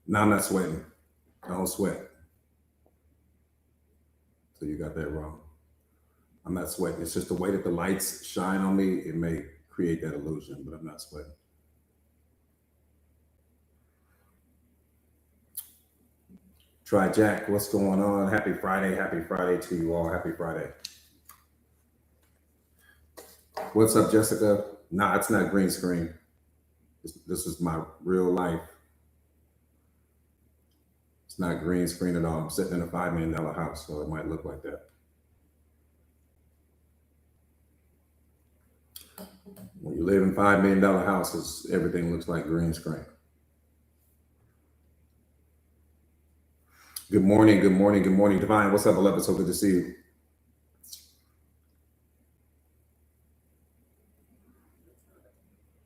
No, I'm not sweating. I don't sweat. So you got that wrong. I'm not sweating. It's just the way that the lights shine on me. It may create that illusion, but I'm not sweating. Try Jack. What's going on? Happy Friday. Happy Friday to you all. Happy Friday. What's up, Jessica? Nah, it's not green screen. This is my real life. It's not green screen at all. I'm sitting in a $5 million house, so it might look like that. When you live in $5 million houses, everything looks like green screen. Good morning, good morning, good morning. Divine, what's up, beloved? So good to see you.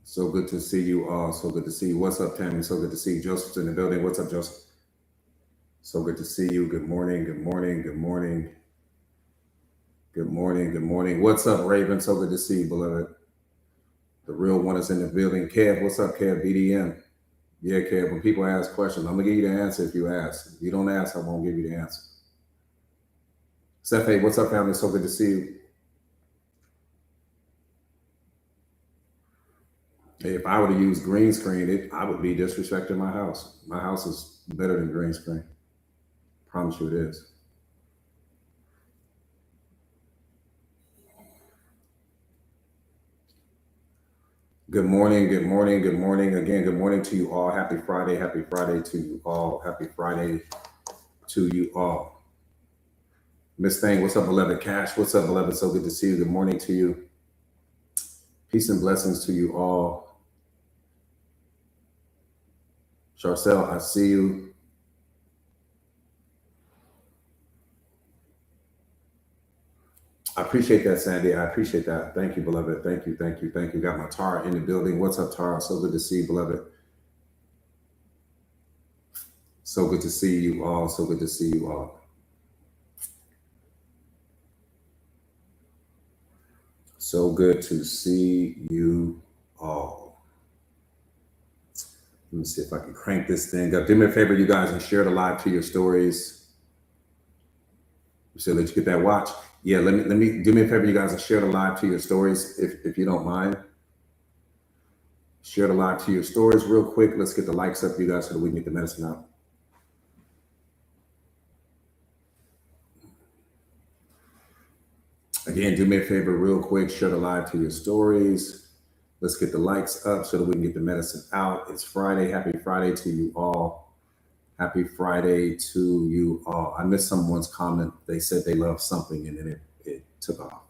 So good to see you all. So good to see you. What's up, Tammy? So good to see you. Joseph's in the building. What's up, Joseph? So good to see you. Good morning, good morning, good morning. Good morning, good morning. What's up, Raven? So good to see you, beloved. The real one is in the building. Kev, what's up, Kev? BDM. Yeah, Kev, when people ask questions, I'm going to give you the answer if you ask. If you don't ask, I won't give you the answer. Sefe, what's up, family? So good to see you. If I were to use green screen, I would be disrespecting my house. My house is better than green screen. Promise you it is. Good morning, good morning, good morning. Again, good morning to you all. Happy Friday to you all. Happy Friday to you all. Miss Thang, what's up, beloved? Cash, what's up, beloved? So good to see you. Good morning to you. Peace and blessings to you all. Charcel, I see you. I appreciate that, Sandy. I appreciate that. Thank you, beloved. Thank you, thank you, thank you. Got my Tara in the building. What's up, Tara? So good to see you, beloved. So good to see you all. So good to see you all. So good to see you all. Let me see if I can crank this thing up. Do me a favor, you guys, and share the live to your stories. So that you get that watch. Yeah, let me do me a favor, you guys, and share the live to your stories if you don't mind. Share the live to your stories real quick. Let's get the likes up, you guys, so that we can get the medicine out. Again, do me a favor real quick. Share the live to your stories. Let's get the likes up so that we can get the medicine out. It's Friday. Happy Friday to you all. Happy Friday to you all. I missed someone's comment. They said they loved something and then it took off.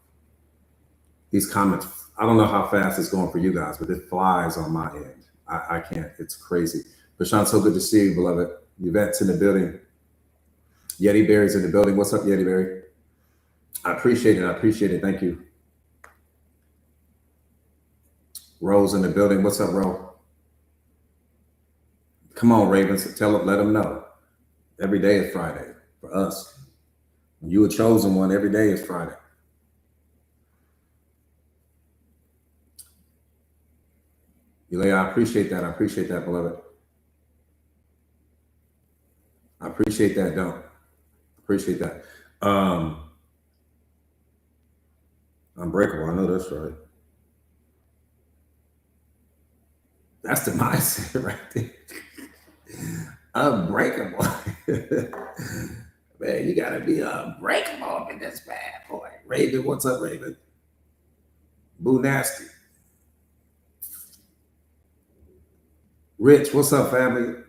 These comments, I don't know how fast it's going for you guys, but it flies on my end. I can't. It's crazy. Prashant, so good to see you, beloved. Yvette's in the building. Yeti Berry's in the building. What's up, Yeti Berry? I appreciate it. I appreciate it. Thank you. Rose in the building. What's up, Ro? Come on, Ravens. Let them know. Every day is Friday for us. When you a chosen one, every day is Friday. Elia, I appreciate that. I appreciate that, beloved. I appreciate that, don't. Appreciate that. Unbreakable. I know that's right. That's the mindset right there. Unbreakable. Man, you gotta be unbreakable up in this bad boy. Raven, what's up, Raven? Boo Nasty. Rich, what's up, family?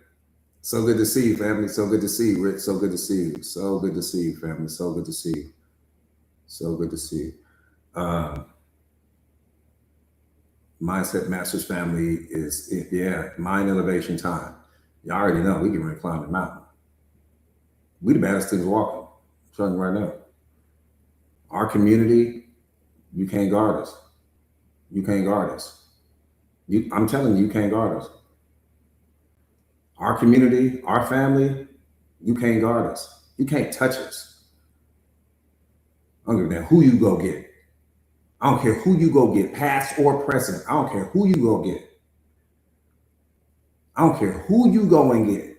So good to see you, family. So good to see you, Rich. So good to see you. So good to see you, family. So good to see you. So good to see you. Mindset Masters family is, mind elevation time. Y'all already know we can ready to climb the mountain. We the baddest things walking. I'm telling you right now. Our community, you can't guard us. You can't guard us. I'm telling you, you can't guard us. Our community, our family, you can't guard us. You can't touch us. I don't give a damn who you go get. I don't care who you go get, past or present. I don't care who you go get. I don't care who you go and get.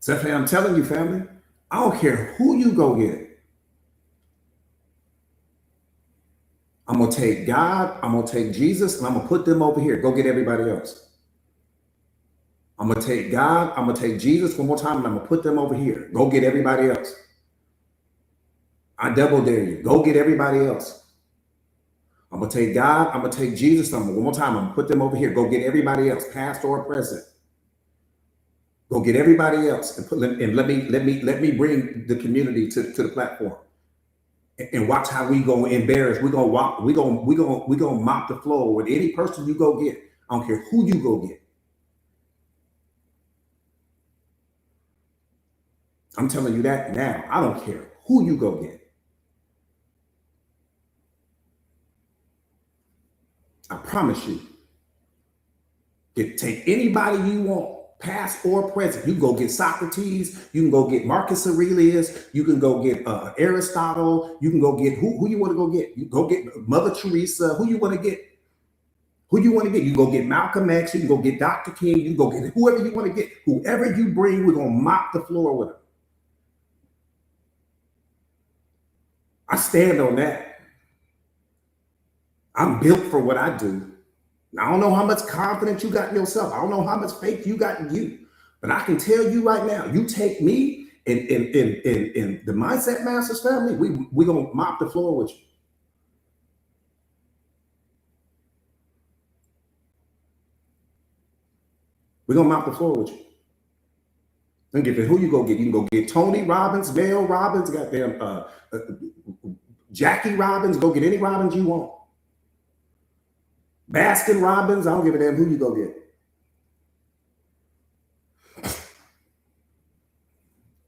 Stephanie, I'm telling you, family, I don't care who you go get. I'm going to take God, I'm going to take Jesus, and I'm going to put them over here. Go get everybody else. I'm going to take God, I'm going to take Jesus one more time, and I'm going to put them over here. Go get everybody else. I double dare you. Go get everybody else. I'm going to take God, I'm going to take Jesus, one more time, I'm going to put them over here. Go get everybody else, past or present. Go get everybody else and let me bring the community to the platform. And watch how we gonna embarrass. We're gonna mop the floor with any person you go get. I don't care who you go get. I'm telling you that now. I don't care who you go get. I promise you. Take anybody you want, past or present. You can go get Socrates. You can go get Marcus Aurelius. You can go get Aristotle. You can go get who you want to go get. You go get Mother Teresa. Who you want to get? Who you want to get? You can go get Malcolm X. You can go get Dr. King. You can go get whoever you want to get. Whoever you bring, we're gonna mop the floor with them. I stand on that. I'm built for what I do. I don't know how much confidence you got in yourself. I don't know how much faith you got in you. But I can tell you right now, you take me in the Mindset Masters family, we're going to mop the floor with you. We're going to mop the floor with you. And get who you go get. You can go get Tony Robbins, Mel Robbins, goddamn Jackie Robbins. Go get any Robbins you want. Baskin Robbins, I don't give a damn who you go get.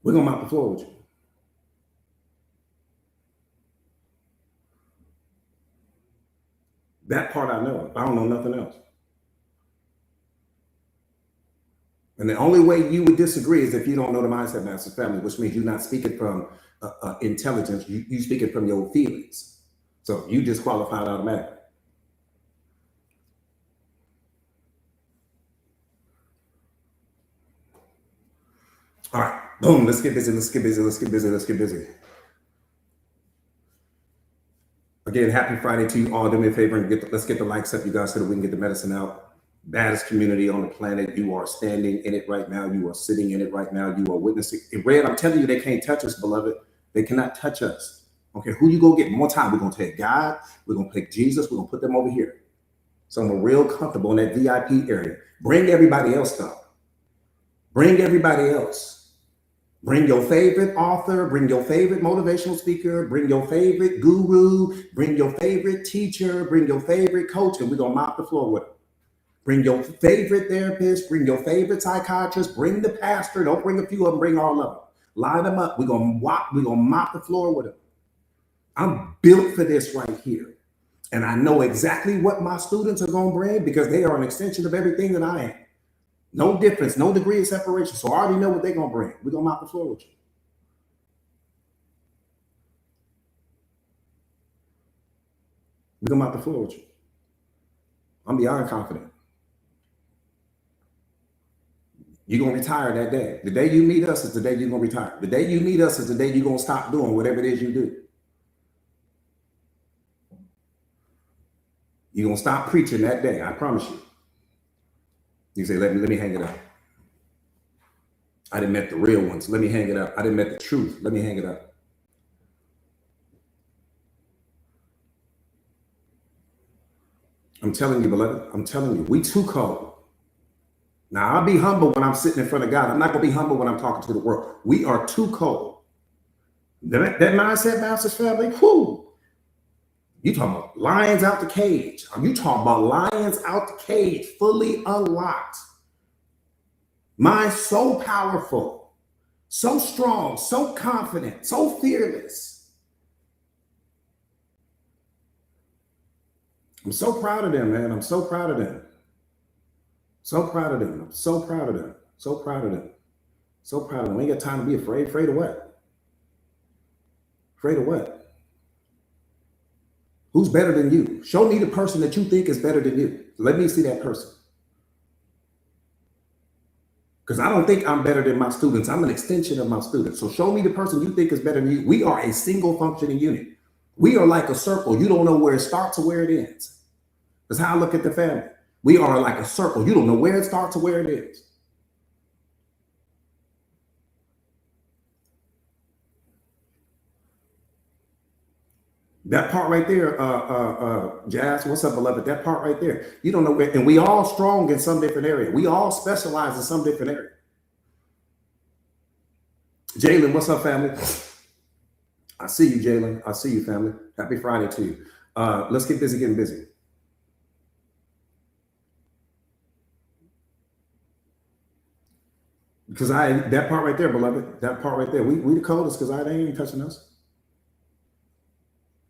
We're going to mop the floor with you. That part I know. I don't know nothing else. And the only way you would disagree is if you don't know the Mindset Masters family, which means you're not speaking from intelligence. You speaking from your feelings. So you disqualified automatically. All right, boom, let's get busy, let's get busy, let's get busy, let's get busy. Again, happy Friday to you all. Do me a favor and let's get the likes up, you guys, so that we can get the medicine out. Baddest community on the planet. You are standing in it right now. You are sitting in it right now. You are witnessing it. Red, I'm telling you, they can't touch us, beloved. They cannot touch us. Okay, who you go get? One more time, we're going to take God. We're going to take Jesus. We're going to put them over here. So I'm real comfortable in that VIP area. Bring everybody else, though. Bring everybody else. Bring your favorite author, bring your favorite motivational speaker, bring your favorite guru, bring your favorite teacher, bring your favorite coach, and we're going to mop the floor with them. Bring your favorite therapist, bring your favorite psychiatrist, bring the pastor. Don't bring a few of them, bring all of them. Line them up. We're going to mop the floor with them. I'm built for this right here. And I know exactly what my students are going to bring because they are an extension of everything that I am. No difference, no degree of separation. So I already know what they're going to bring. We're going to mop the floor with you. We're going to mop the floor with you. I'm beyond confident. You're going to retire that day. The day you meet us is the day you're going to retire. The day you meet us is the day you're going to stop doing whatever it is you do. You're going to stop preaching that day. I promise you. You say, let me hang it up. I didn't met the real ones. Let me hang it up. I didn't met the truth. Let me hang it up. I'm telling you, beloved. I'm telling you, we too cold. Now, I'll be humble when I'm sitting in front of God. I'm not going to be humble when I'm talking to the world. We are too cold. That Mindset Masters family, whoo. You talking about lions out the cage. You talking about lions out the cage, fully unlocked. Mind so powerful, so strong, so confident, so fearless. I'm so proud of them, man. I'm so proud of them. So proud of them. I'm so proud of them. So proud of them. So proud of them. We ain't got time to be afraid. Afraid of what? Afraid of what? Who's better than you? Show me the person that you think is better than you. Let me see that person. Because I don't think I'm better than my students. I'm an extension of my students. So show me the person you think is better than you. We are a single functioning unit. We are like a circle. You don't know where it starts or where it ends. That's how I look at the family. We are like a circle. You don't know where it starts or where it ends. That part right there, Jazz, what's up, beloved? That part right there, you don't know where, and we all strong in some different area. We all specialize in some different area. Jalen, what's up, family? I see you, Jalen. I see you, family. Happy Friday to you. Let's get busy getting busy. Because that part right there, beloved, that part right there, we the coldest because they ain't touching us.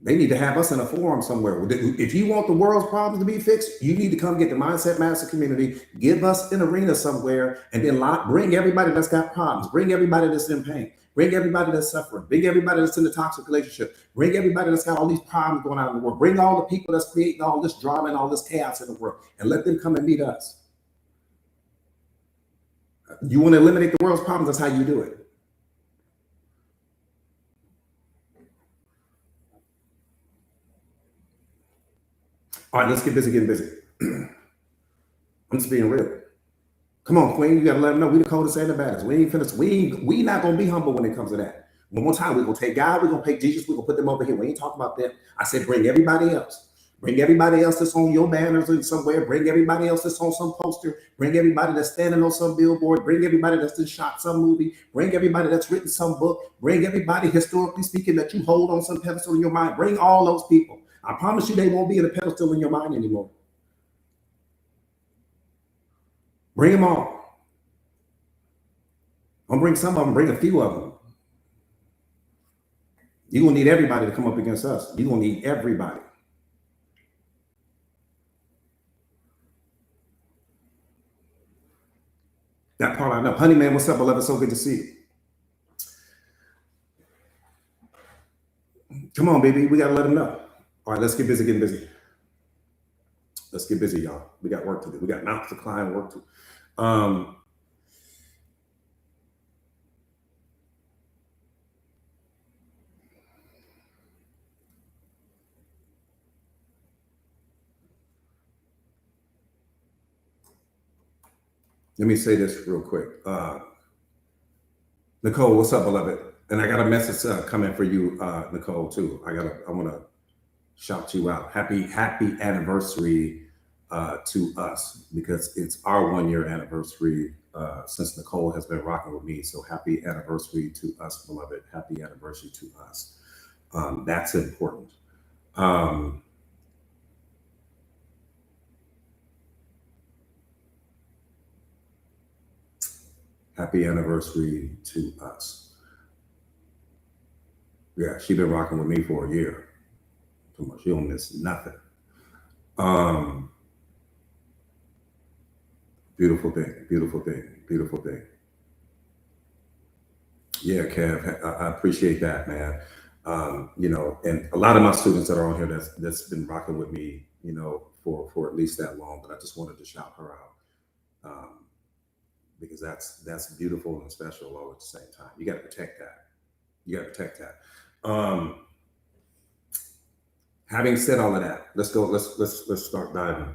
They need to have us in a forum somewhere. If you want the world's problems to be fixed, you need to come get the Mindset Master community, give us an arena somewhere, and then bring everybody that's got problems, bring everybody that's in pain, bring everybody that's suffering, bring everybody that's in a toxic relationship, bring everybody that's got all these problems going on in the world, bring all the people that's creating all this drama and all this chaos in the world, and let them come and meet us. You want to eliminate the world's problems, that's how you do it. All right, let's get busy getting busy. I'm just being real. Come on, Queen, you gotta let them know we the coldest and the baddest. We ain't finished. We not gonna be humble when it comes to that. One more time, we're gonna take God, we're gonna take Jesus, we're gonna put them over here. We ain't talking about them. I said bring everybody else. Bring everybody else that's on your banners or somewhere. Bring everybody else that's on some poster. Bring everybody that's standing on some billboard. Bring everybody that's just shot some movie. Bring everybody that's written some book. Bring everybody, historically speaking, that you hold on some pedestal in your mind. Bring all those people. I promise you they won't be in a pedestal in your mind anymore. Bring them all. Don't bring some of them, bring a few of them. You're going to need everybody to come up against us. You're going to need everybody. That part I know. Honey, man, what's up, beloved? So good to see you. Come on, baby. We got to let them know. All right, let's get busy getting busy. Let's get busy, y'all. We got work to do. We got mountains to climb, work to. Let me say this real quick. Nicole, what's up, beloved? And I got a message coming for you, Nicole, too. I want to shout you out. Happy anniversary to us, because it's our 1 year anniversary since Nicole has been rocking with me. So happy anniversary to us, beloved. Happy anniversary to us. That's important. Happy anniversary to us. Yeah, she's been rocking with me for a year. She don't miss nothing. Beautiful thing, beautiful thing, beautiful thing. Yeah, Kev, I appreciate that, man. And a lot of my students that are on here that's been rocking with me, for at least that long. But I just wanted to shout her out. Because that's beautiful and special all at the same time. You got to protect that. You got to protect that. Having said all of that, let's go. Let's start diving.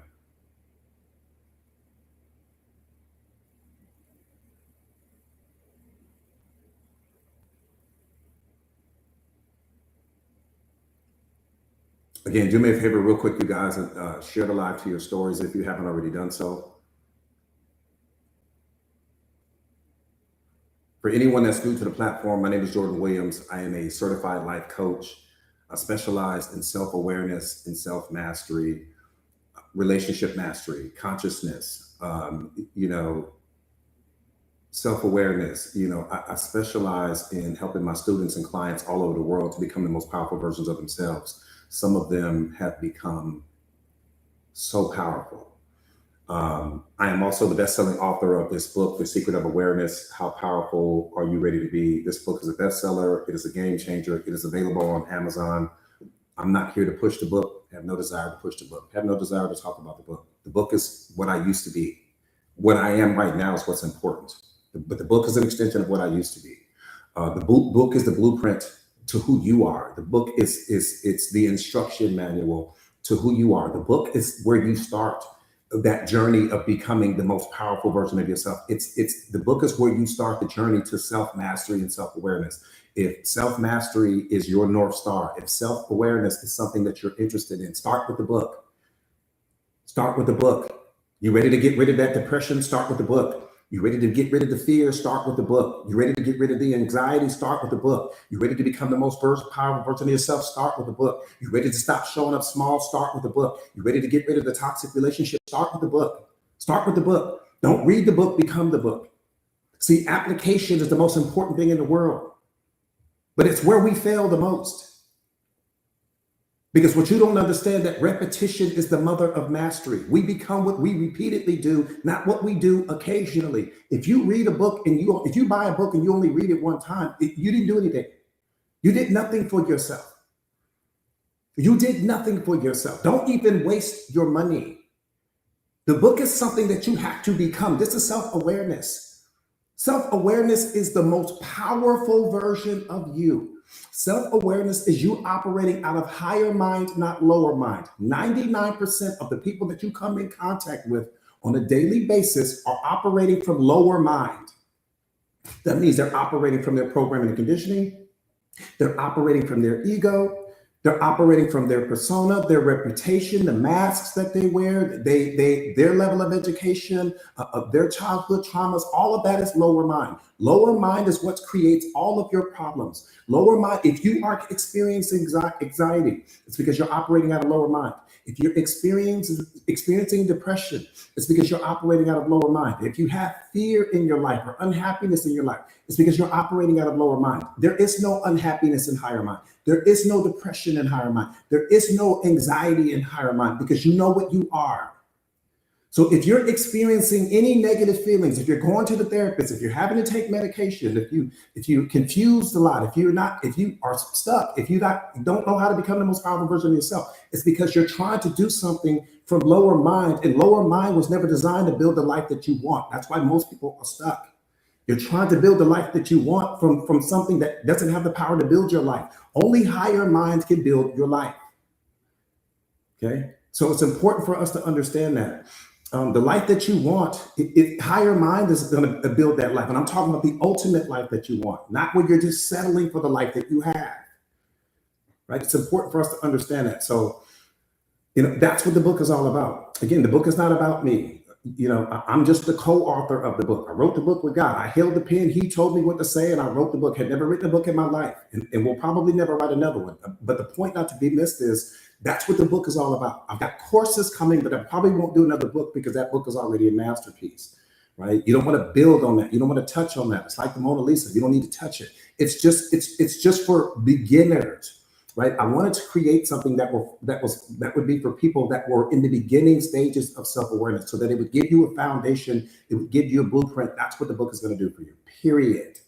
Again, do me a favor, real quick, you guys, and share the live to your stories if you haven't already done so. For anyone that's new to the platform, my name is Jordan Williams. I am a certified life coach. I specialize in self-awareness and self-mastery, relationship mastery, consciousness, self-awareness. I specialize in helping my students and clients all over the world to become the most powerful versions of themselves. Some of them have become so powerful. I am also the best-selling author of this book, The Secret of Awareness. How powerful are you ready to be? This book is a bestseller. It is a game changer. It is available on Amazon. I'm not here to push the book. I have no desire to push the book. I have no desire to talk about the book. The book is what I used to be. What I am right now is what's important. But the book is an extension of what I used to be. The book is the blueprint to who you are. The book is it's the instruction manual to who you are. The book is where you start that journey of becoming the most powerful version of yourself. It's the book is where you start the journey to self-mastery and self-awareness. If self-mastery is your North Star, if self-awareness is something that you're interested in, start with the book. Start with the book. You ready to get rid of that depression? Start with the book. You ready to get rid of the fear? Start with the book. You ready to get rid of the anxiety? Start with the book. You ready to become the most powerful version of yourself? Start with the book. You ready to stop showing up small? Start with the book. You ready to get rid of the toxic relationship? Start with the book. Start with the book. Don't read the book, become the book. See, application is the most important thing in the world, but it's where we fail the most. Because what you don't understand, that repetition is the mother of mastery. We become what we repeatedly do, not what we do occasionally. If you read a book and if you buy a book and you only read it one time, you didn't do anything. You did nothing for yourself. You did nothing for yourself. Don't even waste your money. The book is something that you have to become. This is self-awareness. Self-awareness is the most powerful version of you. Self-awareness is you operating out of higher mind, not lower mind. 99% of the people that you come in contact with on a daily basis are operating from lower mind. That means they're operating from their programming and conditioning. They're operating from their ego. They're operating from their persona, their reputation, the masks that they wear, their level of education, of their childhood traumas. All of that is lower mind. Lower mind is what creates all of your problems. Lower mind, if you are experiencing anxiety, it's because you're operating out of lower mind. If you're experiencing depression, it's because you're operating out of lower mind. If you have fear in your life or unhappiness in your life, it's because you're operating out of lower mind. There is no unhappiness in higher mind. There is no depression in higher mind. There is no anxiety in higher mind, because you know what you are. So if you're experiencing any negative feelings, if you're going to the therapist, if you're having to take medication, if you're confused a lot, if you are stuck, if you don't know how to become the most powerful version of yourself, it's because you're trying to do something from lower mind, and lower mind was never designed to build the life that you want. That's why most people are stuck. You're trying to build the life that you want from something that doesn't have the power to build your life. Only higher minds can build your life. Okay? So it's important for us to understand that. The life that you want, higher mind is going to build that life. And I'm talking about the ultimate life that you want, not when you're just settling for the life that you have. Right? It's important for us to understand that. So, that's what the book is all about. Again, the book is not about me. I'm just the co-author of the book. I wrote the book with God. I held the pen. He told me what to say, and I wrote the book. Had never written a book in my life, and will probably never write another one. But the point not to be missed is that's what the book is all about. I've got courses coming, but I probably won't do another book because that book is already a masterpiece, right? You don't want to build on that. You don't want to touch on that. It's like the Mona Lisa. You don't need to touch it. It's just for beginners. Right. I wanted to create something that would be for people that were in the beginning stages of self-awareness, so that it would give you a foundation. It would give you a blueprint. That's what the book is going to do for you, period.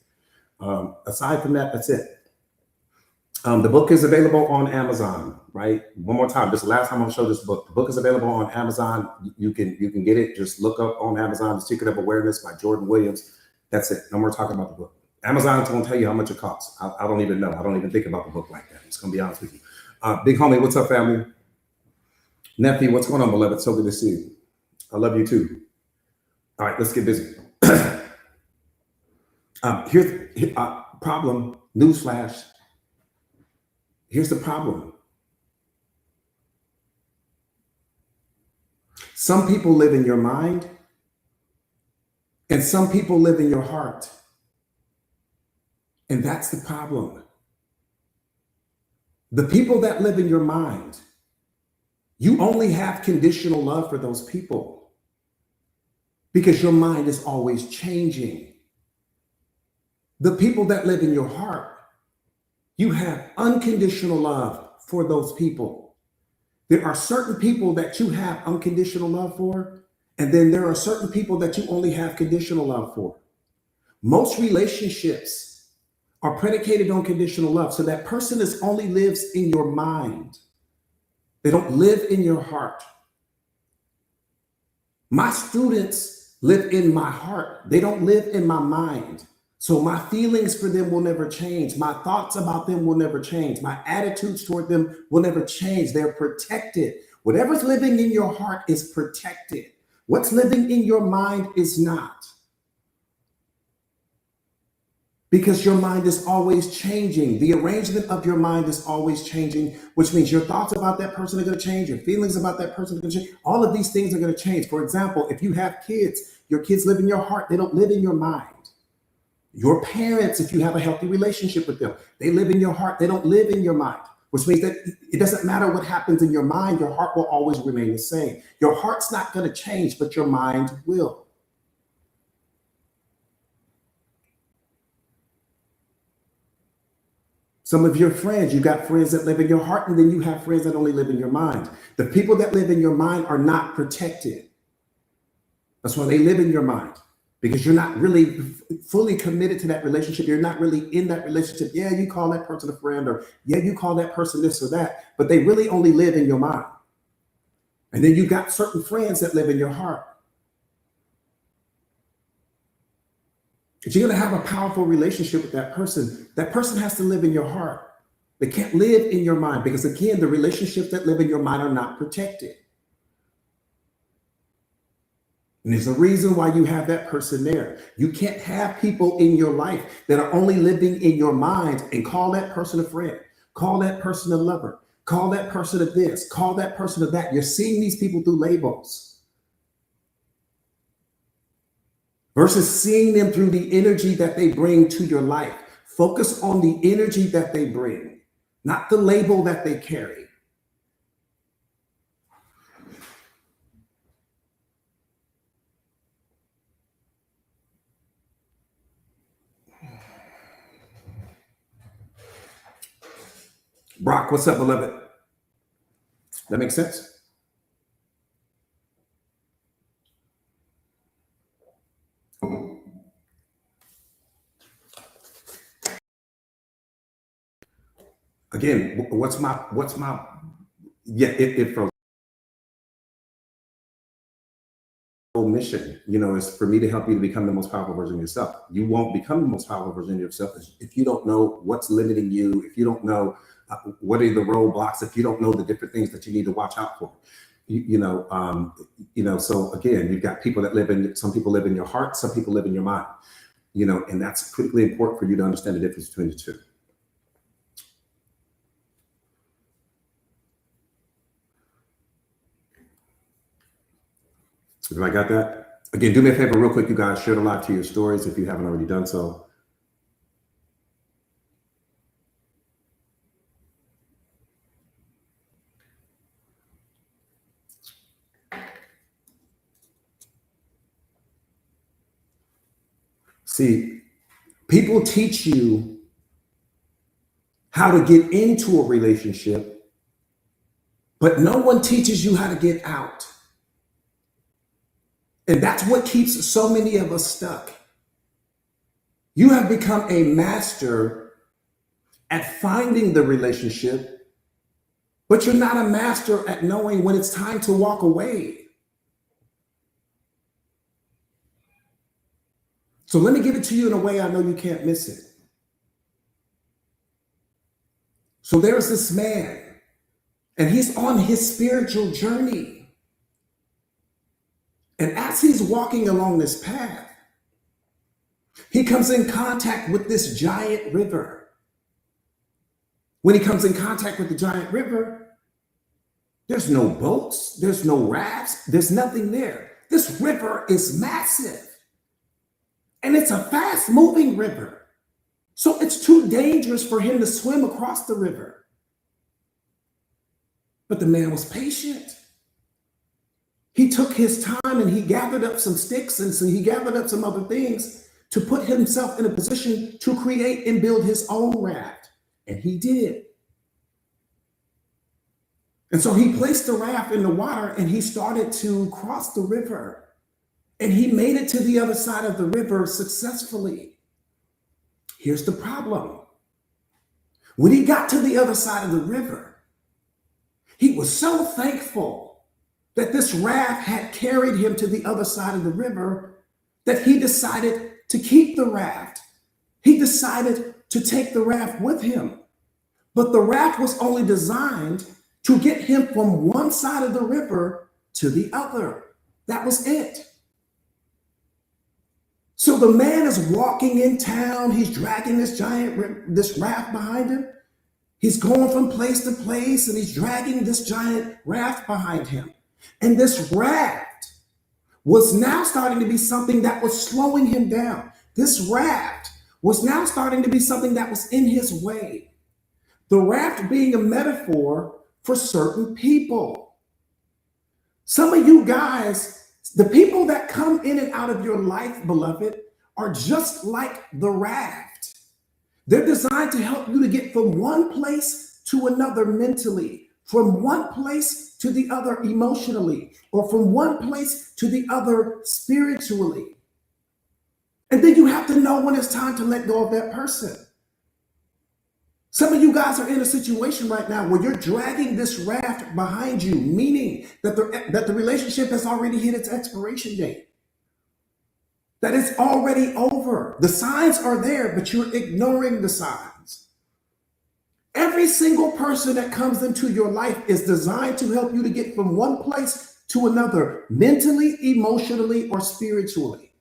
Aside from that, that's it. The book is available on Amazon, right? One more time. This is the last time I'm going to show this book. The book is available on Amazon. You can get it. Just look up on Amazon, The Secret of Awareness by Jordan Williams. That's it. No more talking about the book. Amazon's going to tell you how much it costs. I don't even know. I don't even think about the book like that. I'm just going to be honest with you. Big homie, what's up, family? Nephew, what's going on, beloved? So good to see you. I love you too. All right, let's get busy. Here's problem. Newsflash. Here's the problem. Some people live in your mind, and some people live in your heart. And that's the problem. The people that live in your mind, you only have conditional love for those people because your mind is always changing. The people that live in your heart, you have unconditional love for those people. There are certain people that you have unconditional love for, and then there are certain people that you only have conditional love for. Most relationships are predicated on conditional love. So that person only lives in your mind. They don't live in your heart. My students live in my heart. They don't live in my mind. So my feelings for them will never change. My thoughts about them will never change. My attitudes toward them will never change. They're protected. Whatever's living in your heart is protected. What's living in your mind is not. Because your mind is always changing. The arrangement of your mind is always changing, which means your thoughts about that person are going to change. Your feelings about that person are going to change. All of these things are going to change. For example, if you have kids, your kids live in your heart. They don't live in your mind. Your parents, if you have a healthy relationship with them, they live in your heart. They don't live in your mind, which means that it doesn't matter what happens in your mind. Your heart will always remain the same. Your heart's not going to change, but your mind will. Some of your friends, you got friends that live in your heart, and then you have friends that only live in your mind. The people that live in your mind are not protected. That's why they live in your mind, because you're not really fully committed to that relationship. You're not really in that relationship. Yeah, you call that person a friend, or yeah, you call that person this or that, but they really only live in your mind. And then you got certain friends that live in your heart. If you're going to have a powerful relationship with that person has to live in your heart. They can't live in your mind, because again, the relationships that live in your mind are not protected. And there's a reason why you have that person there. You can't have people in your life that are only living in your mind and call that person a friend, call that person a lover, call that person a this, call that person a that. You're seeing these people through labels versus seeing them through the energy that they bring to your life. Focus on the energy that they bring, not the label that they carry. Brock, what's up, beloved? That makes sense? Again, what's my yeah, if whole mission, is for me to help you to become the most powerful version of yourself. You won't become the most powerful version of yourself if you don't know what's limiting you, if you don't know what are the roadblocks, if you don't know the different things that you need to watch out for. So again, you've got people that some people live in your heart, some people live in your mind, and that's critically important for you to understand the difference between the two. If I got that? Again, do me a favor real quick, you guys. Share the live to your stories if you haven't already done so. See, people teach you how to get into a relationship, but no one teaches you how to get out. And that's what keeps so many of us stuck. You have become a master at finding the relationship, but you're not a master at knowing when it's time to walk away. So let me give it to you in a way I know you can't miss it. So there's this man, and he's on his spiritual journey. And as he's walking along this path, he comes in contact with this giant river. When he comes in contact with the giant river, there's no boats, there's no rafts, there's nothing there. This river is massive. And it's a fast-moving river. So it's too dangerous for him to swim across the river. But the man was patient. He took his time and he gathered up some sticks and so he gathered up some other things to put himself in a position to create and build his own raft. And he did. And so he placed the raft in the water and he started to cross the river. And he made it to the other side of the river successfully. Here's the problem. When he got to the other side of the river, he was so thankful that this raft had carried him to the other side of the river that he decided to keep the raft. He decided to take the raft with him. But the raft was only designed to get him from one side of the river to the other. That was it. So the man is walking in town. He's dragging this raft behind him. He's going from place to place and he's dragging this giant raft behind him. And this raft was now starting to be something that was slowing him down. This raft was now starting to be something that was in his way. The raft being a metaphor for certain people. Some of you guys, the people that come in and out of your life, beloved, are just like the raft. They're designed to help you to get from one place to another mentally, from one place to the other emotionally, or from one place to the other spiritually. And then you have to know when it's time to let go of that person. Some of you guys are in a situation right now where you're dragging this raft behind you, meaning that the relationship has already hit its expiration date, that it's already over. The signs are there, but you're ignoring the signs. Every single person that comes into your life is designed to help you to get from one place to another, mentally, emotionally, or spiritually.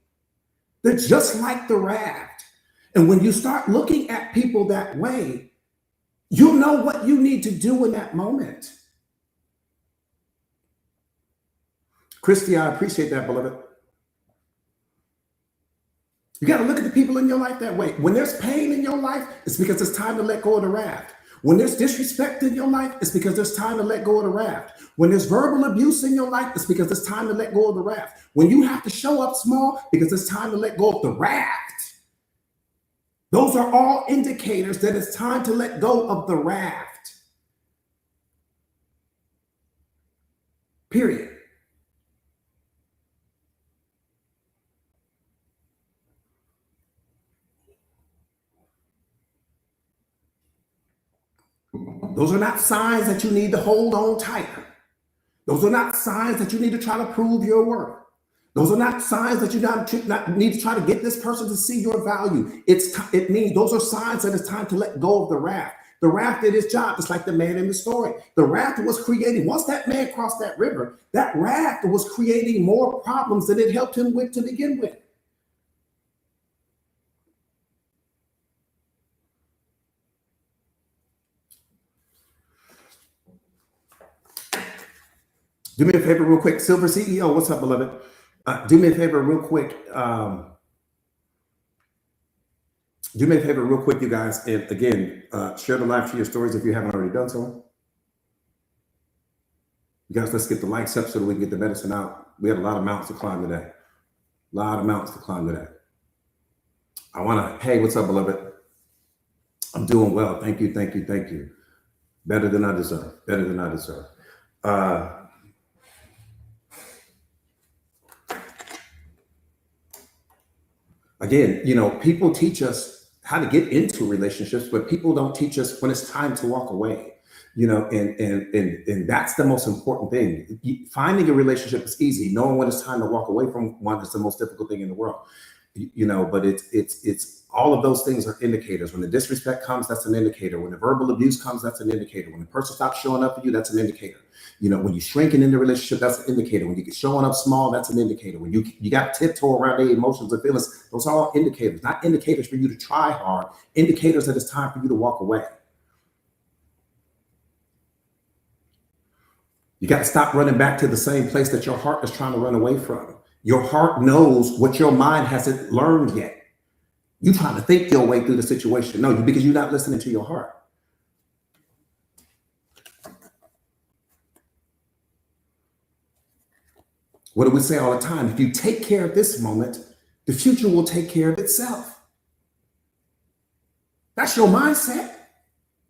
They're just like the raft. And when you start looking at people that way, you'll know what you need to do in that moment. Christy, I appreciate that, beloved. You got to look at the people in your life that way. When there's pain in your life, it's because it's time to let go of the raft. When there's disrespect in your life, it's because there's time to let go of the raft. When there's verbal abuse in your life, it's because it's time to let go of the raft. When you have to show up small, because it's time to let go of the raft. Those are all indicators that it's time to let go of the raft. Period. Those are not signs that you need to hold on tighter. Those are not signs that you need to try to prove your worth. Those are not signs that you not need to try to get this person to see your value. It means those are signs that it's time to let go of the raft. The raft did its job. It's like the man in the story. The raft was creating, once that man crossed that river, that raft was creating more problems than it helped him with to begin with. Do me a favor real quick. Silver CEO, what's up, beloved? Do me a favor real quick. Do me a favor real quick, you guys. And again, share the live, share your stories if you haven't already done so. You guys, let's get the likes up so that we can get the medicine out. We had a lot of mountains to climb today. A lot of mountains to climb today. I want to, hey, what's up, beloved? I'm doing well. Thank you, thank you, thank you. Better than I deserve. Better than I deserve. Again, you know, people teach us how to get into relationships, but people don't teach us when it's time to walk away. You know, and that's the most important thing. Finding a relationship is easy. Knowing when it's time to walk away from one is the most difficult thing in the world. You know, but it's all of those things are indicators. When the disrespect comes, that's an indicator. When the verbal abuse comes, that's an indicator. When the person stops showing up for you, that's an indicator. You know, when you're shrinking in the relationship, that's an indicator. When you're showing up small, that's an indicator. When you got tiptoe around their emotions and feelings, those are all indicators. Not indicators for you to try hard. Indicators that it's time for you to walk away. You got to stop running back to the same place that your heart is trying to run away from. Your heart knows what your mind hasn't learned yet. You're trying to think your way through the situation. No, because you're not listening to your heart. What do we say all the time? If you take care of this moment, the future will take care of itself. That's your mindset.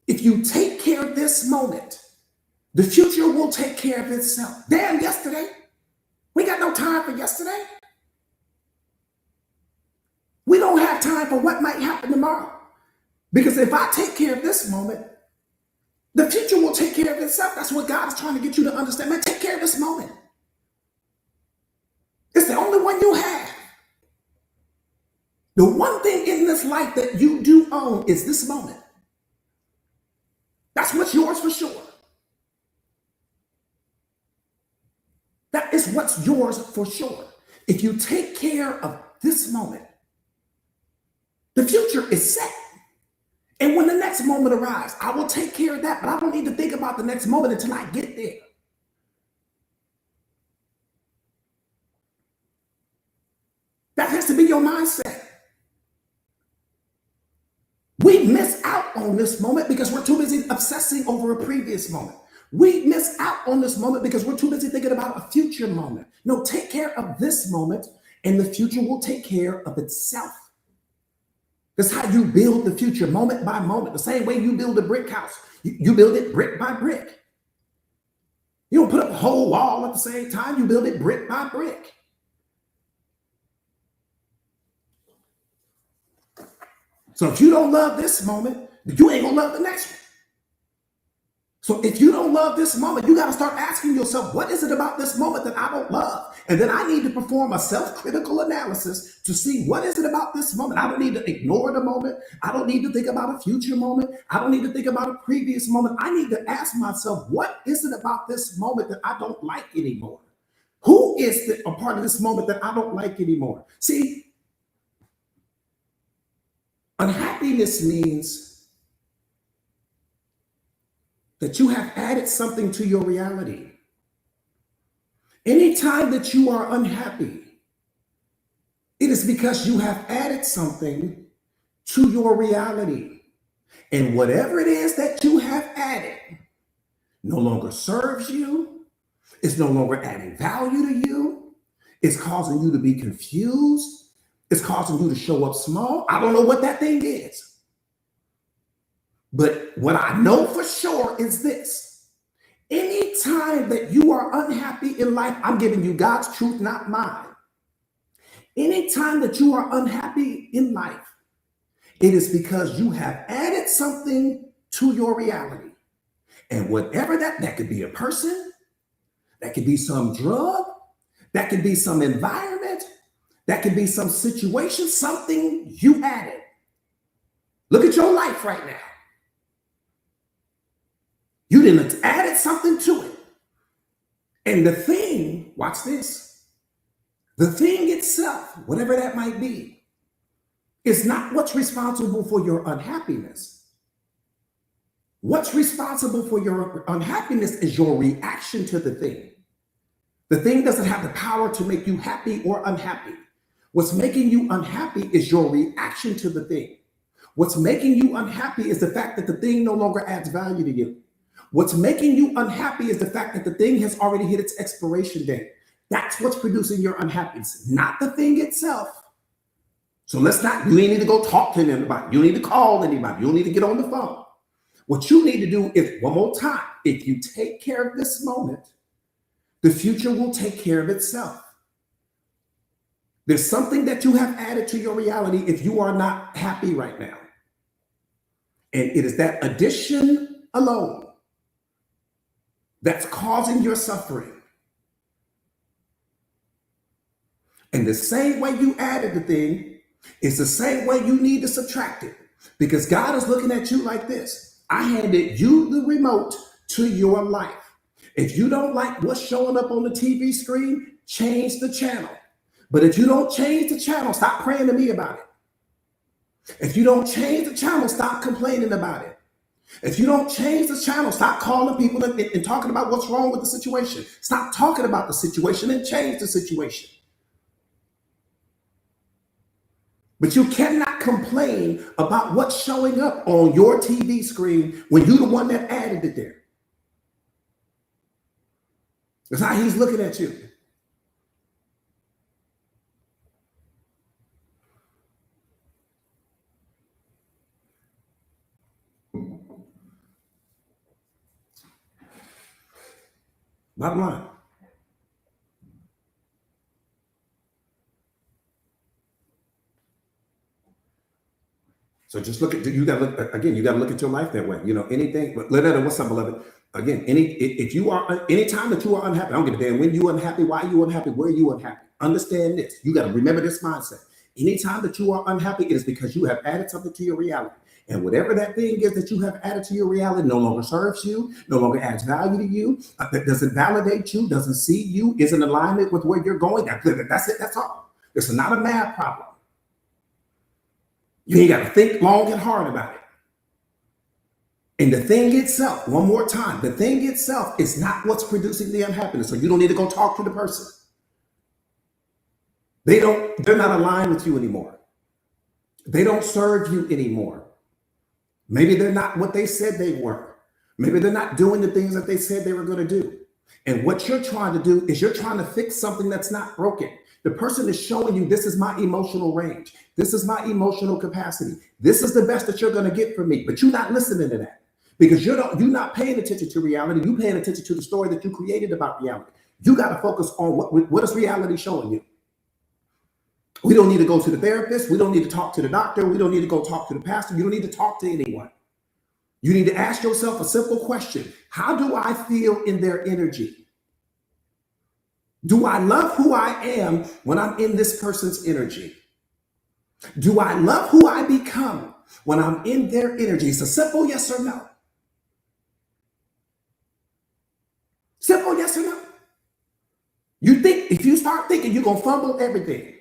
If you take care of this moment, the future will take care of itself. Damn, yesterday. We got no time for yesterday. We don't have time for what might happen tomorrow. Because if I take care of this moment, the future will take care of itself. That's what God is trying to get you to understand. Man, take care of this moment. It's the only one you have. The one thing in this life that you do own is this moment. That's what's yours for sure. That is what's yours for sure. If you take care of this moment, the future is set. And when the next moment arrives, I will take care of that, but I don't need to think about the next moment until I get there. That has to be your mindset. We miss out on this moment because we're too busy obsessing over a previous moment. We miss out on this moment because we're too busy thinking about a future moment. No, take care of this moment and the future will take care of itself. That's how you build the future, moment by moment. The same way you build a brick house. You build it brick by brick. You don't put up a whole wall at the same time. You build it brick by brick. So if you don't love this moment, you ain't gonna love the next one. So if you don't love this moment, you got to start asking yourself, what is it about this moment that I don't love? And then I need to perform a self-critical analysis to see what is it about this moment. I don't need to ignore the moment. I don't need to think about a future moment. I don't need to think about a previous moment. I need to ask myself, what is it about this moment that I don't like anymore? Who is a part of this moment that I don't like anymore? See, unhappiness means that you have added something to your reality. Anytime that you are unhappy, it is because you have added something to your reality. And whatever it is that you have added no longer serves you, it's no longer adding value to you, it's causing you to be confused, it's causing you to show up small. I don't know what that thing is. But what I know for sure is this. Anytime that you are unhappy in life, I'm giving you God's truth, not mine. Anytime that you are unhappy in life, it is because you have added something to your reality. And whatever that could be a person, that could be some drug, that could be some environment, that could be some situation, something you added. Look at your life right now. You didn't added something to it. And the thing, watch this, the thing itself, whatever that might be, is not what's responsible for your unhappiness. What's responsible for your unhappiness is your reaction to the thing. The thing doesn't have the power to make you happy or unhappy. What's making you unhappy is your reaction to the thing. What's making you unhappy is the fact that the thing no longer adds value to you. What's making you unhappy is the fact that the thing has already hit its expiration date. That's what's producing your unhappiness, not the thing itself. So you ain't need to go talk to anybody. You don't need to call anybody. You don't need to get on the phone. What you need to do is, one more time, if you take care of this moment, the future will take care of itself. There's something that you have added to your reality if you are not happy right now. And it is that addition alone that's causing your suffering. And the same way you added the thing is the same way you need to subtract it. Because God is looking at you like this. I handed you the remote to your life. If you don't like what's showing up on the TV screen, change the channel. But if you don't change the channel, stop praying to me about it. If you don't change the channel, stop complaining about it. If you don't change the channel, stop calling people and talking about what's wrong with the situation. Stop talking about the situation and change the situation. But you cannot complain about what's showing up on your TV screen when you're the one that added it there. That's how he's looking at you. Bottom line. So just look at, you got to look again, you got to look at your life that way. You know, anything, but what's up, beloved? Again, anytime that you are unhappy, I don't give a damn when you unhappy, why you unhappy, where you unhappy. Understand this. You got to remember this mindset. Anytime that you are unhappy, it is because you have added something to your reality. And whatever that thing is that you have added to your reality no longer serves you, no longer adds value to you, that doesn't validate you, doesn't see you, is in alignment with where you're going. That's it. That's all. It's not a math problem. You ain't got to think long and hard about it. And the thing itself, one more time, the thing itself is not what's producing the unhappiness. So you don't need to go talk to the person. They're not aligned with you anymore. They don't serve you anymore. Maybe they're not what they said they were. Maybe they're not doing the things that they said they were going to do. And what you're trying to do is you're trying to fix something that's not broken. The person is showing you, this is my emotional range. This is my emotional capacity. This is the best that you're going to get from me. But you're not listening to that because you're not paying attention to reality. You're paying attention to the story that you created about reality. You got to focus on what is reality showing you. We don't need to go to the therapist. We don't need to talk to the doctor. We don't need to go talk to the pastor. You don't need to talk to anyone. You need to ask yourself a simple question. How do I feel in their energy? Do I love who I am when I'm in this person's energy? Do I love who I become when I'm in their energy? It's a simple yes or no. Simple yes or no. You think if you start thinking, you're going to fumble everything.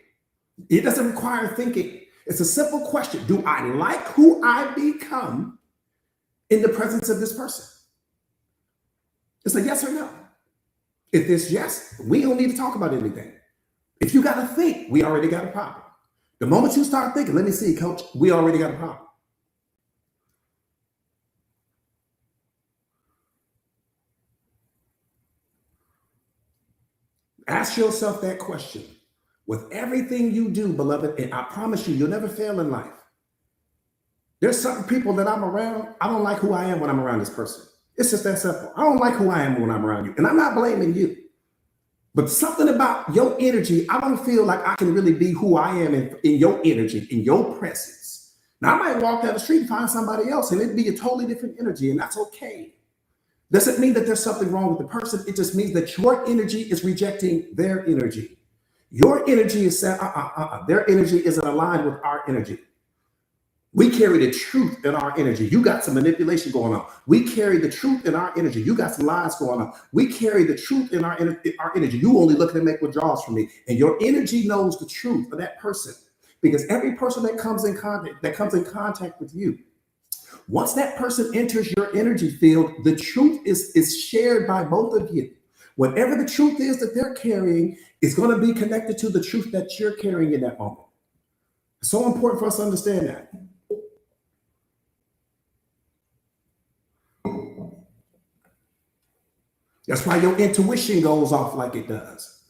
It doesn't require thinking. It's a simple question. Do I like who I become in the presence of this person? It's a yes or no. If it's yes, we don't need to talk about anything. If you got to think, we already got a problem. The moment you start thinking, let me see, coach, we already got a problem. Ask yourself that question. With everything you do, beloved, and I promise you, you'll never fail in life. There's certain people that I'm around, I don't like who I am when I'm around this person. It's just that simple. I don't like who I am when I'm around you. And I'm not blaming you. But something about your energy, I don't feel like I can really be who I am in your energy, in your presence. Now, I might walk down the street and find somebody else, and it'd be a totally different energy, and that's okay. Doesn't mean that there's something wrong with the person. It just means that your energy is rejecting their energy. Your energy is saying, their energy isn't aligned with our energy. We carry the truth in our energy. You got some manipulation going on. We carry the truth in our energy. You got some lies going on. We carry the truth in our energy. You only looking to make withdrawals from me. And your energy knows the truth of that person. Because every person that comes in contact with you, once that person enters your energy field, the truth is shared by both of you. Whatever the truth is that they're carrying is going to be connected to the truth that you're carrying in that moment. It's so important for us to understand that. That's why your intuition goes off like it does.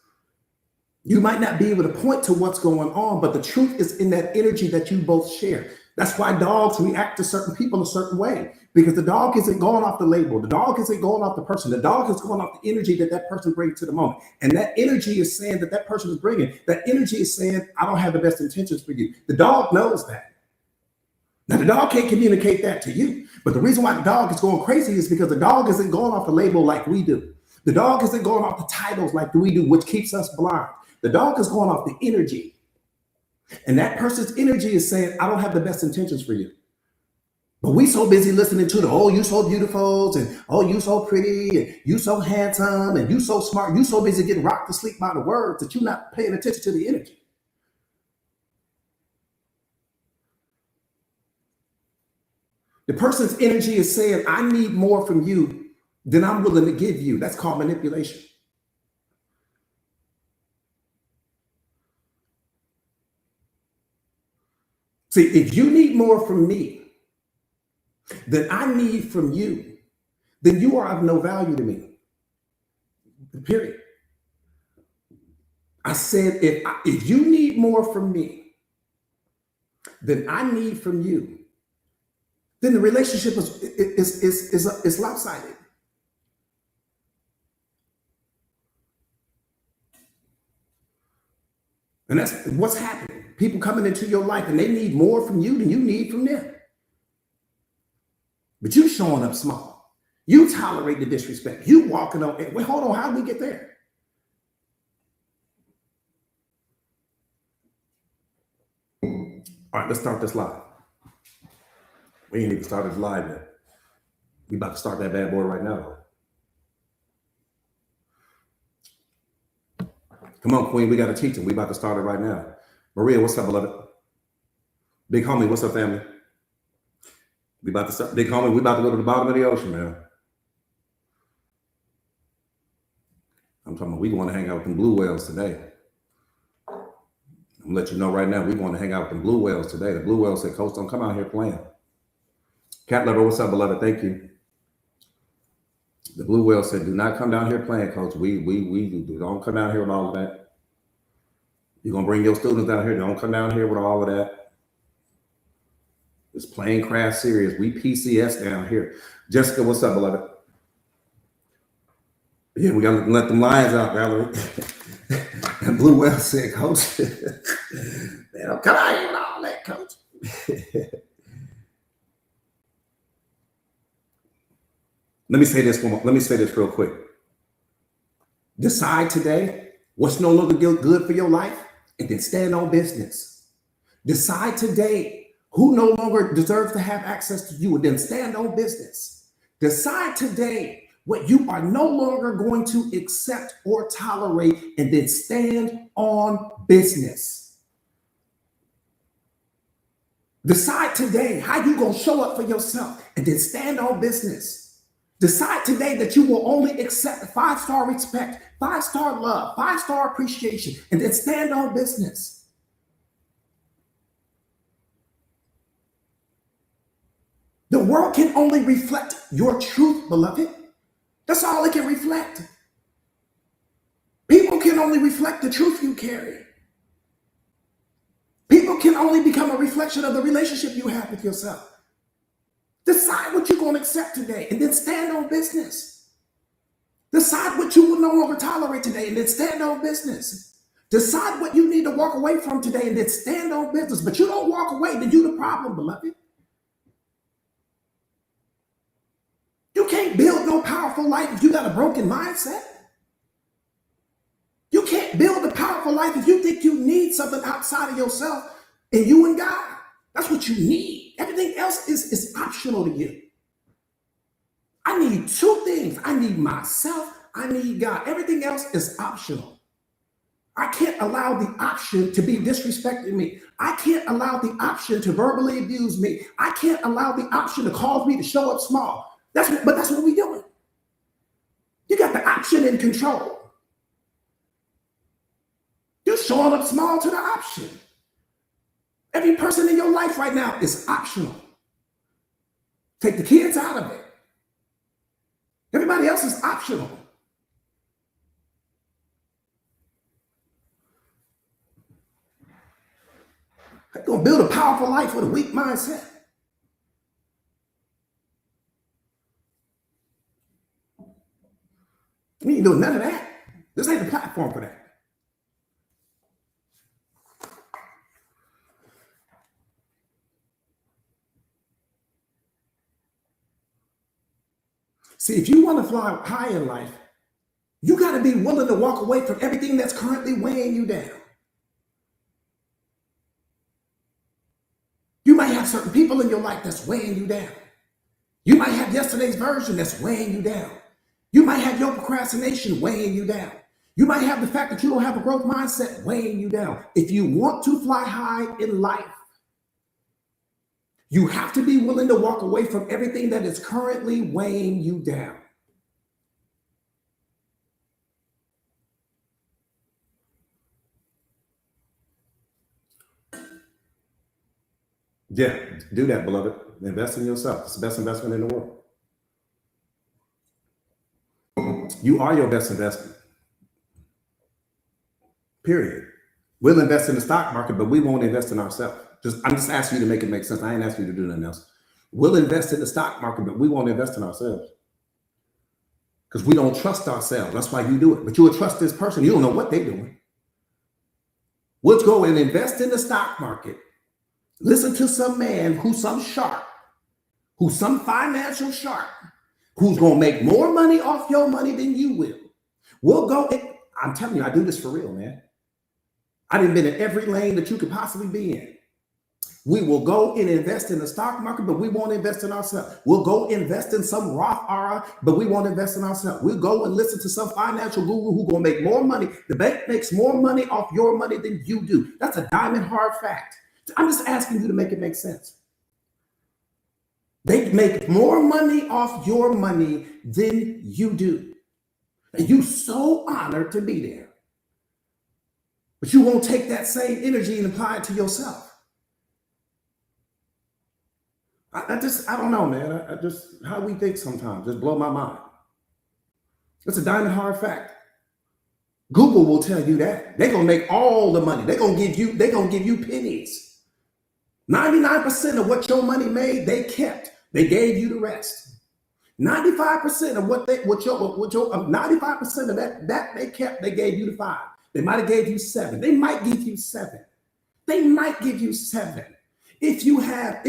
You might not be able to point to what's going on, but the truth is in that energy that you both share. That's why dogs react to certain people a certain way, because the dog isn't going off the label. The dog isn't going off the person. The dog is going off the energy that person brings to the moment. And that energy is saying that person is bringing. That energy is saying, I don't have the best intentions for you. The dog knows that. Now, the dog can't communicate that to you. But the reason why the dog is going crazy is because the dog isn't going off the label like we do. The dog isn't going off the titles like we do, which keeps us blind. The dog is going off the energy. And that person's energy is saying, I don't have the best intentions for you. But we so busy listening to the, oh, you so beautiful, and oh, you so pretty, and you so handsome, and you so smart. You so busy getting rocked to sleep by the words that you're not paying attention to the energy. The person's energy is saying, I need more from you than I'm willing to give you. That's called manipulation. See, if you need more from me than I need from you, then you are of no value to me. Period. I said, if you need more from me than I need from you, then the relationship is lopsided. And that's what's happening. People coming into your life and they need more from you than you need from them. But you showing up small. You tolerate the disrespect. You walking on, wait, hold on, how did we get there? All right, let's start this live. We ain't even started live yet. We about to start that bad boy right now. Come on, Queen. We got to teach them. We about to start it right now. Maria, what's up, beloved? Big homie, what's up, family? We about to start. Big homie, we about to go to the bottom of the ocean, man. I'm talking about we want to hang out with them blue whales today. I'm gonna let you know right now, we want to hang out with them blue whales today. The blue whales said, Coach, don't come out here playing. Cat Lover, what's up, beloved? Thank you. The blue whale said, do not come down here playing, Coach. We don't come down here with all of that. You're gonna bring your students down here. Don't come down here with all of that. It's plain craft serious. We PCS down here. Jessica, what's up, beloved? Yeah, we gotta let them lions out, Valerie. And blue whale said, Coach, they don't come out here with all that, Coach. Let me say this real quick. Decide today what's no longer good for your life, and then stand on business. Decide today who no longer deserves to have access to you, and then stand on business. Decide today what you are no longer going to accept or tolerate, and then stand on business. Decide today how you going to show up for yourself, and then stand on business. Decide today that you will only accept 5-star respect, 5-star love, 5-star appreciation, and then stand on business. The world can only reflect your truth, beloved. That's all it can reflect. People can only reflect the truth you carry. People can only become a reflection of the relationship you have with yourself. Decide what you're going to accept today, and then stand on business. Decide what you will no longer tolerate today, and then stand on business. Decide what you need to walk away from today, and then stand on business. But you don't walk away, then you're the problem, beloved. You can't build no powerful life if you got a broken mindset. You can't build a powerful life if you think you need something outside of yourself and you and God. That's what you need. Everything else is optional to you. I need 2 things. I need myself. I need God. Everything else is optional. I can't allow the option to be disrespecting me. I can't allow the option to verbally abuse me. I can't allow the option to cause me to show up small. But that's what we're doing. You got the option in control. You're showing up small to the option. Every person in your life right now is optional. Take the kids out of it. Everybody else is optional. You're going to build a powerful life with a weak mindset. We ain't doing none of that. This ain't the platform for that. See, if you want to fly high in life, you got to be willing to walk away from everything that's currently weighing you down. You might have certain people in your life that's weighing you down. You might have yesterday's version that's weighing you down. You might have your procrastination weighing you down. You might have the fact that you don't have a growth mindset weighing you down. If you want to fly high in life, you have to be willing to walk away from everything that is currently weighing you down. Yeah, do that, beloved. Invest in yourself. It's the best investment in the world. You are your best investment. Period. We'll invest in the stock market, but we won't invest in ourselves. I'm just asking you to make it make sense. I ain't asking you to do nothing else. We'll invest in the stock market, but we won't invest in ourselves. Because we don't trust ourselves. That's why you do it. But you will trust this person. You don't know what they're doing. We'll go and invest in the stock market. Listen to some man who's some shark, who's some financial shark, who's going to make more money off your money than you will. We'll go and, I'm telling you, I do this for real, man. I done been in every lane that you could possibly be in. We will go and invest in the stock market, but we won't invest in ourselves. We'll go invest in some Roth IRA, but we won't invest in ourselves. We'll go and listen to some financial guru who's going to make more money. The bank makes more money off your money than you do. That's a diamond hard fact. I'm just asking you to make it make sense. They make more money off your money than you do. And you're so honored to be there. But you won't take that same energy and apply it to yourself. I don't know, man. I just, how we think sometimes just blow my mind. It's a diamond hard fact. Google will tell you that. They're going to make all the money. They're going to give you pennies. 99% of what your money made, they kept. They gave you the rest. 95% of 95% of that they kept, they gave you the 5. They might have gave you 7. They might give you 7. They might give you 7. If you have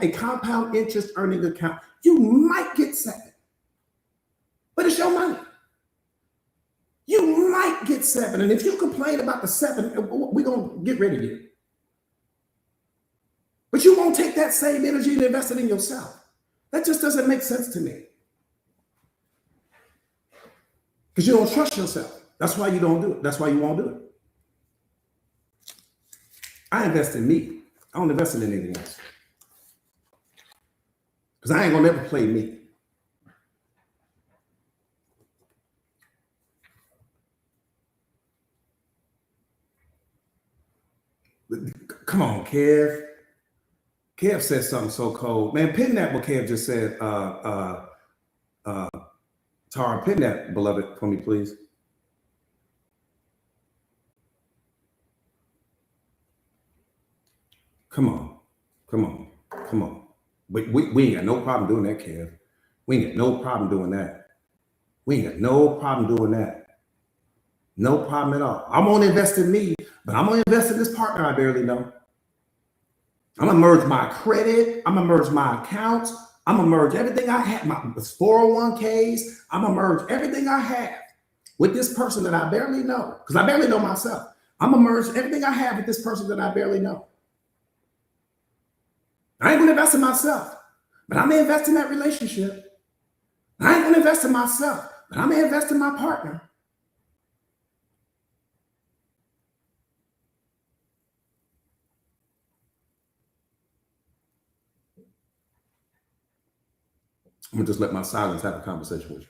a compound interest earning account, you might get 7. But it's your money. You might get 7. And if you complain about the 7, we're going to get rid of you. But you won't take that same energy and invest it in yourself. That just doesn't make sense to me. Because you don't trust yourself. That's why you don't do it. That's why you won't do it. I invest in me. I don't invest in anything else. Because I ain't going to never play me. Come on, Kev. Kev said something so cold. Man, pin that what Kev just said. Tara, pin that, beloved, for me, please. Come on. We ain't got no problem doing that, Kev. We ain't got no problem doing that. No problem at all. I'm going to invest in me, but I'm going to invest in this partner I barely know. I'm going to merge my credit. I'm going to merge my accounts. I'm going to merge everything I have, my 401ks. I'm going to merge everything I have with this person that I barely know, because I barely know myself. I'm going to merge everything I have with this person that I barely know. I ain't going to invest in myself, but I'm going to invest in that relationship. I ain't going to invest in myself, but I'm going to invest in my partner. I'm going to just let my silence have a conversation with you.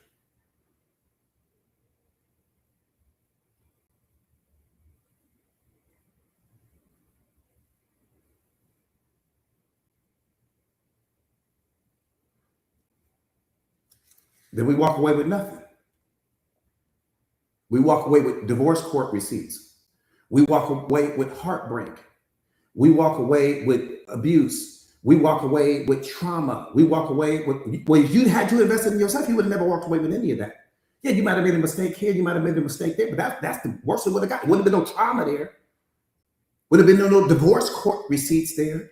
Then we walk away with nothing. We walk away with divorce court receipts. We walk away with heartbreak. We walk away with abuse. We walk away with trauma. We walk away with, well, if you had to invest in yourself, you would have never walked away with any of that. Yeah, you might have made a mistake here. You might have made a mistake there, but that's the worst it would have got. Wouldn't have been no trauma there. Would have been no divorce court receipts there.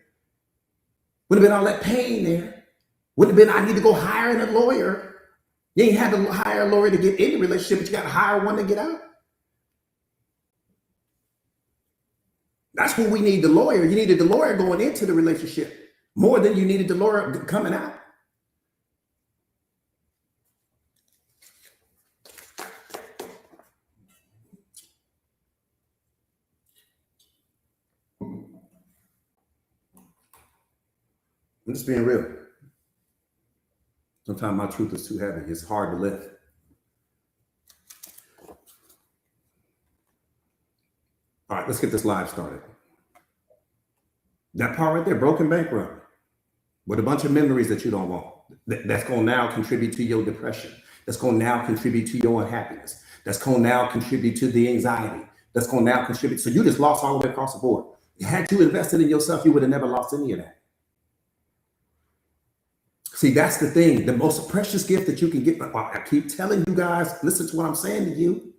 Would have been all that pain there. Would have been, I need to go hire a lawyer. You ain't had to hire a lawyer to get in the relationship, but you got to hire one to get out. That's when we need the lawyer. You needed the lawyer going into the relationship more than you needed the lawyer coming out. I'm just being real. Sometimes my truth is too heavy. It's hard to lift. All right, let's get this live started. That part right there, broken bankrupt, with a bunch of memories that you don't want. That's going to now contribute to your depression. That's going to now contribute to your unhappiness. That's going to now contribute to the anxiety. That's going to now contribute. So you just lost all the way across the board. Had you invested in yourself, you would have never lost any of that. See, that's the thing. The most precious gift that you can get. I keep telling you guys, listen to what I'm saying to you.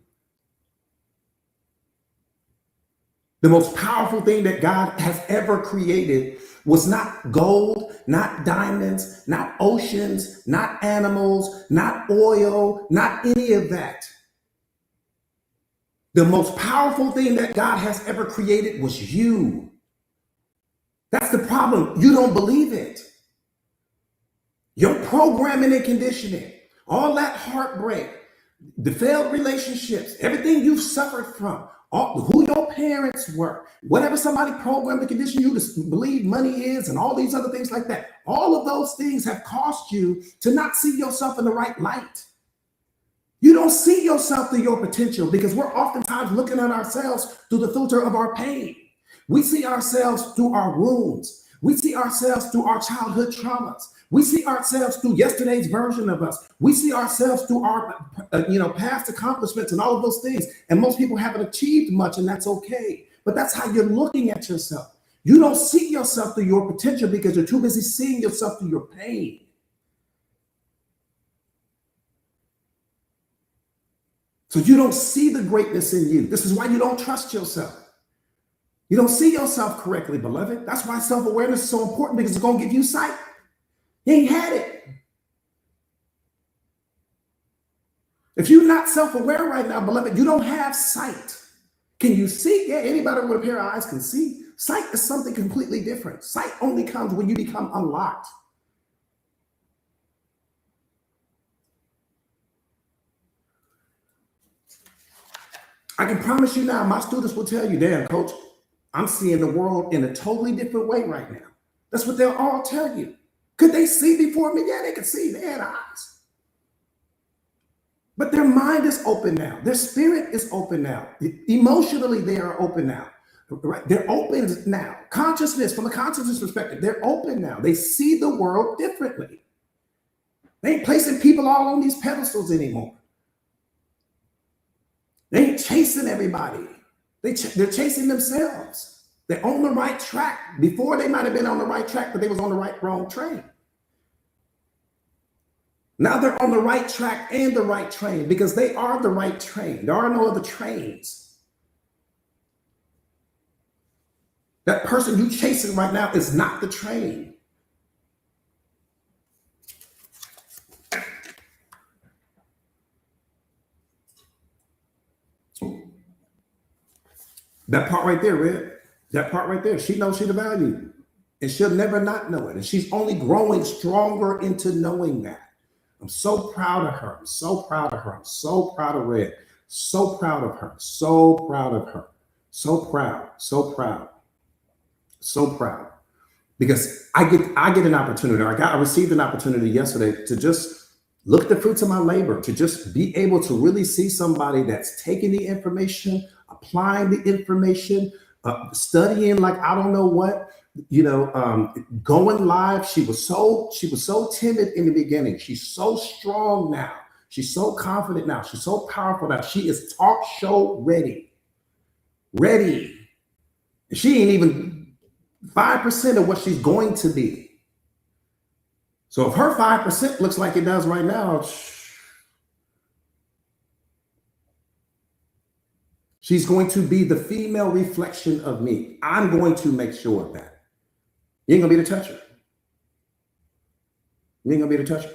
The most powerful thing that God has ever created was not gold, not diamonds, not oceans, not animals, not oil, not any of that. The most powerful thing that God has ever created was you. That's the problem. You don't believe it. Your programming and conditioning, all that heartbreak, the failed relationships, everything you've suffered from, who your parents were, whatever somebody programmed to condition you to believe money is, and all these other things like that. All of those things have caused you to not see yourself in the right light. You don't see yourself through your potential because we're oftentimes looking at ourselves through the filter of our pain. We see ourselves through our wounds. We see ourselves through our childhood traumas. We see ourselves through yesterday's version of us. We see ourselves through our, past accomplishments and all of those things. And most people haven't achieved much, and that's okay. But that's how you're looking at yourself. You don't see yourself through your potential because you're too busy seeing yourself through your pain. So you don't see the greatness in you. This is why you don't trust yourself. You don't see yourself correctly, beloved. That's why self-awareness is so important, because it's going to give you sight. You ain't had it. If you're not self-aware right now, beloved, you don't have sight. Can you see? Yeah, anybody with a pair of eyes can see. Sight is something completely different. Sight only comes when you become unlocked. I can promise you now, my students will tell you, damn, coach, I'm seeing the world in a totally different way right now. That's what they'll all tell you. Could they see before me? Yeah, they could see. They had eyes. But their mind is open now. Their spirit is open now. Emotionally, they are open now. Right? They're open now. Consciousness, from a consciousness perspective, they're open now. They see the world differently. They ain't placing people all on these pedestals anymore. They ain't chasing everybody. They're chasing themselves. They're on the right track. Before, they might have been on the right track, but they was on the wrong train. Now they're on the right track and the right train, because they are the right train. There are no other trains. That person you chasing right now is not the train. That part right there, Red. That part right there. She knows she's the value, and she'll never not know it. And she's only growing stronger into knowing that. I'm so proud of her. I'm so proud of her. I'm so proud of Red. So proud of her. So proud of her. So proud. So proud. So proud. Because I get an opportunity. I received an opportunity yesterday to just look at the fruits of my labor, to just be able to really see somebody that's taking the information, applying the information, studying like I don't know what, going live. She was so timid in the beginning. She's so strong now. She's so confident now. She's so powerful now. She is talk show ready. Ready. She ain't even 5% of what she's going to be. So if her 5% looks like it does right now, she's going to be the female reflection of me. I'm going to make sure of that. You ain't gonna be able to touch her. You ain't gonna be able to touch her.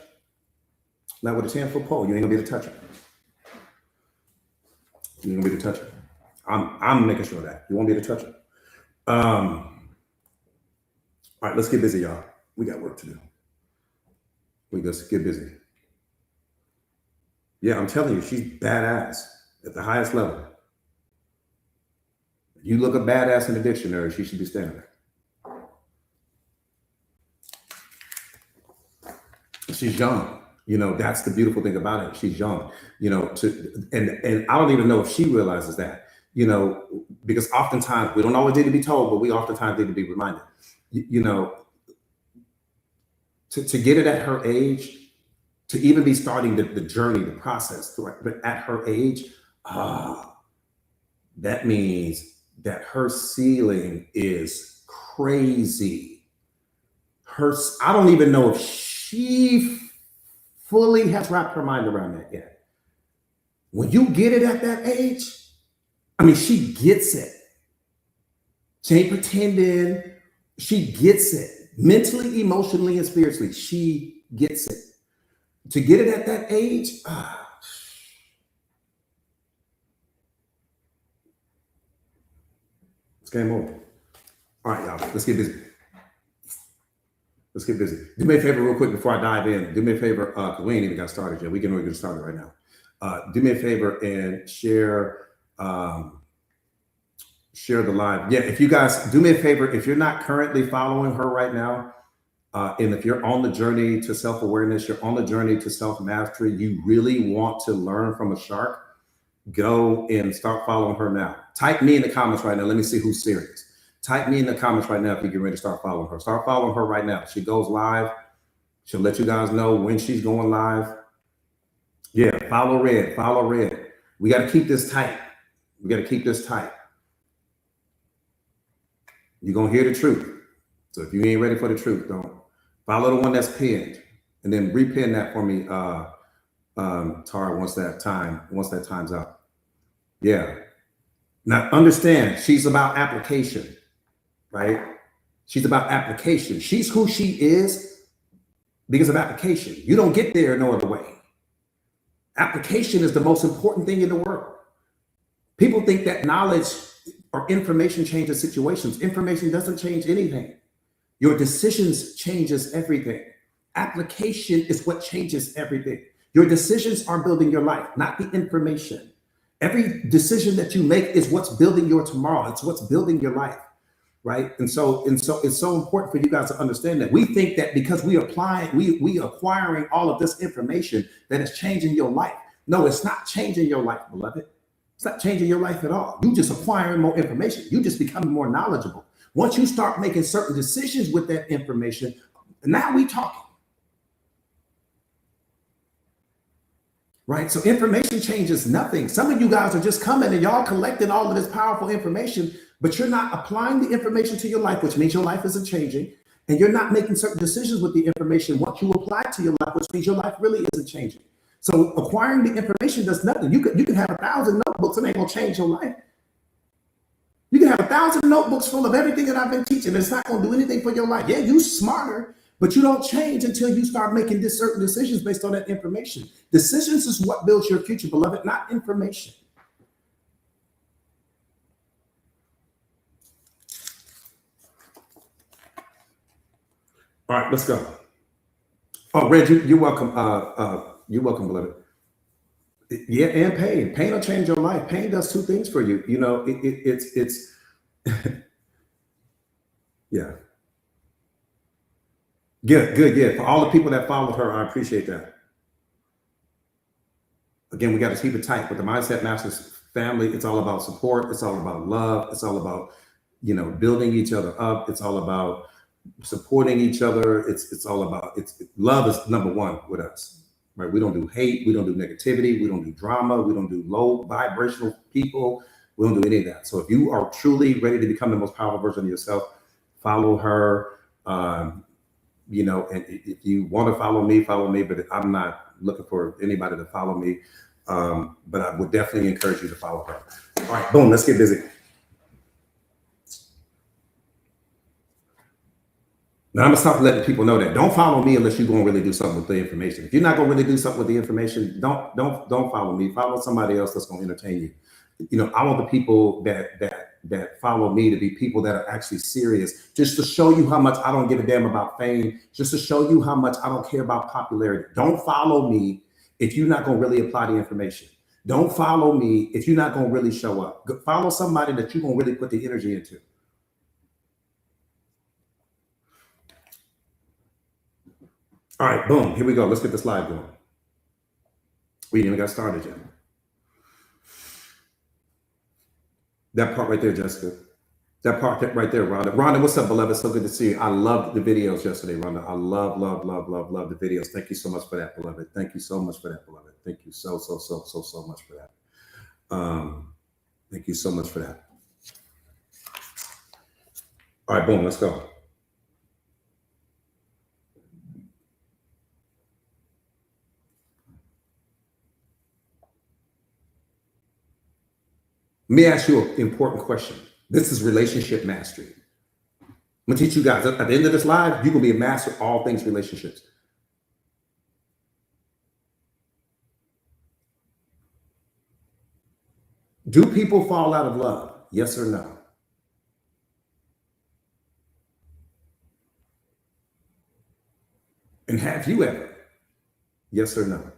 Not with a 10-foot pole. You ain't gonna be able to touch her. You ain't gonna be able to touch her. I'm making sure of that. You won't be able to touch her. All right, let's get busy, y'all. We got work to do. We just get busy. Yeah, I'm telling you, she's badass at the highest level. If you look at badass in the dictionary, she should be standing there. She's young. That's the beautiful thing about it. She's young, and I don't even know if she realizes that, because oftentimes we don't always need to be told, but we oftentimes need to be reminded, to get it at her age, to even be starting the journey, the process, but at her age, that means that her ceiling is crazy. I don't even know if she fully has wrapped her mind around that yet. When you get it at that age, she gets it. She ain't pretending. She gets it. Mentally, emotionally, and spiritually, she gets it. To get it at that age, it's game over. All right, y'all, let's get busy. Let's get busy. Do me a favor real quick before I dive in. Do me a favor, because we ain't even got started yet. We can get started right now. Do me a favor and share share the live. Yeah, if you guys do me a favor, if you're not currently following her right now, and if you're on the journey to self-awareness, you're on the journey to self-mastery, you really want to learn from a shark, go and start following her now. Type me in the comments right now. Let me see who's serious. Type me in the comments right now if you get ready to start following her. Start following her right now. She goes live. She'll let you guys know when she's going live. Yeah, follow Red. Follow Red. We got to keep this tight. We got to keep this tight. You're going to hear the truth. So if you ain't ready for the truth, don't. Follow the one that's pinned. And then repin that for me, Tara, once that time's up. Yeah. Now understand, she's about application, right? She's about application. She's who she is because of application. You don't get there no other way. Application is the most important thing in the world. People think that knowledge or information changes situations. Information doesn't change anything. Your decisions changes everything. Application is what changes everything. Your decisions are building your life, not the information. Every decision that you make is what's building your tomorrow. It's what's building your life, right? And so it's so important for you guys to understand that. We think that because we acquiring all of this information that it's changing your life. No, it's not changing your life, beloved. It's not changing your life at all. You just acquiring more information. You just becoming more knowledgeable. Once you start making certain decisions with that information, now we talking. Right? So information changes nothing. Some of you guys are just coming and y'all collecting all of this powerful information, but you're not applying the information to your life, which means your life isn't changing. And you're not making certain decisions with the information once you apply it to your life, which means your life really isn't changing. So acquiring the information does nothing. You can have 1,000 notebooks and they ain't gonna change your life. You can have 1,000 notebooks full of everything that I've been teaching. It's not going to do anything for your life. Yeah, you smarter, but you don't change until you start making certain decisions based on that information. Decisions is what builds your future, beloved, not information. All right, let's go. Oh, Red, you're welcome. You're welcome, beloved. Yeah, and pain. Pain will change your life. Pain does two things for you. You know, it's yeah. Good. Yeah. For all the people that followed her, I appreciate that. Again, we got to keep it tight. With the Mindset Masters family, it's all about support. It's all about love. It's all about, building each other up. It's all about supporting each other. It's all about love is number one with us. Right? We don't do hate. We don't do negativity. We don't do drama. We don't do low vibrational people. We don't do any of that. So if you are truly ready to become the most powerful version of yourself, follow her. And if you want to follow me, but I'm not looking for anybody to follow me. But I would definitely encourage you to follow her. All right, boom, let's get busy. Now I'm gonna start letting people know that don't follow me unless you're gonna really do something with the information. If you're not gonna really do something with the information, don't follow me. Follow somebody else that's gonna entertain you. I want the people that follow me to be people that are actually serious, just to show you how much I don't give a damn about fame, just to show you how much I don't care about popularity. Don't follow me if you're not gonna really apply the information. Don't follow me if you're not gonna really show up. Follow somebody that you're gonna really put the energy into. All right, boom, here we go. Let's get this live going. We ain't even got started yet. That part right there, Jessica. That part right there, Rhonda. Rhonda, what's up, beloved? So good to see you. I loved the videos yesterday, Rhonda. I love the videos. Thank you so much for that, beloved. Thank you so much for that, beloved. Thank you so much for that. Thank you so much for that. All right, boom, let's go. Let me ask you an important question. This is relationship mastery. I'm gonna teach you guys at the end of this live, you're gonna be a master of all things relationships. Do people fall out of love? Yes or no? And have you ever? Yes or no?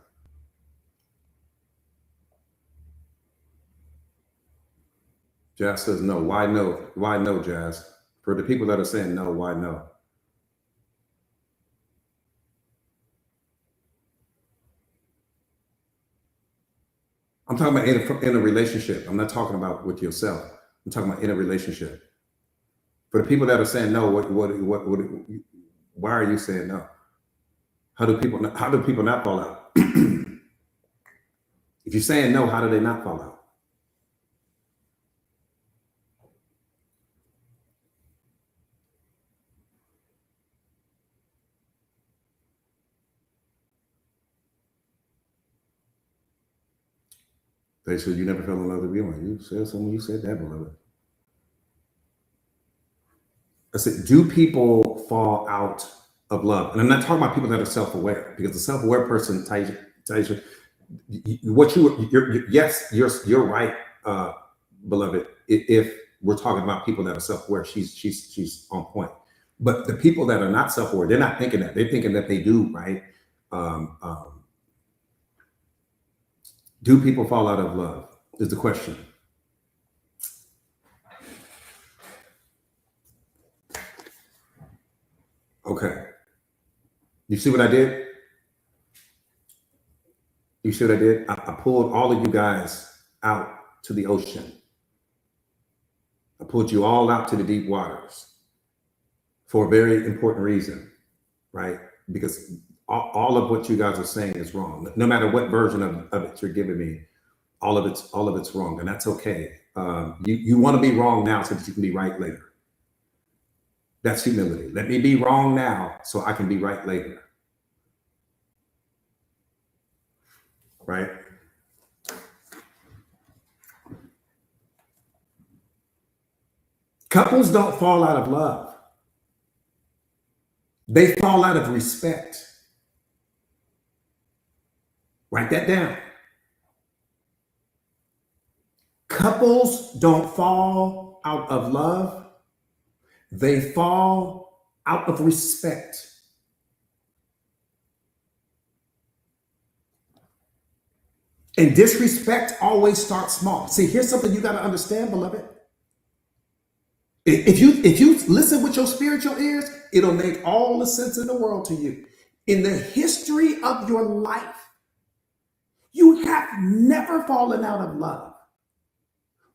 Jazz says no. Why no? Why no, Jazz? For the people that are saying no, why no? I'm talking about in a relationship. I'm not talking about with yourself. I'm talking about in a relationship. For the people that are saying no, why are you saying no? How do people not fall out? If you're saying no, how do they not fall out? They said you never fell in love with anyone. You said something. You said that, beloved. I said, do people fall out of love? And I'm not talking about people that are self-aware, because the self-aware person, Taisha, yes, you're right, beloved. If we're talking about people that are self-aware, she's on point. But the people that are not self-aware, they're not thinking that. They're thinking that they do, right? Um, um, do people fall out of love? Is the question. Okay. You see what I did? You see what I did? I pulled all of you guys out to the ocean. I pulled you all out to the deep waters for a very important reason, right? Because all of what you guys are saying is wrong. No matter what version of it you're giving me, all of it's wrong, and that's okay. You want to be wrong now so that you can be right later. That's humility. Let me be wrong now so I can be right later. Right? Couples don't fall out of love. They fall out of respect. Write that down. Couples don't fall out of love. They fall out of respect. And disrespect always starts small. See, here's something you got to understand, beloved. If you listen with your spiritual ears, it'll make all the sense in the world to you. In the history of your life, you have never fallen out of love.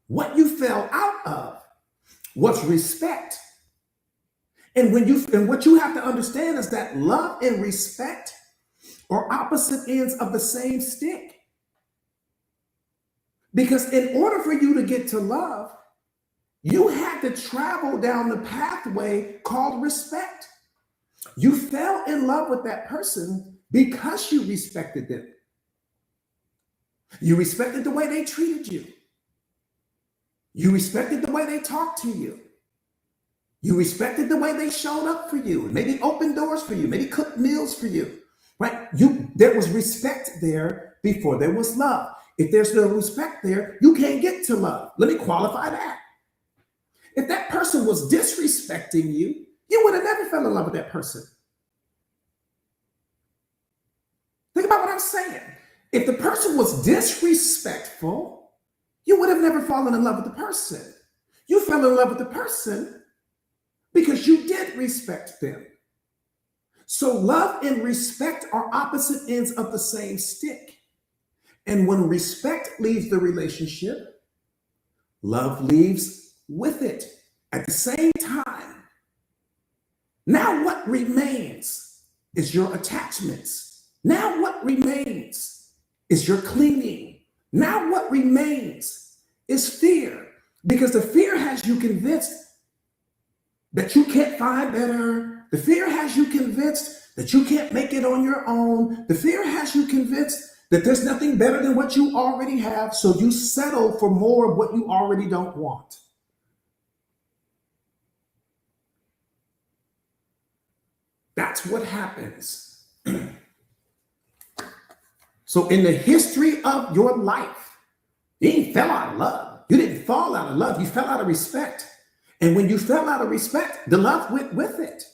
What you fell out of was respect. And what you have to understand is that love and respect are opposite ends of the same stick. Because in order for you to get to love, you had to travel down the pathway called respect. You fell in love with that person because you respected them. You respected the way they treated you. You respected the way they talked to you. You respected the way they showed up for you, maybe opened doors for you, maybe cooked meals for you, right? There was respect there before there was love. If there's no respect there, you can't get to love. Let me qualify that. If that person was disrespecting you, you would have never fell in love with that person. Think about what I'm saying. If the person was disrespectful, you would have never fallen in love with the person. You fell in love with the person because you did respect them. So love and respect are opposite ends of the same stick. And when respect leaves the relationship, love leaves with it at the same time. Now what remains is your attachments. Now what remains is your clinging. Now what remains is fear, because the fear has you convinced that you can't find better. The fear has you convinced that you can't make it on your own. The fear has you convinced that there's nothing better than what you already have, so you settle for more of what you already don't want. That's what happens. So in the history of your life, you didn't fell out of love. You didn't fall out of love. You fell out of respect. And when you fell out of respect, the love went with it.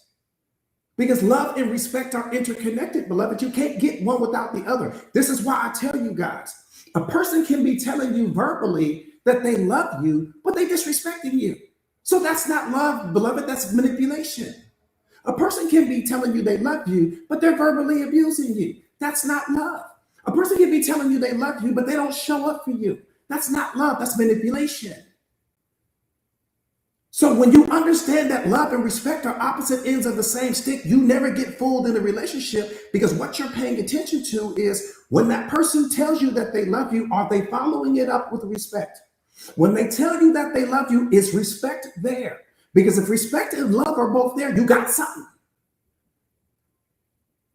Because love and respect are interconnected, beloved. You can't get one without the other. This is why I tell you guys, a person can be telling you verbally that they love you, but they disrespecting you. So that's not love, beloved. That's manipulation. A person can be telling you they love you, but they're verbally abusing you. That's not love. A person can be telling you they love you, but they don't show up for you. That's not love. That's manipulation. So when you understand that love and respect are opposite ends of the same stick, you never get fooled in a relationship, because what you're paying attention to is when that person tells you that they love you, are they following it up with respect? When they tell you that they love you, is respect there? Because if respect and love are both there, you got something.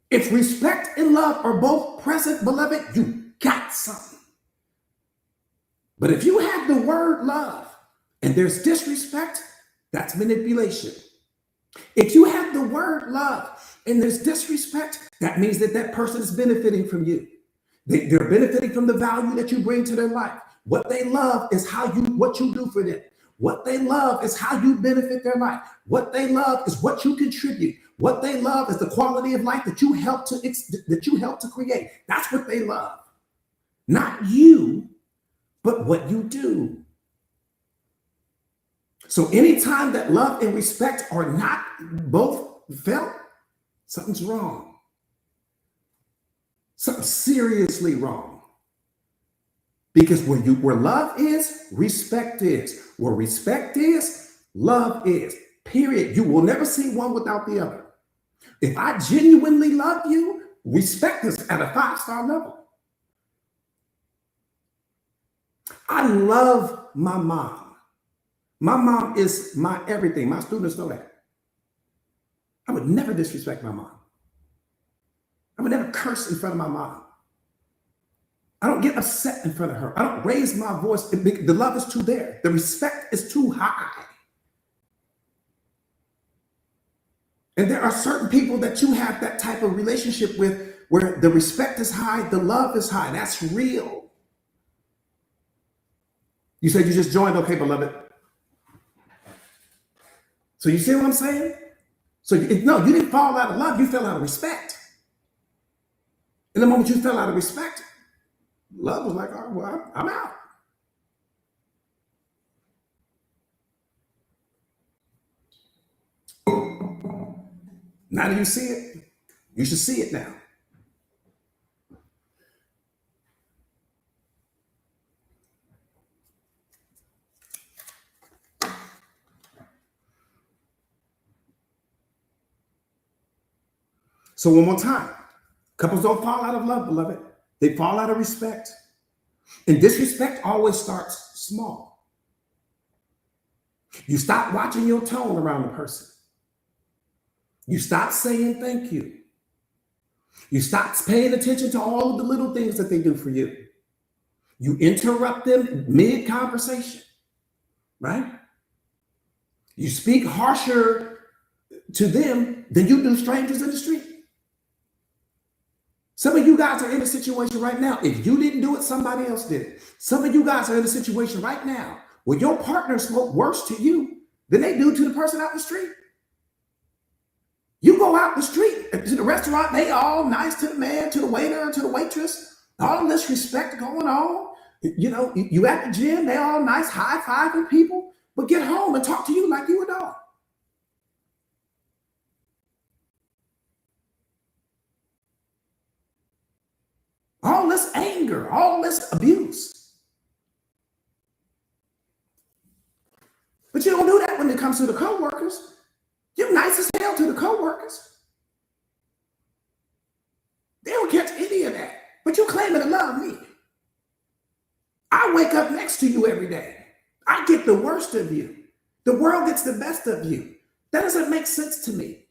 If respect and love are both present, beloved, you got something. But if you have the word love and there's disrespect, that's manipulation. If you have the word love and there's disrespect, that means that that person is benefiting from you. They're benefiting from the value that you bring to their life. What they love is what you do for them. What they love is how you benefit their life. What they love is what you contribute. What they love is the quality of life that you help to create. That's what they love. Not you, but what you do. So anytime that love and respect are not both felt, something's wrong. Something seriously wrong. Because where love is, respect is. Where respect is, love is. Period. You will never see one without the other. If I genuinely love you, respect is at a 5-star level. I love my mom. My mom is my everything. My students know that. I would never disrespect my mom. I would never curse in front of my mom. I don't get upset in front of her. I don't raise my voice. The love is too there. The respect is too high. And there are certain people that you have that type of relationship with where the respect is high, the love is high. That's real. You said you just joined, okay, beloved. So you see what I'm saying? So no, you didn't fall out of love. You fell out of respect. In the moment you fell out of respect, love was like, all right, well, I'm out. Now that you see it, you should see it now. So one more time, couples don't fall out of love, beloved. They fall out of respect. And disrespect always starts small. You stop watching your tone around the person. You stop saying thank you. You stop paying attention to all of the little things that they do for you. You interrupt them mid-conversation, right? You speak harsher to them than you do strangers in the street. Some of you guys are in a situation right now. If you didn't do it, somebody else did it. Some of you guys are in a situation right now where your partner spoke worse to you than they do to the person out the street. You go out the street to the restaurant, they all nice to the man, to the waiter, to the waitress, all this respect going on. You know, you at the gym, they all nice, high-fiving people, but get home and talk to you like you a dog. All this anger, all this abuse. But you don't do that when it comes to the coworkers. You're nice as hell to the coworkers. They don't catch any of that. But you claiming to love me. I wake up next to you every day. I get the worst of you. The world gets the best of you. That doesn't make sense to me.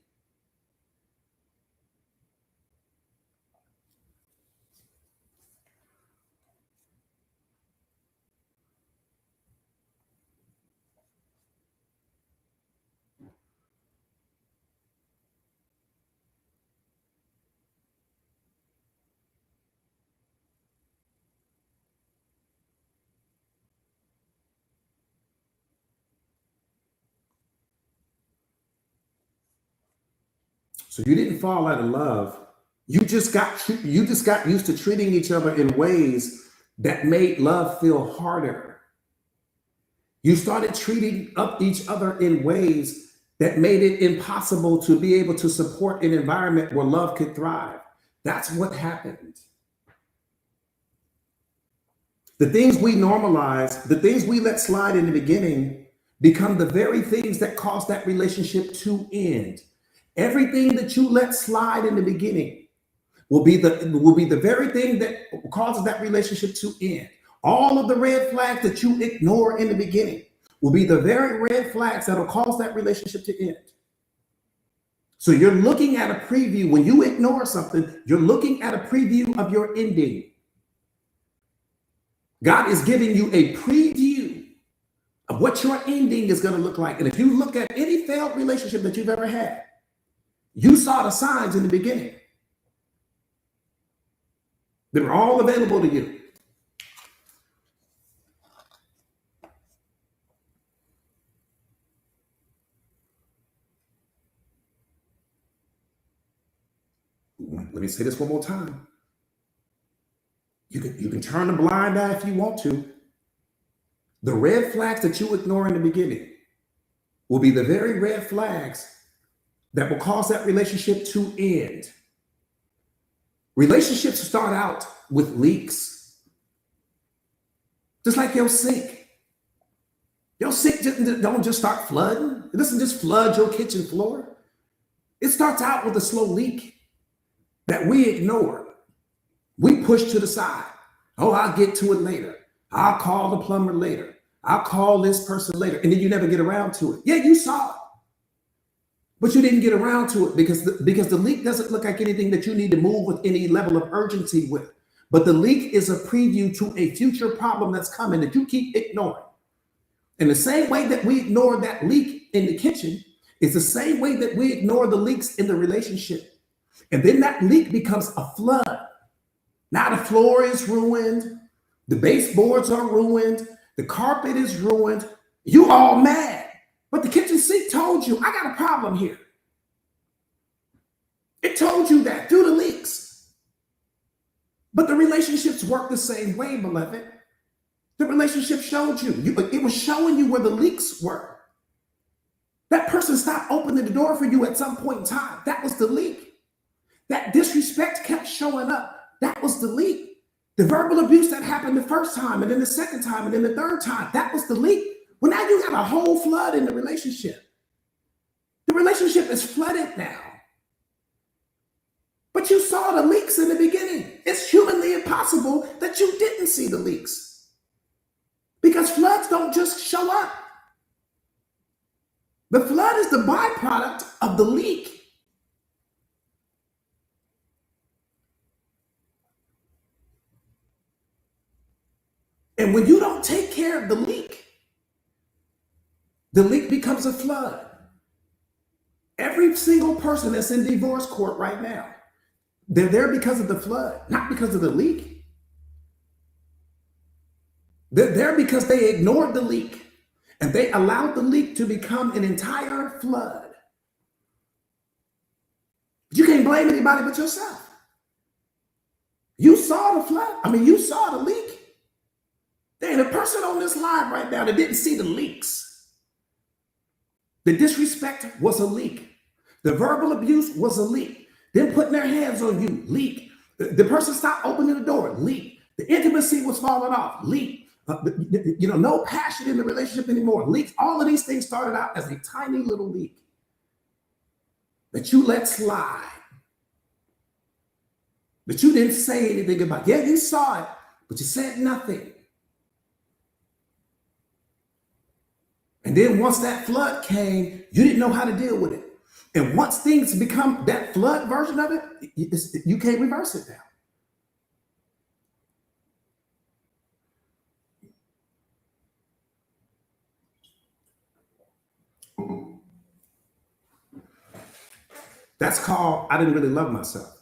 So you didn't fall out of love. You just got used to treating each other in ways that made love feel harder. You started treating up each other in ways that made it impossible to be able to support an environment where love could thrive. That's what happened. The things we normalize, the things we let slide in the beginning, become the very things that cause that relationship to end. Everything that you let slide in the beginning will be the very thing that causes that relationship to end. All of the red flags that you ignore in the beginning will be the very red flags that will cause that relationship to end. So you're looking at a preview. When you ignore something, you're looking at a preview of your ending. God is giving you a preview of what your ending is going to look like. And if you look at any failed relationship that you've ever had, you saw the signs in the beginning. They were all available to you. Let me say this one more time. You can turn a blind eye if you want to. The red flags that you ignore in the beginning will be the very red flags that will cause that relationship to end. Relationships start out with leaks. Just like your sink. Your sink don't just start flooding. It doesn't just flood your kitchen floor. It starts out with a slow leak that we ignore. We push to the side. Oh, I'll get to it later. I'll call the plumber later. I'll call this person later. And then you never get around to it. Yeah, you saw it. But you didn't get around to it because the leak doesn't look like anything that you need to move with any level of urgency with. But the leak is a preview to a future problem that's coming that you keep ignoring. And the same way that we ignore that leak in the kitchen is the same way that we ignore the leaks in the relationship. And then that leak becomes a flood. Now the floor is ruined. The baseboards are ruined. The carpet is ruined. You all mad. But the kitchen sink told you, I got a problem here. It told you that through the leaks. But the relationships work the same way, beloved. The relationship showed you. It was showing you where the leaks were. That person stopped opening the door for you at some point in time. That was the leak. That disrespect kept showing up. That was the leak. The verbal abuse that happened the first time, and then the second time, and then the third time, that was the leak. Well, now you got a whole flood in the relationship. The relationship is flooded now. But you saw the leaks in the beginning. It's humanly impossible that you didn't see the leaks. Because floods don't just show up. The flood is the byproduct of the leak. And when you don't take care of the leak becomes a flood. Every single person that's in divorce court right now, they're there because of the flood, not because of the leak. They're there because they ignored the leak and they allowed the leak to become an entire flood. You can't blame anybody but yourself. You saw the flood. You saw the leak. There ain't a person on this line right now that didn't see the leaks. The disrespect was a leak. The verbal abuse was a leak. Them putting their hands on you, leak. The person stopped opening the door, leak. The intimacy was falling off, leak. No passion in the relationship anymore, leak. All of these things started out as a tiny little leak that you let slide, that you didn't say anything about. Yeah, you saw it, but you said nothing. And then once that flood came, you didn't know how to deal with it. And once things become that flood version of it, you can't reverse it now. That's called, I didn't really love myself.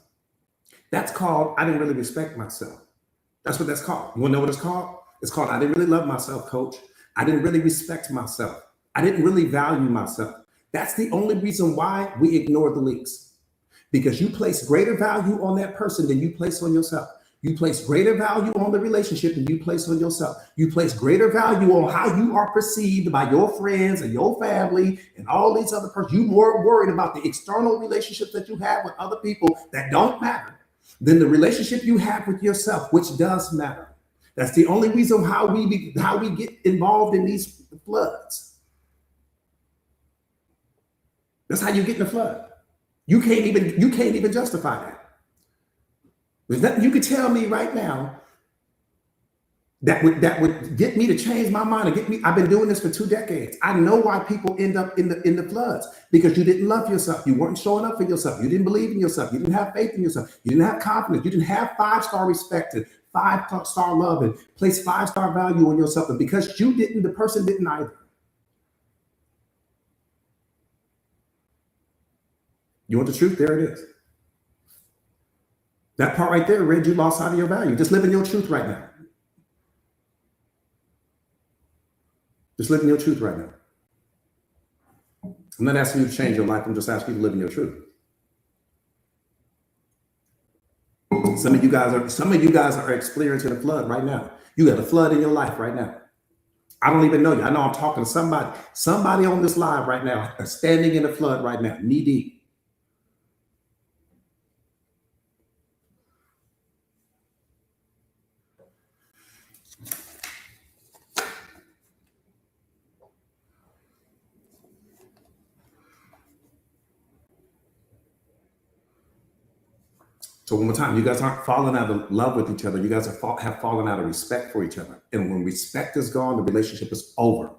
That's called, I didn't really respect myself. That's what that's called. You want to know what it's called? It's called, I didn't really love myself, coach. I didn't really respect myself. I didn't really value myself. That's the only reason why we ignore the leaks. because you place greater value on that person than you place on yourself. You place greater value on the relationship than you place on yourself. You place greater value on how you are perceived by your friends and your family and all these other persons. You're more worried about the external relationships that you have with other people that don't matter than the relationship you have with yourself, which does matter. That's the only reason how we get involved in these floods. That's how you get in the flood. You can't even justify that. There's nothing you could tell me right now that would get me to change my mind and get me. I've been doing this for 2 decades. I know why people end up in the floods, because you didn't love yourself. You weren't showing up for yourself. You didn't believe in yourself. You didn't have faith in yourself. You didn't have confidence. You didn't have 5-star respect and 5-star love and place 5-star value on yourself. And because you didn't, the person didn't either. You want the truth? There it is. That part right there, Red, you lost out of your value. Just live in your truth right now. Just live in your truth right now. I'm not asking you to change your life. I'm just asking you to live in your truth. Some of you guys are experiencing a flood right now. You got a flood in your life right now. I don't even know you. I know I'm talking to somebody. Somebody on this live right now is standing in a flood right now, knee deep. So one more time, you guys aren't falling out of love with each other. You guys have fallen out of respect for each other. And when respect is gone, the relationship is over.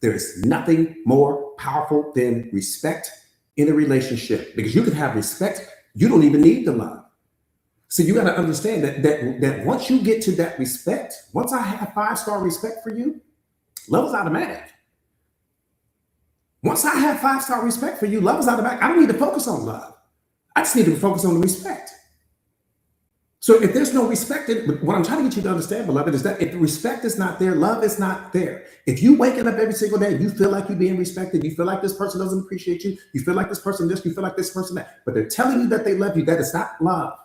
There is nothing more powerful than respect in a relationship, because you can have respect. You don't even need the love. So you got to understand that once you get to that respect, once I have 5-star respect for you, love is automatic. Once I have 5-star respect for you, love is automatic. I don't need to focus on love. I just need to focus on the respect. So if there's no respect, what I'm trying to get you to understand, beloved, is that if respect is not there, love is not there. If you waking up every single day, you feel like you're being respected, you feel like this person doesn't appreciate you, you feel like this person this, you feel like this person that, but they're telling you that they love you, that is not love.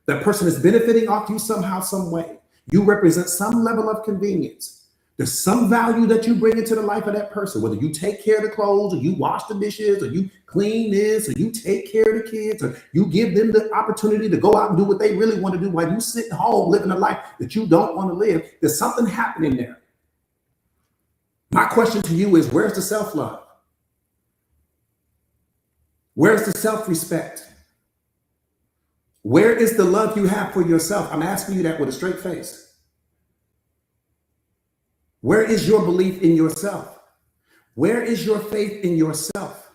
That person is benefiting off you somehow, some way. You represent some level of convenience. There's some value that you bring into the life of that person, whether you take care of the clothes, or you wash the dishes, or you clean this, or you take care of the kids, or you give them the opportunity to go out and do what they really want to do while you sit home living a life that you don't want to live. There's something happening there. My question to you is, where's the self-love? Where's the self-respect? Where is the love you have for yourself? I'm asking you that with a straight face. Where is your belief in yourself? Where is your faith in yourself?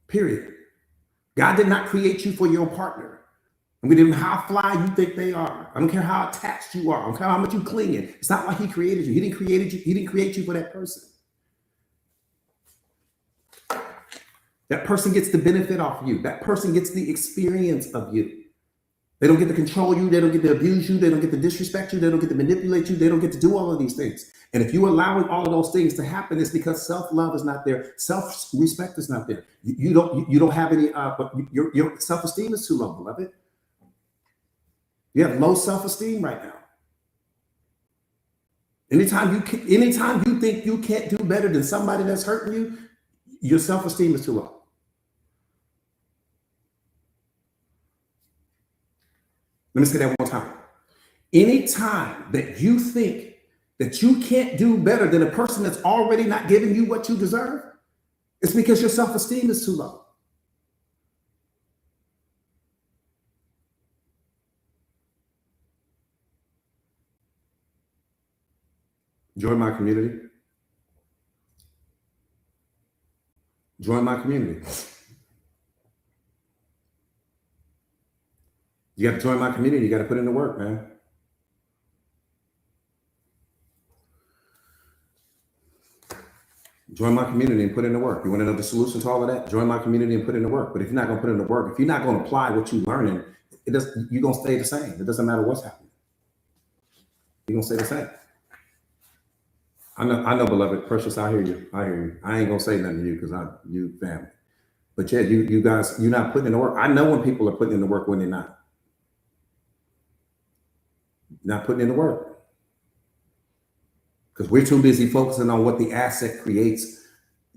Period. God did not create you for your partner. I mean, how fly you think they are. I don't care how attached you are. I don't care how much you clinging. It's not like he created you. He didn't create you for that person. That person gets the benefit off you. That person gets the experience of you. They don't get to control you. They don't get to abuse you. They don't get to disrespect you. They don't get to manipulate you. They don't get to do all of these things. And if you're allowing all of those things to happen, it's because self-love is not there. Self-respect is not there. You don't have any, but your self-esteem is too low, beloved. You have low self-esteem right now. Anytime you think you can't do better than somebody that's hurting you, your self-esteem is too low. Let me say that one time. Anytime that you think that you can't do better than a person that's already not giving you what you deserve, it's because your self-esteem is too low. Join my community. Join my community. You got to join my community. You got to put in the work, man. Join my community and put in the work. You want to know the solution to all of that? Join my community and put in the work. But if you're not going to put in the work, if you're not going to apply what you're learning, you're going to stay the same. It doesn't matter what's happening. You're going to stay the same. I know, beloved, precious. I hear you. I hear you. I ain't gonna say nothing to you because you family. But yeah, you guys, you're not putting in the work. I know when people are putting in the work when they're not putting in the work because we're too busy focusing on what the asset creates,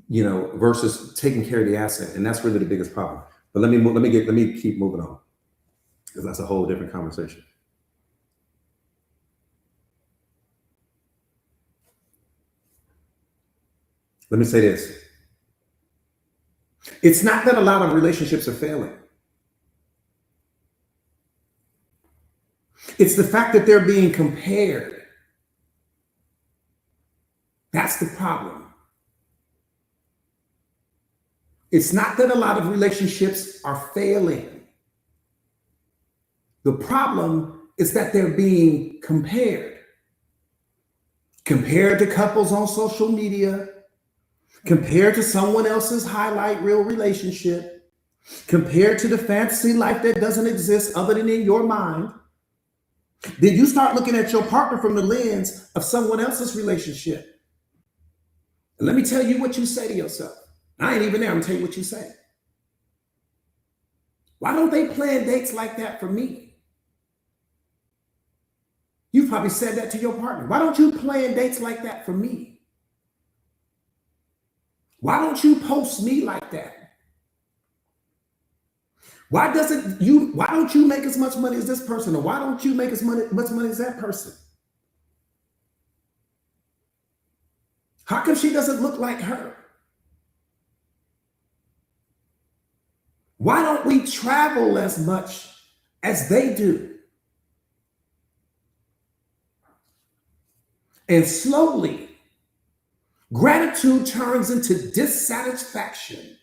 versus taking care of the asset, and that's really the biggest problem. But let me keep moving on because that's a whole different conversation. Let me say this: it's not that a lot of relationships are failing. It's the fact that they're being compared. That's the problem. It's not that a lot of relationships are failing. The problem is that they're being compared. Compared to couples on social media, compared to someone else's highlight reel relationship, compared to the fantasy life that doesn't exist other than in your mind. Then you start looking at your partner from the lens of someone else's relationship. And let me tell you what you say to yourself. I ain't even there. I'm gonna tell you what you say. Why don't they plan dates like that for me? You probably said that to your partner. Why don't you plan dates like that for me? Why don't you post me like that? Why don't you make as much money as this person? Or why don't you make as much money as that person? How come she doesn't look like her? Why don't we travel as much as they do? And slowly, gratitude turns into dissatisfaction.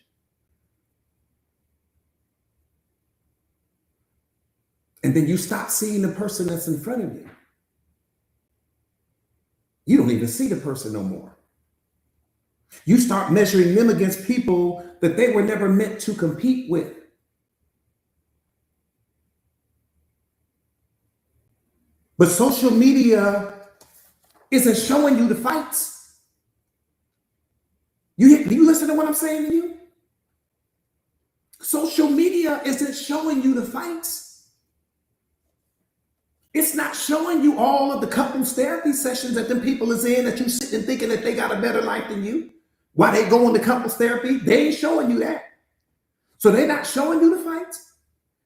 And then you stop seeing the person that's in front of you. You don't even see the person no more. You start measuring them against people that they were never meant to compete with. But social media isn't showing you the fights. You listen to what I'm saying to you? Social media isn't showing you the fights. It's not showing you all of the couples therapy sessions that them people is in that you sitting thinking that they got a better life than you. Why they go into couples therapy? They ain't showing you that. So they're not showing you the fights.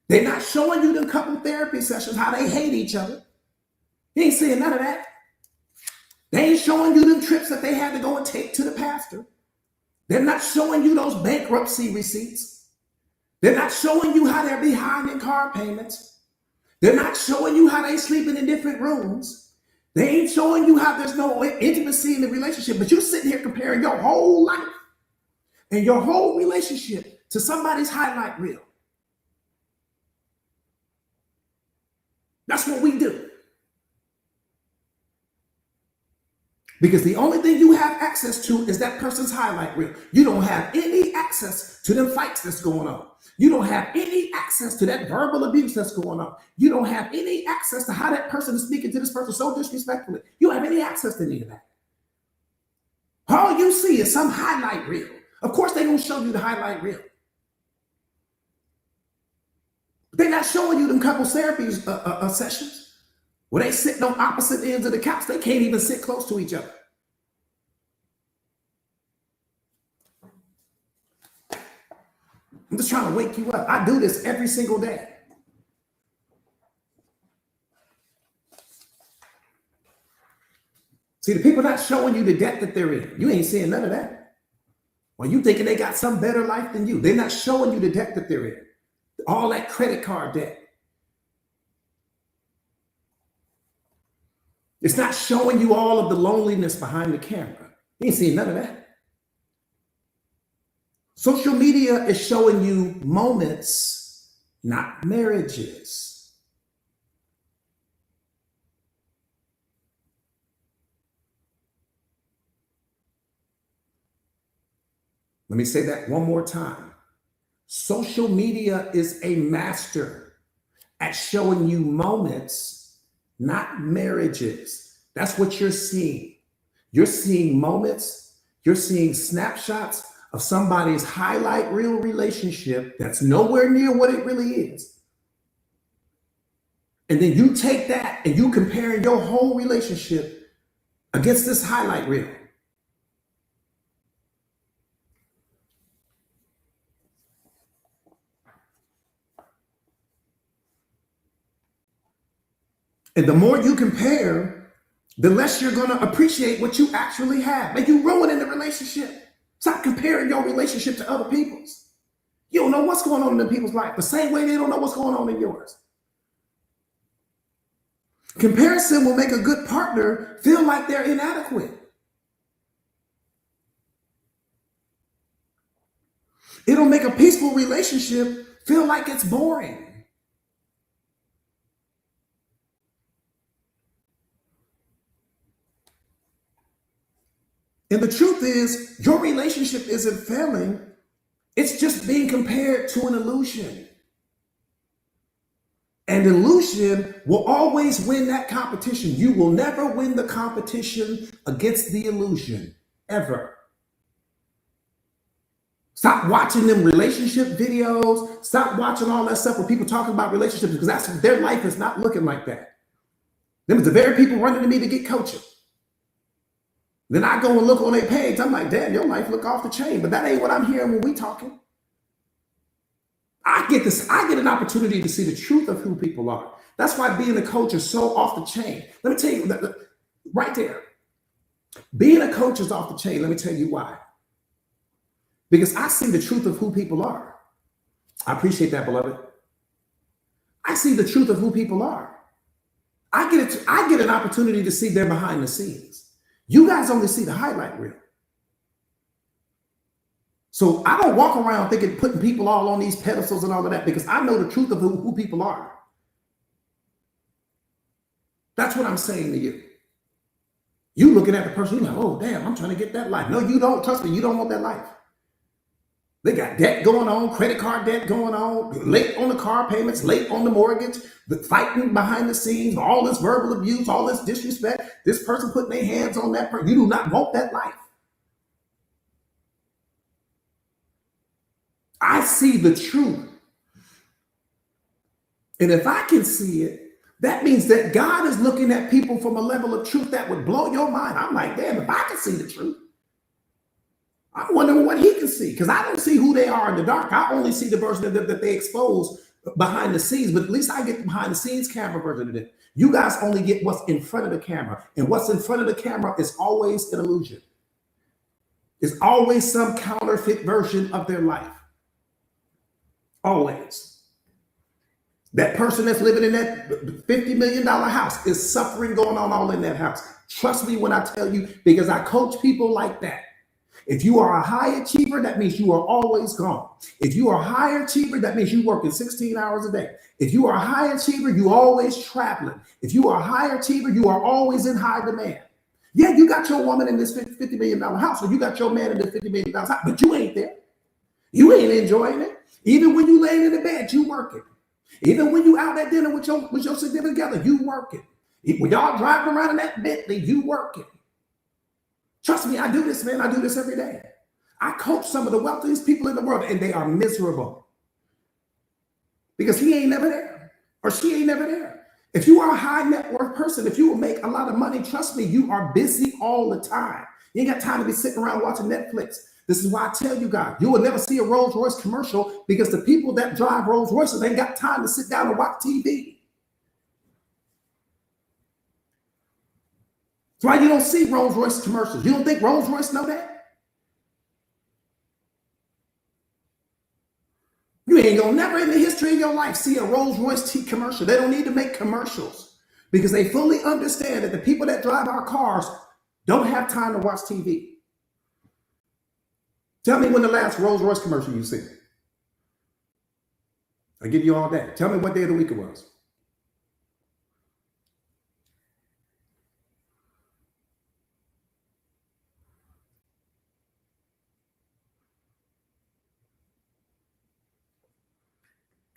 They're not showing you the couple therapy sessions, how they hate each other. You ain't seeing none of that. They ain't showing you them trips that they had to go and take to the pastor. They're not showing you those bankruptcy receipts. They're not showing you how they're behind in car payments. They're not showing you how they sleeping in different rooms. They ain't showing you how there's no intimacy in the relationship, but you're sitting here comparing your whole life and your whole relationship to somebody's highlight reel. That's what we do. Because the only thing you have access to is that person's highlight reel. You don't have any access to them fights that's going on. You don't have any access to that verbal abuse that's going on. You don't have any access to how that person is speaking to this person so disrespectfully. You don't have any access to any of that. All you see is some highlight reel. Of course, they're going to show you the highlight reel. They're not showing you them couples therapy sessions where they sitting on opposite ends of the couch. They can't even sit close to each other. I'm just trying to wake you up. I do this every single day. See, the people not showing you the debt that they're in. You ain't seeing none of that. Well, you thinking they got some better life than you. They're not showing you the debt that they're in. All that credit card debt. It's not showing you all of the loneliness behind the camera. You ain't seeing none of that. Social media is showing you moments, not marriages. Let me say that one more time. Social media is a master at showing you moments, not marriages. That's what you're seeing. You're seeing moments, you're seeing snapshots of somebody's highlight reel relationship that's nowhere near what it really is. And then you take that and you comparing your whole relationship against this highlight reel. And the more you compare, the less you're going to appreciate what you actually have. And you ruining the relationship. Stop comparing your relationship to other people's. You don't know what's going on in people's life the same way they don't know what's going on in yours. Comparison will make a good partner feel like they're inadequate. It'll make a peaceful relationship feel like it's boring. And the truth is, your relationship isn't failing. It's just being compared to an illusion. And illusion will always win that competition. You will never win the competition against the illusion, ever. Stop watching them relationship videos. Stop watching all that stuff where people talk about relationships because their life is not looking like that. Them are the very people running to me to get coaching. Then I go and look on their page. I'm like, damn, your life look off the chain. But that ain't what I'm hearing when we talking. I get an opportunity to see the truth of who people are. That's why being a coach is so off the chain. Let me tell you, right there. Being a coach is off the chain. Let me tell you why. Because I see the truth of who people are. I appreciate that, beloved. I see the truth of who people are. I get an opportunity to see their behind the scenes. You guys only see the highlight reel. So I don't walk around thinking, putting people all on these pedestals and all of that, because I know the truth of who people are. That's what I'm saying to you. You looking at the person, you're like, oh, damn, I'm trying to get that life. No, you don't. Trust me, you don't want that life. They got debt going on, credit card debt going on, late on the car payments, late on the mortgage, the fighting behind the scenes, all this verbal abuse, all this disrespect, this person putting their hands on that person. You do not want that life. I see the truth. And if I can see it, that means that God is looking at people from a level of truth that would blow your mind. I'm like, damn, if I can see the truth, I'm wondering what he can see, because I don't see who they are in the dark. I only see the version that they expose behind the scenes, but at least I get the behind the scenes camera version of it. You guys only get what's in front of the camera, and what's in front of the camera is always an illusion. It's always some counterfeit version of their life. Always. That person that's living in that $50 million house is suffering going on all in that house. Trust me when I tell you, because I coach people like that. If you are a high achiever, that means you are always gone. If you are a high achiever, that means you working 16 hours a day. If you are a high achiever, you always traveling. If you are a high achiever, you are always in high demand. Yeah, you got your woman in this $50 million house, or you got your man in this $50 million house, but you ain't there. You ain't enjoying it. Even when you laying in the bed, you working. Even when you out at dinner with your significant other, you working. When y'all driving around in that Bentley, you working. Trust me, I do this, man. I do this every day. I coach some of the wealthiest people in the world, and they are miserable because he ain't never there, or she ain't never there. If you are a high net worth person, if you will make a lot of money, trust me, you are busy all the time. You ain't got time to be sitting around watching Netflix. This is why I tell you guys, you will never see a Rolls Royce commercial, because the people that drive Rolls Royces ain't got time to sit down and watch TV. That's why you don't see Rolls Royce commercials. You don't think Rolls Royce know that? You ain't gonna never in the history of your life see a Rolls Royce commercial. They don't need to make commercials, because they fully understand that the people that drive our cars don't have time to watch TV. Tell me when the last Rolls Royce commercial you seen. I give you all day. Tell me what day of the week it was.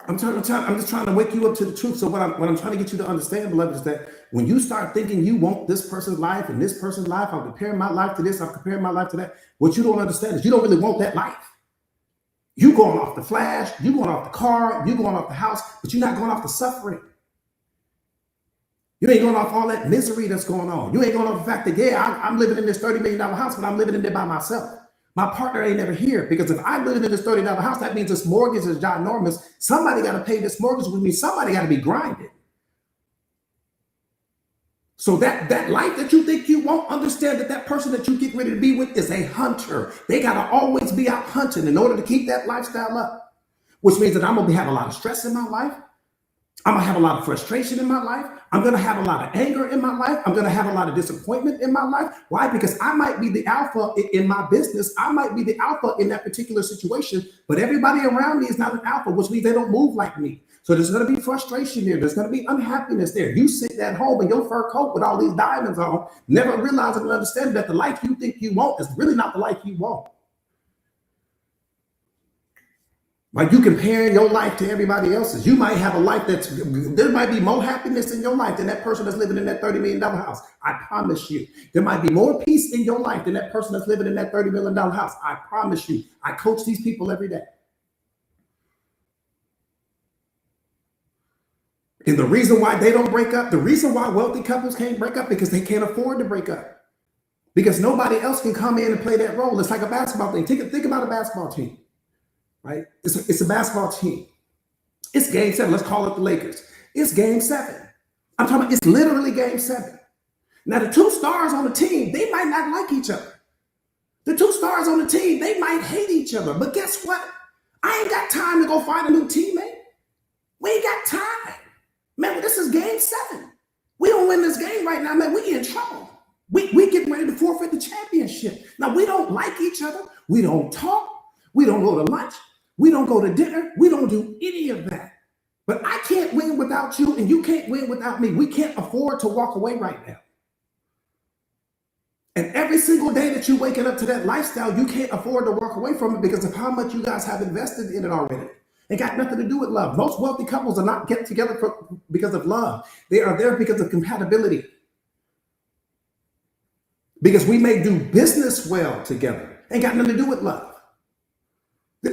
I'm just trying to wake you up to the truth. So what I'm trying to get you to understand, beloved, is that when you start thinking you want this person's life and this person's life, I'm comparing my life to this, I'm comparing my life to that. What you don't understand is you don't really want that life. You going off the flash, you going off the car, you going off the house, but you're not going off the suffering. You ain't going off all that misery that's going on. You ain't going off the fact that, yeah, I'm living in this $30 million house, but I'm living in there by myself. My partner ain't never here, because if I'm living in this $30 house, that means this mortgage is ginormous. Somebody got to pay this mortgage, which means somebody got to be grinding. So that life that you think you won't, understand that person that you get ready to be with is a hunter. They got to always be out hunting in order to keep that lifestyle up, which means that I'm going to have a lot of stress in my life. I'm gonna have a lot of frustration in my life. I'm gonna have a lot of anger in my life. I'm gonna have a lot of disappointment in my life. Why? Because I might be the alpha in my business. I might be the alpha in that particular situation, but everybody around me is not an alpha, which means they don't move like me. So there's gonna be frustration there. There's gonna be unhappiness there. You sit at home in your fur coat with all these diamonds on, never realizing and understanding that the life you think you want is really not the life you want. Like, you comparing your life to everybody else's. You might have a life there might be more happiness in your life than that person that's living in that $30 million house. I promise you. There might be more peace in your life than that person that's living in that $30 million house. I promise you. I coach these people every day. And the reason why they don't break up, the reason why wealthy couples can't break up, because they can't afford to break up. Because nobody else can come in and play that role. It's like a basketball thing. Think about a basketball team. Right? It's a basketball team. It's game 7. Let's call it the Lakers. It's game 7. I'm talking about, it's literally game 7. Now, the two stars on the team, they might not like each other. The two stars on the team, they might hate each other. But guess what? I ain't got time to go find a new teammate. We ain't got time. Man, this is game 7. We don't win this game right now, man, we in trouble. We getting ready to forfeit the championship. Now, we don't like each other. We don't talk. We don't go to lunch. We don't go to dinner. We don't do any of that. But I can't win without you, and you can't win without me. We can't afford to walk away right now. And every single day that you're waking up to that lifestyle, you can't afford to walk away from it because of how much you guys have invested in it already. It got nothing to do with love. Most wealthy couples are not get together because of love. They are there because of compatibility. Because we may do business well together. Ain't got nothing to do with love.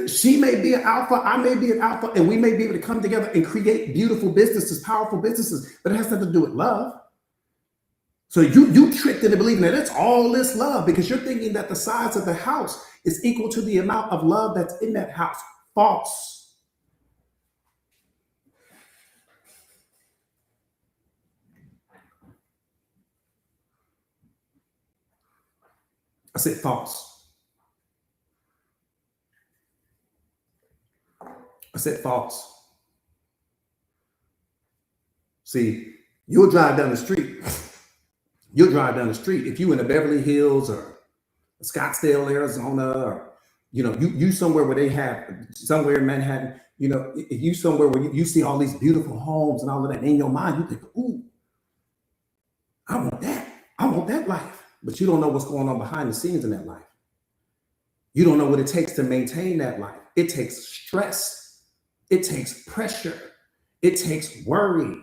She may be an alpha, I may be an alpha, and we may be able to come together and create beautiful businesses, powerful businesses, but it has nothing to do with love. So you tricked into believing that it's all this love because you're thinking that the size of the house is equal to the amount of love that's in that house. False. I said false. I said false. See, you'll drive down the street. You'll drive down the street. If you in the Beverly Hills or Scottsdale, Arizona, or you somewhere where they have somewhere in Manhattan, if you somewhere where you see all these beautiful homes and all of that, in your mind, you think, ooh, I want that. I want that life. But you don't know what's going on behind the scenes in that life. You don't know what it takes to maintain that life. It takes stress. It takes pressure. It takes worry.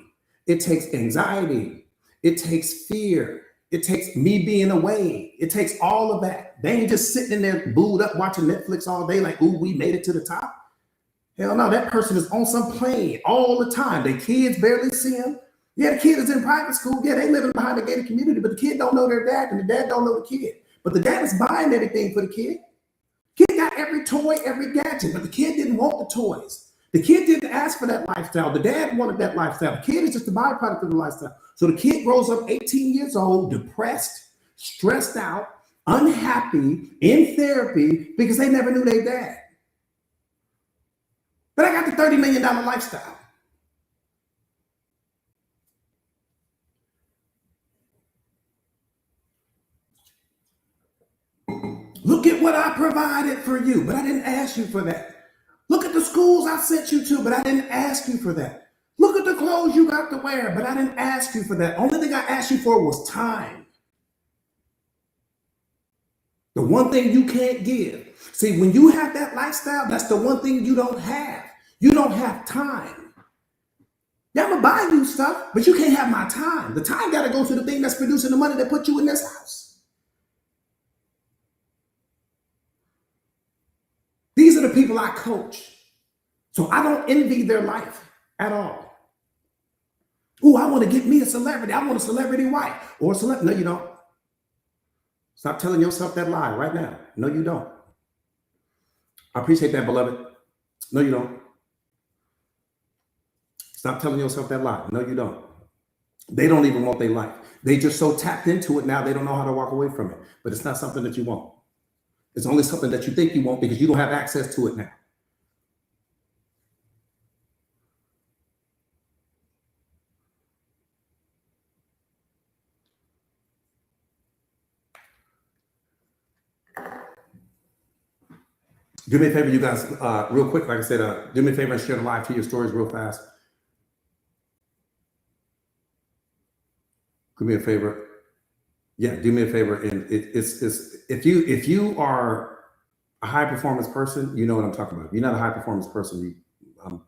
It takes anxiety. It takes fear. It takes me being away. It takes all of that. They ain't just sitting in there booed up watching Netflix all day like, ooh, we made it to the top. Hell no, that person is on some plane all the time. Their kids barely see them. Yeah, the kid is in private school. Yeah, they living behind the gated community, but the kid don't know their dad and the dad don't know the kid. But the dad is buying everything for the kid. Kid got every toy, every gadget, but the kid didn't want the toys. The kid didn't ask for that lifestyle. The dad wanted that lifestyle. The kid is just a byproduct of the lifestyle. So the kid grows up 18 years old, depressed, stressed out, unhappy, in therapy because they never knew their dad. But I got the $30 million lifestyle. Look at what I provided for you, but I didn't ask you for that. Look at the schools I sent you to, but I didn't ask you for that. Look at the clothes you got to wear, but I didn't ask you for that. Only thing I asked you for was time. The one thing you can't give. See, when you have that lifestyle, that's the one thing you don't have. You don't have time. Yeah, I'm gonna buy you stuff, but you can't have my time. The time got to go to the thing that's producing the money that put you in this house. These are the people I coach. So I don't envy their life at all. Oh, I want to get me a celebrity. I want a celebrity wife or a celebrity. No, you don't. Stop telling yourself that lie right now. No, you don't. I appreciate that, beloved. No, you don't. Stop telling yourself that lie. No, you don't. They don't even want their life. They just so tapped into it now, they don't know how to walk away from it. But it's not something that you want. It's only something that you think you want because you don't have access to it now. Do me a favor, you guys, real quick. Like I said, do me a favor and share the live to your stories real fast. Do me a favor. Yeah, do me a favor. And it's if you are a high performance person, you know what I'm talking about. If you're not a high performance person, I'm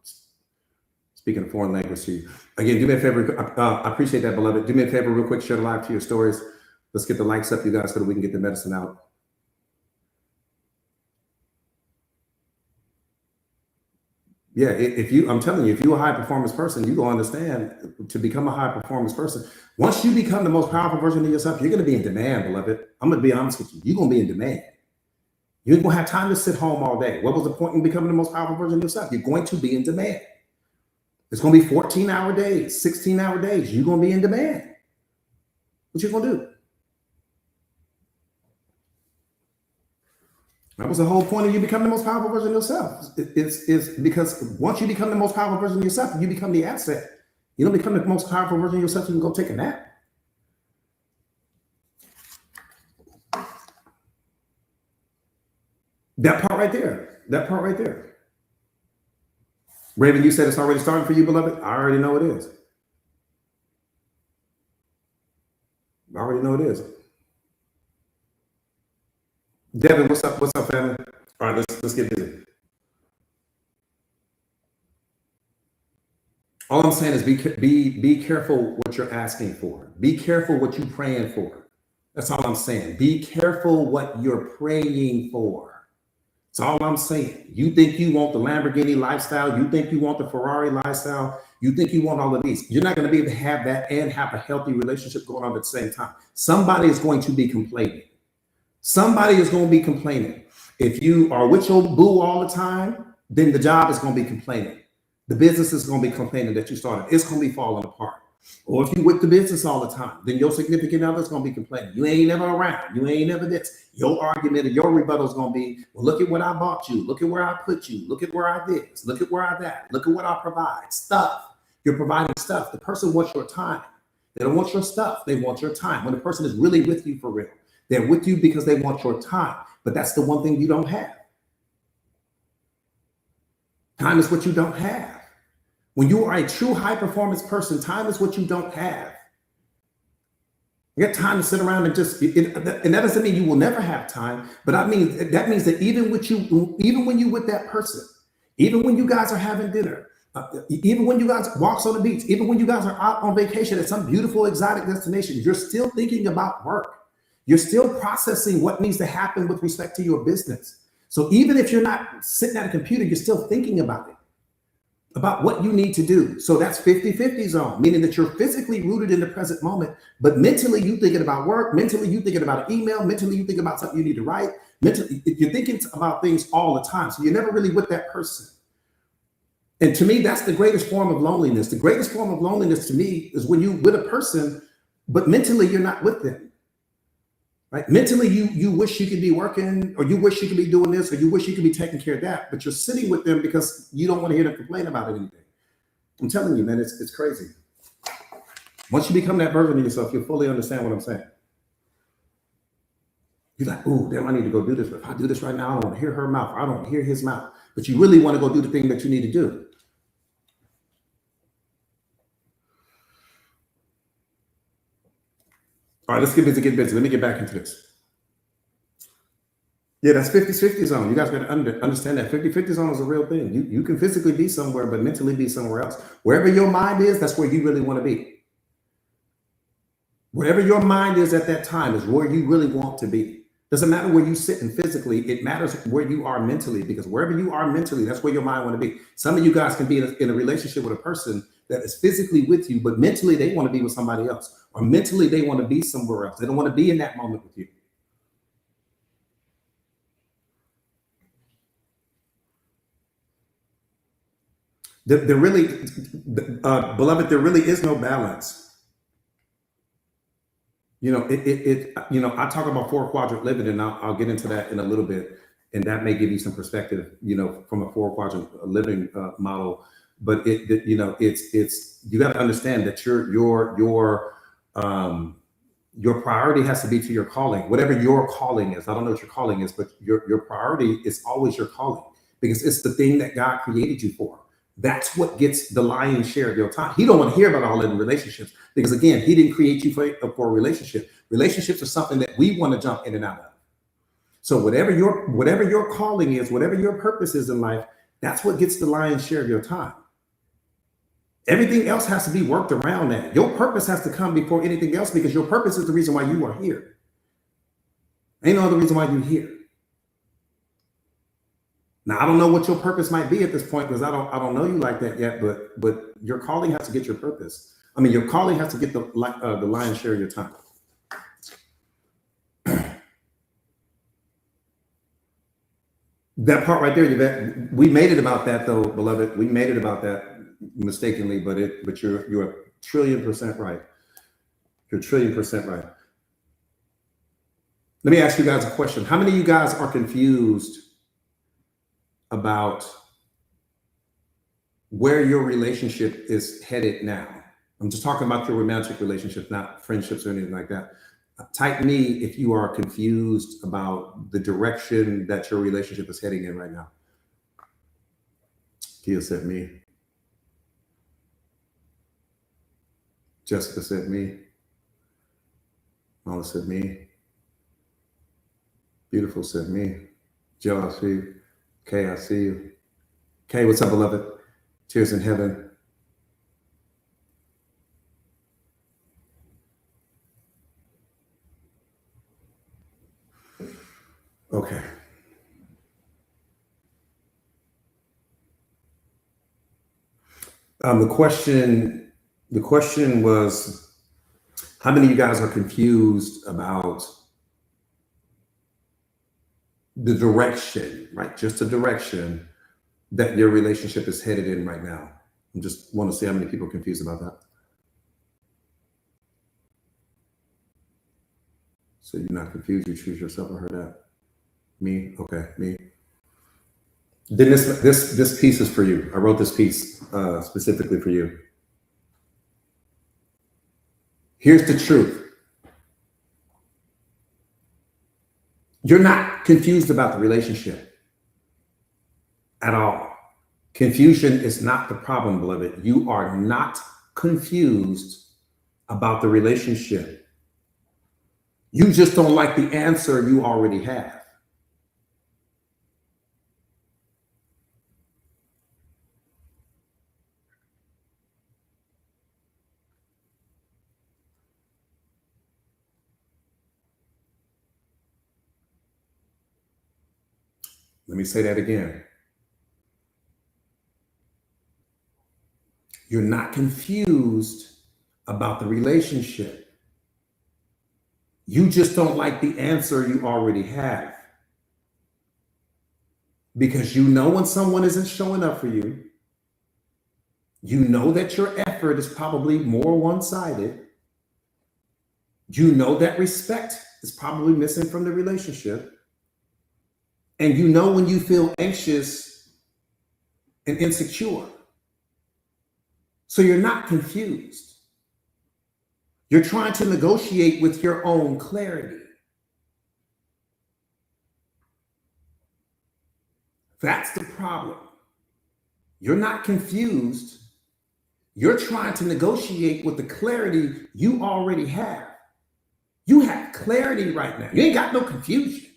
speaking a foreign language to you. Again, do me a favor. I appreciate that, beloved. Do me a favor, real quick. Share the live to your stories. Let's get the likes up, you guys, so that we can get the medicine out. Yeah, I'm telling you, if you're a high performance person, you gonna understand to become a high performance person. Once you become the most powerful version of yourself, you're gonna be in demand, beloved. I'm gonna be honest with you. You're gonna be in demand. You ain't gonna have time to sit home all day. What was the point in becoming the most powerful version of yourself? You're going to be in demand. It's gonna be 14-hour days, 16-hour days. You're gonna be in demand. What you gonna do? That was the whole point of you becoming the most powerful version of yourself. It's because once you become the most powerful version of yourself, you become the asset. You don't become the most powerful version of yourself, you can go take a nap. That part right there. That part right there. Raven, you said it's already starting for you, beloved. I already know it is. I already know it is. Devin, what's up? What's up, family? All right, let's get busy. All I'm saying is be careful what you're asking for. Be careful what you're praying for. That's all I'm saying. Be careful what you're praying for. That's all I'm saying. You think you want the Lamborghini lifestyle. You think you want the Ferrari lifestyle. You think you want all of these. You're not going to be able to have that and have a healthy relationship going on at the same time. Somebody is going to be complaining. Somebody is going to be complaining. If you are with your boo all the time, then the job is going to be complaining. The business is going to be complaining that you started. It's going to be falling apart. Or if you with the business all the time, then your significant other is going to be complaining. You ain't never around. You ain't never this. Your argument or your rebuttal is going to be, well, look at what I bought you. Look at where I put you. Look at where I this. Look at where I that. Look at what I provide. Stuff. You're providing stuff. The person wants your time. They don't want your stuff. They want your time. When the person is really with you for real, they're with you because they want your time. But that's the one thing you don't have. Time is what you don't have. When you are a true high performance person, time is what you don't have. You got time to sit around and just, and that doesn't mean you will never have time, but that means that even when you with that person, even when you guys are having dinner, even when you guys walks on the beach, even when you guys are out on vacation at some beautiful exotic destination, you're still thinking about work. You're still processing what needs to happen with respect to your business. So even if you're not sitting at a computer, you're still thinking about it, about what you need to do. So that's 50-50 zone, meaning that you're physically rooted in the present moment, but mentally you thinking about work, mentally you thinking about an email, mentally you thinking about something you need to write, mentally you're thinking about things all the time. So you're never really with that person. And to me, that's the greatest form of loneliness. The greatest form of loneliness to me is when you with a person, but mentally you're not with them. Right? Mentally, you wish you could be working, or you wish you could be doing this, or you wish you could be taking care of that, but you're sitting with them because you don't want to hear them complain about anything. I'm telling you, man, it's crazy. Once you become that version of yourself, you'll fully understand what I'm saying. You're like, oh, damn, I need to go do this. But if I do this right now, I don't want to hear her mouth. I don't want to hear his mouth. But you really want to go do the thing that you need to do. All right, let's get busy, get busy. Let me get back into this. Yeah, that's 50-50 zone. You guys got to understand that 50-50 zone is a real thing. You can physically be somewhere, but mentally be somewhere else. Wherever your mind is, that's where you really want to be. Wherever your mind is at that time is where you really want to be. Doesn't matter where you sit and physically, it matters where you are mentally, because wherever you are mentally, that's where your mind want to be. Some of you guys can be in a relationship with a person that is physically with you, but mentally they want to be with somebody else, or mentally they want to be somewhere else. They don't want to be in that moment with you. There really, beloved, there really is no balance. I talk about four quadrant living, and I'll get into that in a little bit, and that may give you some perspective, from a four quadrant living model. But it's you got to understand that your priority has to be to your calling, whatever your calling is. I don't know what your calling is, but your priority is always your calling, because it's the thing that God created you for. That's what gets the lion's share of your time. He don't want to hear about all in relationships, because again, he didn't create you for a relationship. Relationships are something that we want to jump in and out of. So whatever your calling is, whatever your purpose is in life, that's what gets the lion's share of your time. Everything else has to be worked around that. Your purpose has to come before anything else, because your purpose is the reason why you are here. Ain't no other reason why you're here. Now, I don't know what your purpose might be at this point, because I don't know you like that yet, but your calling has to get your purpose. I mean, your calling has to get the lion's share of your time. That part right there, Yvette, we made it about that though, beloved. We made it about that mistakenly, but you're a trillion% right. You're a trillion% right. Let me ask you guys a question. How many of you guys are confused about where your relationship is headed now? I'm just talking about your romantic relationship, not friendships or anything like that. Type me if you are confused about the direction that your relationship is heading in right now. Kia said me. Jessica said me. Mala said me. Beautiful said me. Joe, I see you. Kay, I see you. Kay, what's up, beloved? Tears in heaven. Okay. The question was, how many of you guys are confused about the direction, right? Just the direction that your relationship is headed in right now. I just want to see how many people are confused about that. So you're not confused, you choose yourself. I heard that. Me, okay, me. Then this piece is for you. I wrote this piece specifically for you. Here's the truth. You're not confused about the relationship at all. Confusion is not the problem, beloved. You are not confused about the relationship. You just don't like the answer you already have. Let me say that again. You're not confused about the relationship. You just don't like the answer you already have. Because you know when someone isn't showing up for you, you know that your effort is probably more one-sided. You know that respect is probably missing from the relationship. And you know when you feel anxious and insecure. So you're not confused. You're trying to negotiate with your own clarity. That's the problem. You're not confused. You're trying to negotiate with the clarity you already have. You have clarity right now. You ain't got no confusion.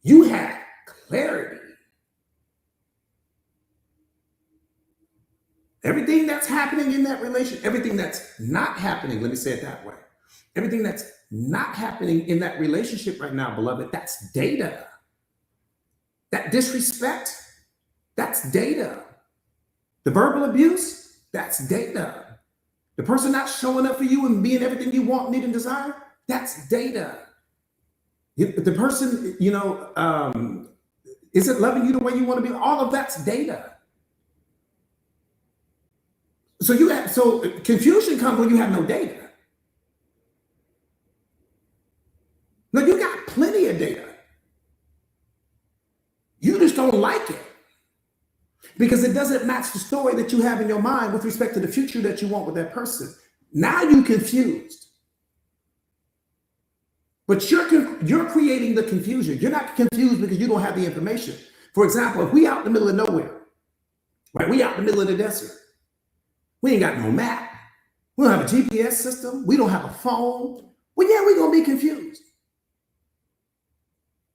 You had clarity. Everything that's happening in that relationship, everything that's not happening, let me say it that way. Everything that's not happening in that relationship right now, beloved, that's data. That disrespect, that's data. The verbal abuse, that's data. The person not showing up for you and being everything you want, need, and desire, that's data. The person, isn't loving you the way you want to be, all of that's data. So confusion comes when you have no data. No, you got plenty of data. You just don't like it because it doesn't match the story that you have in your mind with respect to the future that you want with that person. Now you're confused. But you're creating the confusion. You're not confused because you don't have the information. For example, if we out in the middle of nowhere, right? We out in the middle of the desert. We ain't got no map. We don't have a GPS system. We don't have a phone. Well, yeah, we're going to be confused.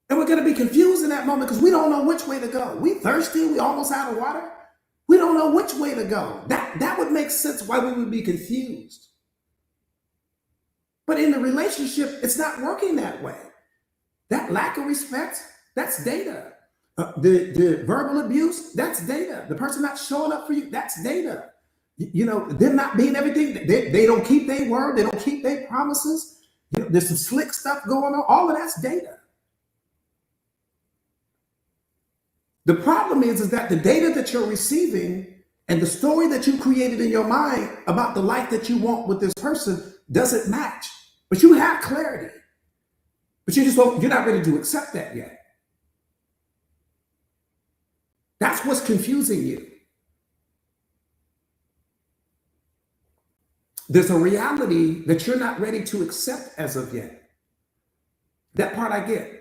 And we're going to be confused in that moment because we don't know which way to go. We thirsty. We almost out of water. We don't know which way to go. That would make sense why we would be confused. But in the relationship, it's not working that way. That lack of respect, that's data. The verbal abuse, that's data. The person not showing up for you, that's data. Them not being everything. They don't keep their word. They don't keep their promises. There's some slick stuff going on. All of that's data. The problem is that the data that you're receiving and the story that you created in your mind about the life that you want with this person doesn't match. But you have clarity. But you're not ready to accept that yet. That's what's confusing you. There's a reality that you're not ready to accept as of yet. That part I get.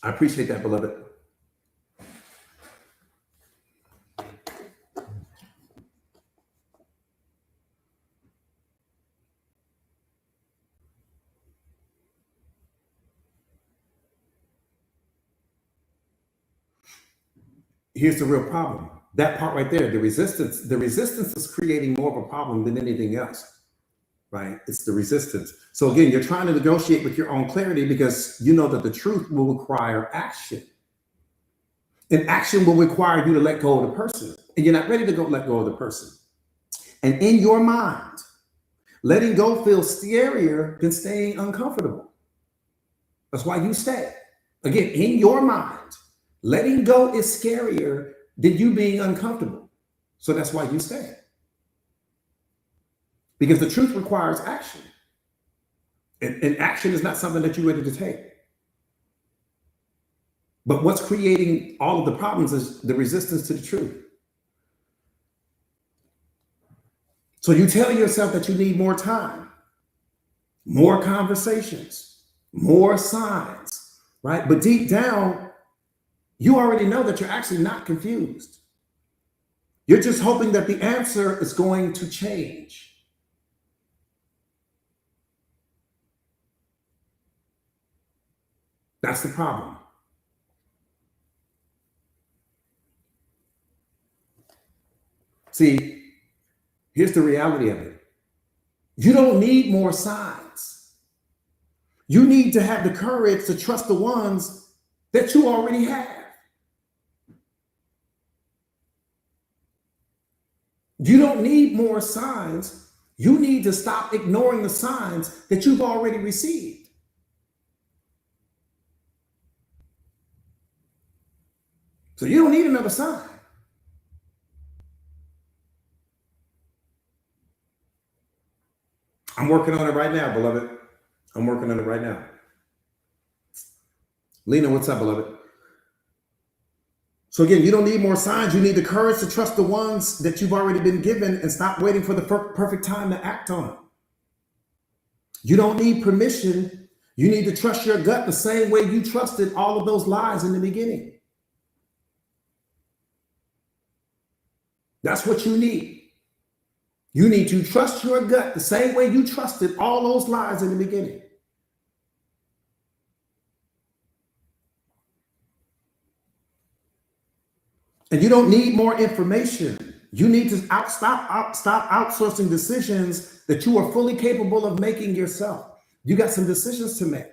I appreciate that, beloved. Here's the real problem. That part right there, the resistance is creating more of a problem than anything else, right? It's the resistance. So again, you're trying to negotiate with your own clarity because you know that the truth will require action. And action will require you to let go of the person. And you're not ready to let go of the person. And in your mind, letting go feels scarier than staying uncomfortable. That's why you stay. Again, in your mind, letting go is scarier than you being uncomfortable. So that's why you stay. Because the truth requires action. And action is not something that you're ready to take. But what's creating all of the problems is the resistance to the truth. So you tell yourself that you need more time, more conversations, more signs, right? But deep down, you already know that you're actually not confused. You're just hoping that the answer is going to change. That's the problem. See, here's the reality of it. You don't need more signs. You need to have the courage to trust the ones that you already have. You don't need more signs. You need to stop ignoring the signs that you've already received. So you don't need another sign. I'm working on it right now, beloved. I'm working on it right now. Lena, what's up, beloved? So again, you don't need more signs. You need the courage to trust the ones that you've already been given and stop waiting for the perfect time to act on them. You don't need permission. You need to trust your gut the same way you trusted all of those lies in the beginning. That's what you need. You need to trust your gut the same way you trusted all those lies in the beginning. And you don't need more information. You need to stop outsourcing decisions that you are fully capable of making yourself. You got some decisions to make.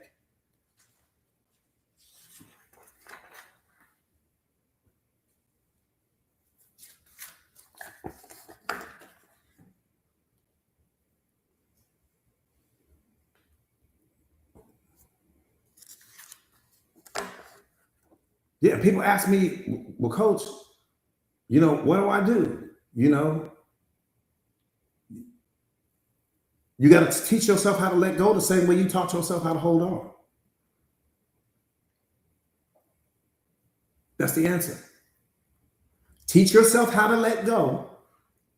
Yeah, people ask me, well, coach, what do I do? You got to teach yourself how to let go the same way you taught yourself how to hold on. That's the answer. Teach yourself how to let go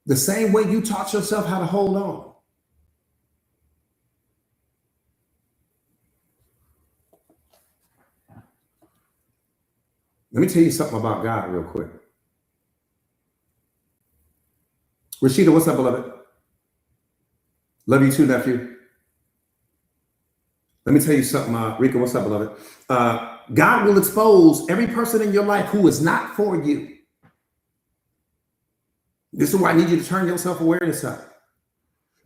the same way you taught yourself how to hold on. Let me tell you something about God real quick. Rashida, what's up, beloved? Love you too, nephew. Let me tell you something, Rika, what's up, beloved? God will expose every person in your life who is not for you. This is why I need you to turn your self-awareness up.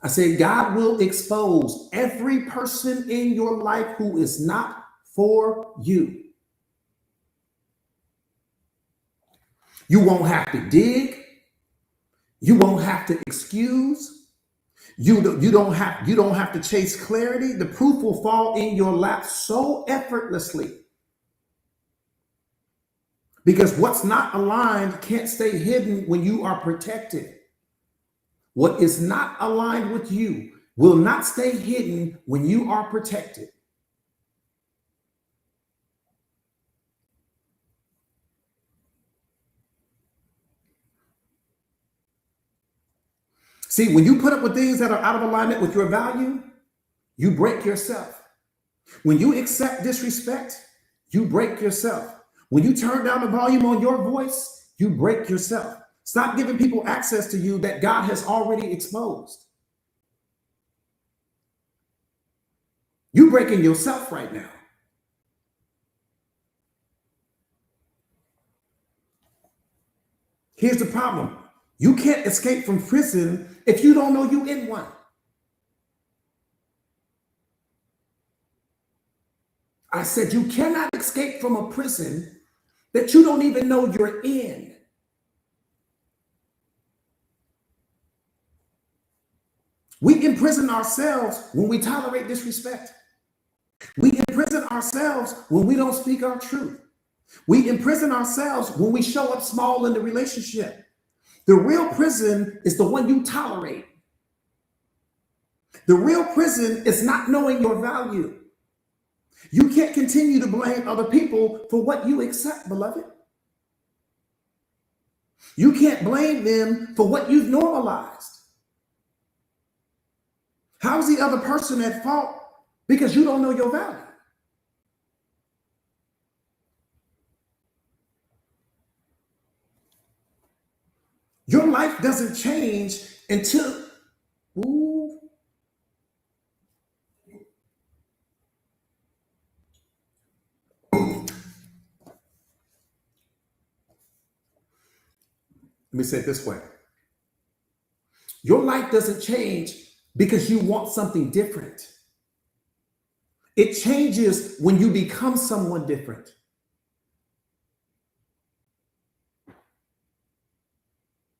I said, God will expose every person in your life who is not for you. You won't have to dig. You won't have to excuse. You don't have to chase clarity. The proof will fall in your lap so effortlessly. Because what's not aligned can't stay hidden when you are protected. What is not aligned with you will not stay hidden when you are protected. See, when you put up with things that are out of alignment with your value, you break yourself. When you accept disrespect, you break yourself. When you turn down the volume on your voice, you break yourself. Stop giving people access to you that God has already exposed. You're breaking yourself right now. Here's the problem. You can't escape from prison if you don't know you're in one. I said you cannot escape from a prison that you don't even know you're in. We imprison ourselves when we tolerate disrespect. We imprison ourselves when we don't speak our truth. We imprison ourselves when we show up small in the relationship. The real prison is the one you tolerate. The real prison is not knowing your value. You can't continue to blame other people for what you accept, beloved. You can't blame them for what you've normalized. How's the other person at fault? Because you don't know your value. Your life doesn't change until, ooh. Let me say it this way. Your life doesn't change because you want something different. It changes when you become someone different.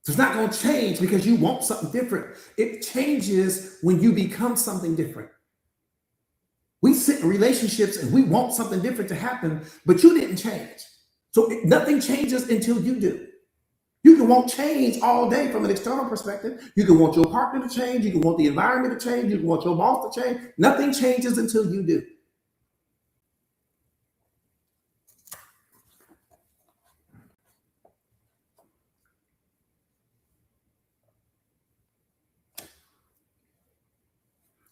So it's not going to change because you want something different. It changes when you become something different. We sit in relationships and we want something different to happen, but you didn't change. So nothing changes until you do. You can want change all day from an external perspective. You can want your partner to change. You can want the environment to change. You can want your boss to change. Nothing changes until you do.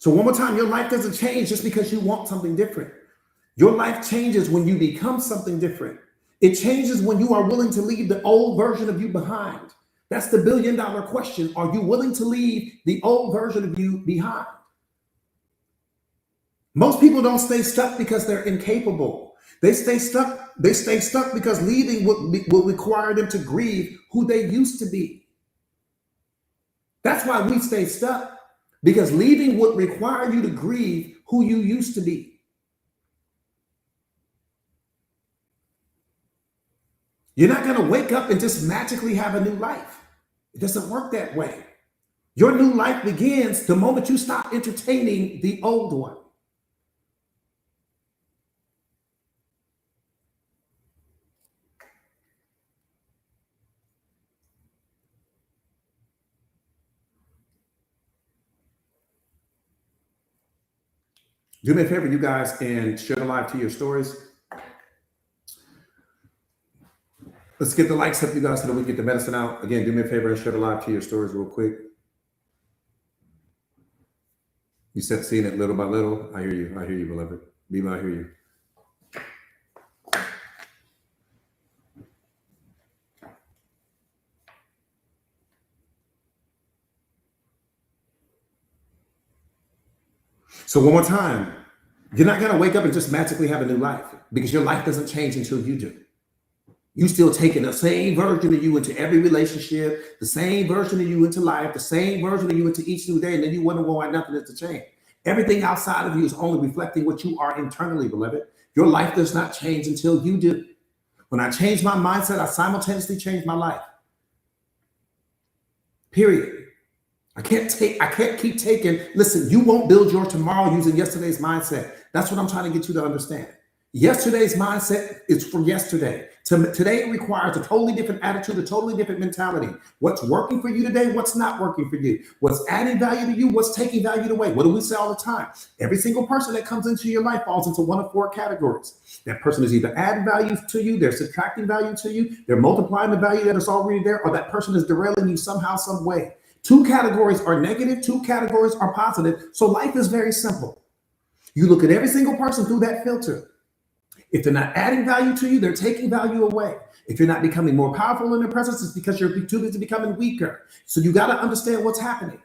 So one more time, your life doesn't change just because you want something different. Your life changes when you become something different. It changes when you are willing to leave the old version of you behind. That's the billion-dollar question. Are you willing to leave the old version of you behind? Most people don't stay stuck because they're incapable. They stay stuck. They stay stuck because leaving will require them to grieve who they used to be. That's why we stay stuck, because leaving would require you to grieve who you used to be. You're not going to wake up and just magically have a new life. It doesn't work that way. Your new life begins the moment you stop entertaining the old one. Do me a favor, you guys, and share the live to your stories. Let's get the likes up, you guys, so that we get the medicine out. Again, do me a favor and share the live to your stories real quick. You said seeing it little by little. I hear you. I hear you, beloved. Biba, I hear you. So one more time, you're not going to wake up and just magically have a new life, because your life doesn't change until you do. You still taking the same version of you into every relationship, the same version of you into life, the same version of you into each new day, and then you wonder why nothing is to change. Everything outside of you is only reflecting what you are internally, beloved. Your life does not change until you do. When I change my mindset, I simultaneously change my life. Period. I can't keep taking, listen, you won't build your tomorrow using yesterday's mindset. That's what I'm trying to get you to understand. Yesterday's mindset is for yesterday. Today it requires a totally different attitude, a totally different mentality. What's working for you today, what's not working for you, what's adding value to you, what's taking value away. What do we say all the time? Every single person that comes into your life falls into one of four categories. That person is either adding value to you, they're subtracting value to you, they're multiplying the value that is already there, or that person is derailing you somehow, some way. Two categories are negative, two categories are positive. So life is very simple. You look at every single person through that filter. If they're not adding value to you, they're taking value away. If you're not becoming more powerful in their presence, it's because you're too busy becoming weaker. So you got to understand what's happening.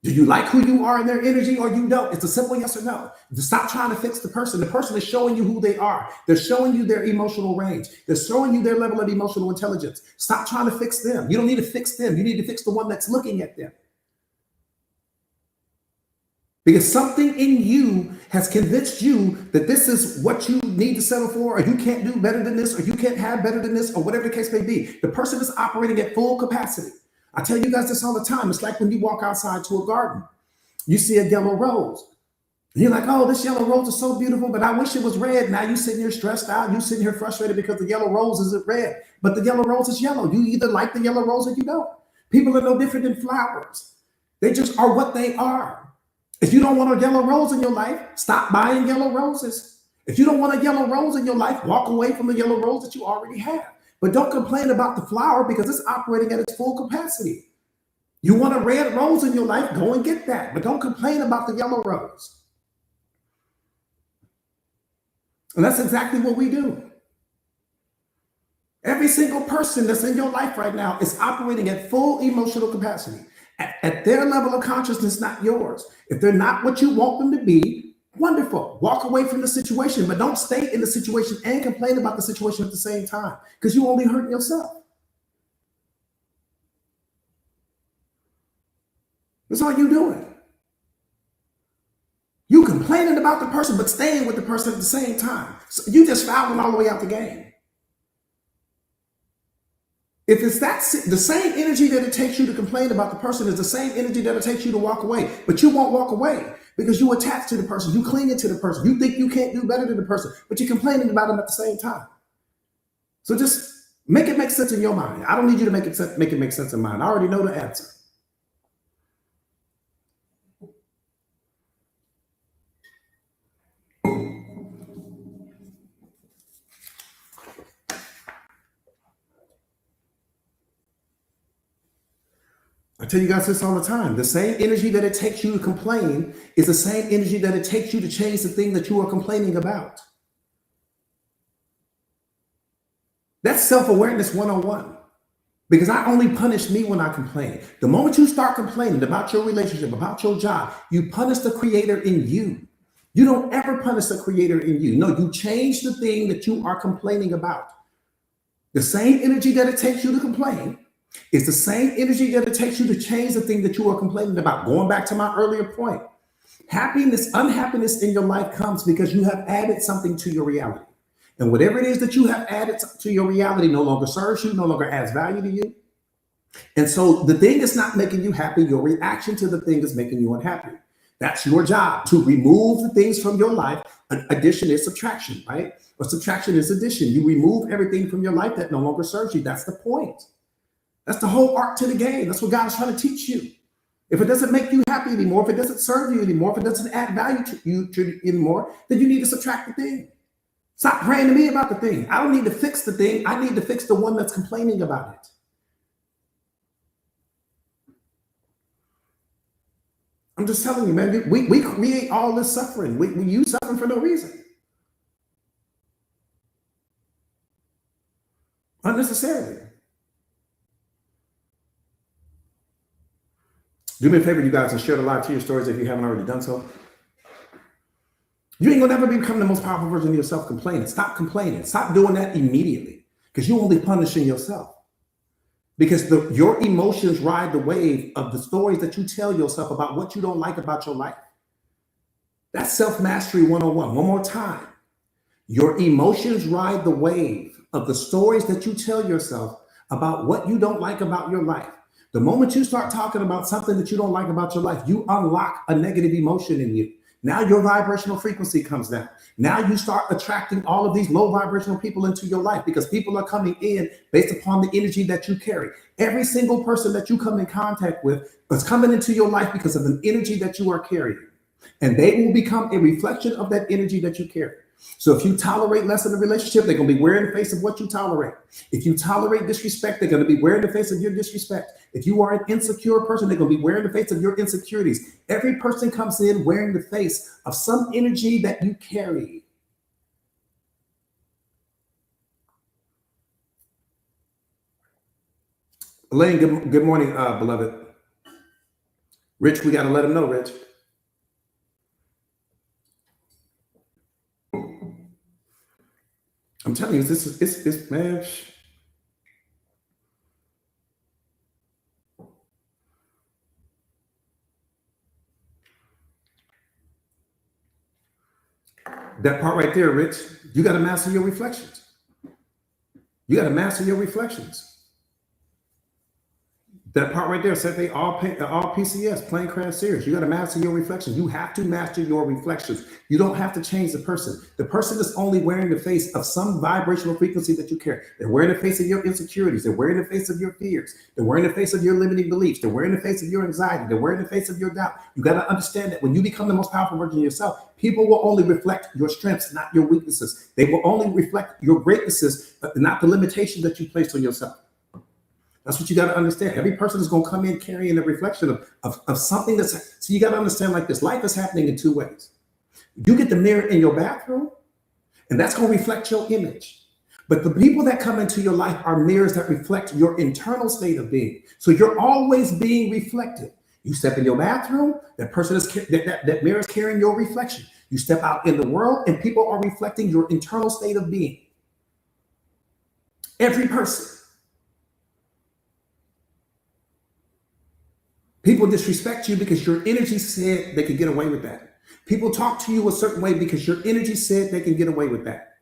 Do you like who you are in their energy, or you don't? It's a simple yes or no. Stop trying to fix the person. The person is showing you who they are. They're showing you their emotional range. They're showing you their level of emotional intelligence. Stop trying to fix them. You don't need to fix them. You need to fix the one that's looking at them. Because something in you has convinced you that this is what you need to settle for, or you can't do better than this, or you can't have better than this, or whatever the case may be. The person is operating at full capacity. I tell you guys this all the time. It's like when you walk outside to a garden, you see a yellow rose. And you're like, oh, this yellow rose is so beautiful, but I wish it was red. Now you're sitting here stressed out. You're sitting here frustrated because the yellow rose isn't red, but the yellow rose is yellow. You either like the yellow rose or you don't. People are no different than flowers. They just are what they are. If you don't want a yellow rose in your life, stop buying yellow roses. If you don't want a yellow rose in your life, walk away from the yellow rose that you already have. But don't complain about the flower because it's operating at its full capacity. You want a red rose in your life, go and get that. But don't complain about the yellow rose. And that's exactly what we do. Every single person that's in your life right now is operating at full emotional capacity. At their level of consciousness, not yours. If they're not what you want them to be, wonderful. Walk away from the situation, but don't stay in the situation and complain about the situation at the same time, because you only hurt yourself. That's all you're doing. You complaining about the person, but staying with the person at the same time. So you just fouled them all the way out the game. If it's the same energy that it takes you to complain about the person is the same energy that it takes you to walk away, but you won't walk away because you attach to the person, you cling to the person, you think you can't do better than the person, but you're complaining about them at the same time. So just make it make sense in your mind. I don't need you to make it make sense in mine. I already know the answer. I tell you guys this all the time. The same energy that it takes you to complain is the same energy that it takes you to change the thing that you are complaining about. That's self-awareness 101. Because I only punish me when I complain. The moment you start complaining about your relationship, about your job, you punish the creator in you. You don't ever punish the creator in you. No, you change the thing that you are complaining about. The same energy that it takes you to complain is the same energy that it takes you to change the thing that you are complaining about. Going back to my earlier point, unhappiness in your life comes because you have added something to your reality. And whatever it is that you have added to your reality no longer serves you, no longer adds value to you. And so the thing is not making you happy. Your reaction to the thing is making you unhappy. That's your job, to remove the things from your life. Addition is subtraction, right? Or subtraction is addition. You remove everything from your life that no longer serves you. That's the point. That's the whole art to the game. That's what God is trying to teach you. If it doesn't make you happy anymore, if it doesn't serve you anymore, if it doesn't add value to you anymore, then you need to subtract the thing. Stop praying to me about the thing. I don't need to fix the thing. I need to fix the one that's complaining about it. I'm just telling you, man, we create all this suffering. We use suffering for no reason. Unnecessarily. Do me a favor, you guys, and share the live to your stories if you haven't already done so. You ain't gonna never become the most powerful version of yourself complaining. Stop complaining. Stop doing that immediately, because you're only punishing yourself. Because your emotions ride the wave of the stories that you tell yourself about what you don't like about your life. That's self-mastery 101. One more time. Your emotions ride the wave of the stories that you tell yourself about what you don't like about your life. The moment you start talking about something that you don't like about your life, you unlock a negative emotion in you. Now your vibrational frequency comes down. Now you start attracting all of these low vibrational people into your life, because people are coming in based upon the energy that you carry. Every single person that you come in contact with is coming into your life because of an energy that you are carrying. And they will become a reflection of that energy that you carry. So if you tolerate less in a relationship, they're going to be wearing the face of what you tolerate. If you tolerate disrespect, they're going to be wearing the face of your disrespect. If you are an insecure person, they're going to be wearing the face of your insecurities. Every person comes in wearing the face of some energy that you carry. Elaine, good morning, beloved. Rich, we got to let him know, Rich. I'm telling you, it's man. That part right there, Rich, you got to master your reflections. You got to master your reflections. That part right there said they all PCS, plain crash serious. You got to master your reflections. You have to master your reflections. You don't have to change the person. The person is only wearing the face of some vibrational frequency that you carry. They're wearing the face of your insecurities. They're wearing the face of your fears. They're wearing the face of your limiting beliefs. They're wearing the face of your anxiety. They're wearing the face of your doubt. You got to understand that when you become the most powerful version of yourself, people will only reflect your strengths, not your weaknesses. They will only reflect your greatnesses, but not the limitations that you place on yourself. That's what you got to understand. Every person is going to come in carrying a reflection of something that's, so you got to understand like this. Life is happening in two ways. You get the mirror in your bathroom, and that's going to reflect your image. But the people that come into your life are mirrors that reflect your internal state of being. So you're always being reflected. You step in your bathroom, that person is, that mirror is carrying your reflection. You step out in the world, and people are reflecting your internal state of being. Every person. People disrespect you because your energy said they could get away with that. People talk to you a certain way because your energy said they can get away with that.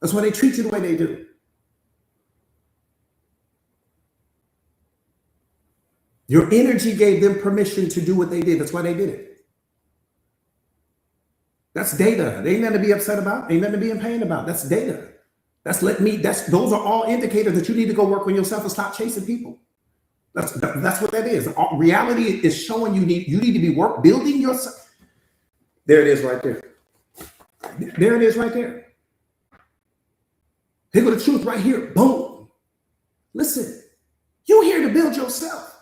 That's why they treat you the way they do. Your energy gave them permission to do what they did. That's why they did it. That's data. They ain't nothing to be upset about. Ain't nothing to be in pain about. That's data. Those are all indicators that you need to go work on yourself and stop chasing people. That's what that is. Reality is showing you need to be building yourself. There it is right there. There it is right there. Here go the truth right here. Boom. Listen, you're here to build yourself.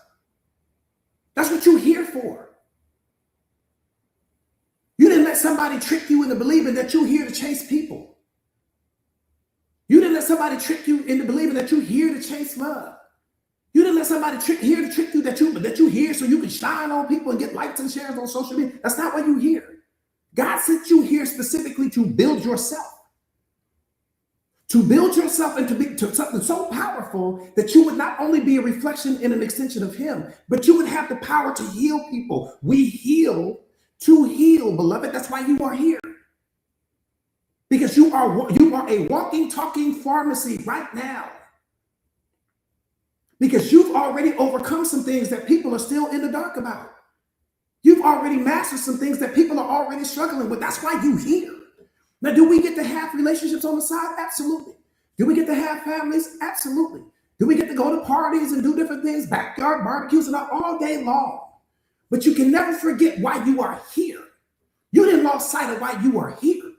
That's what you're here for. You didn't let somebody trick you into believing that you're here to chase people. You didn't let somebody trick you into believing that you're here to chase love. You didn't let somebody here to trick you that you here so you can shine on people and get likes and shares on social media. That's not why you're here. God sent you here specifically to build yourself. To build yourself into something so powerful that you would not only be a reflection and an extension of Him, but you would have the power to heal people. We heal to heal, beloved. That's why you are here. Because you are a walking, talking pharmacy right now. Because you've already overcome some things that people are still in the dark about. You've already mastered some things that people are already struggling with. That's why you're here. Now, do we get to have relationships on the side? Absolutely. Do we get to have families? Absolutely. Do we get to go to parties and do different things, backyard barbecues and all day long? But you can never forget why you are here. You didn't lose sight of why you are here.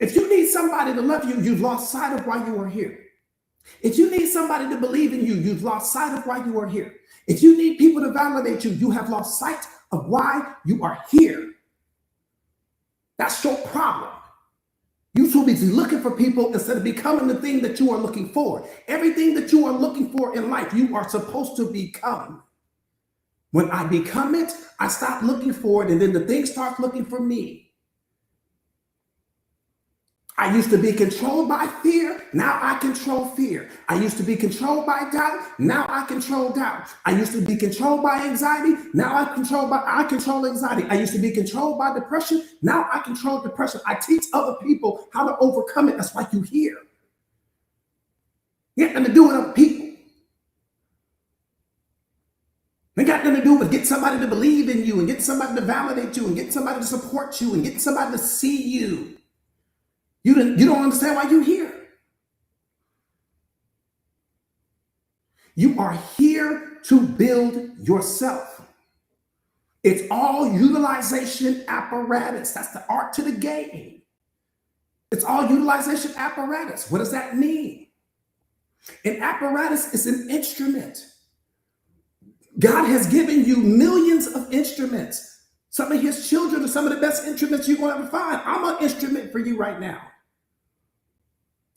If you need somebody to love you, you've lost sight of why you are here. If you need somebody to believe in you, you've lost sight of why you are here. If you need people to validate you, you have lost sight of why you are here. That's your problem. You should be looking for people instead of becoming the thing that you are looking for. Everything that you are looking for in life, you are supposed to become. When I become it, I stop looking for it, and then the thing starts looking for me. I used to be controlled by fear. Now I control fear. I used to be controlled by doubt. Now I control doubt. I used to be controlled by anxiety. Now I control anxiety. I used to be controlled by depression. Now I control depression. I teach other people how to overcome it. That's why you hear. You got nothing to do with other people. It got nothing to do with get somebody to believe in you and get somebody to validate you and get somebody to support you and get somebody to see you. You don't understand why you're here. You are here to build yourself. It's all utilization apparatus. That's the art to the game. It's all utilization apparatus. What does that mean? An apparatus is an instrument. God has given you millions of instruments. Some of His children are some of the best instruments you're going to ever find. I'm an instrument for you right now.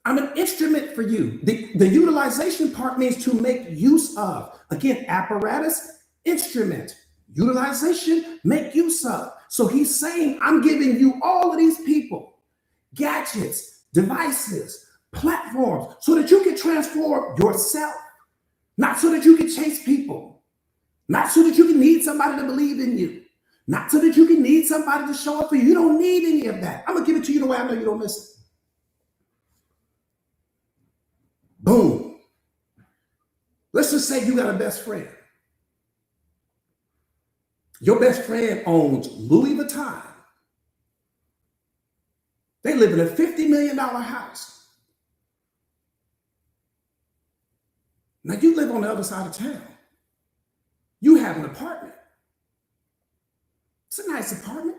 I'm an instrument for you. The utilization part means to make use of. Again, apparatus, instrument. Utilization, make use of. So He's saying, I'm giving you all of these people, gadgets, devices, platforms, so that you can transform yourself. Not so that you can chase people. Not so that you can need somebody to believe in you. Not so that you can need somebody to show up for you. You don't need any of that. I'm going to give it to you the way I know you don't miss it. Boom. Let's just say you got a best friend. Your best friend owns Louis Vuitton. They live in a $50 million house. Now you live on the other side of town. You have an apartment. It's a nice apartment,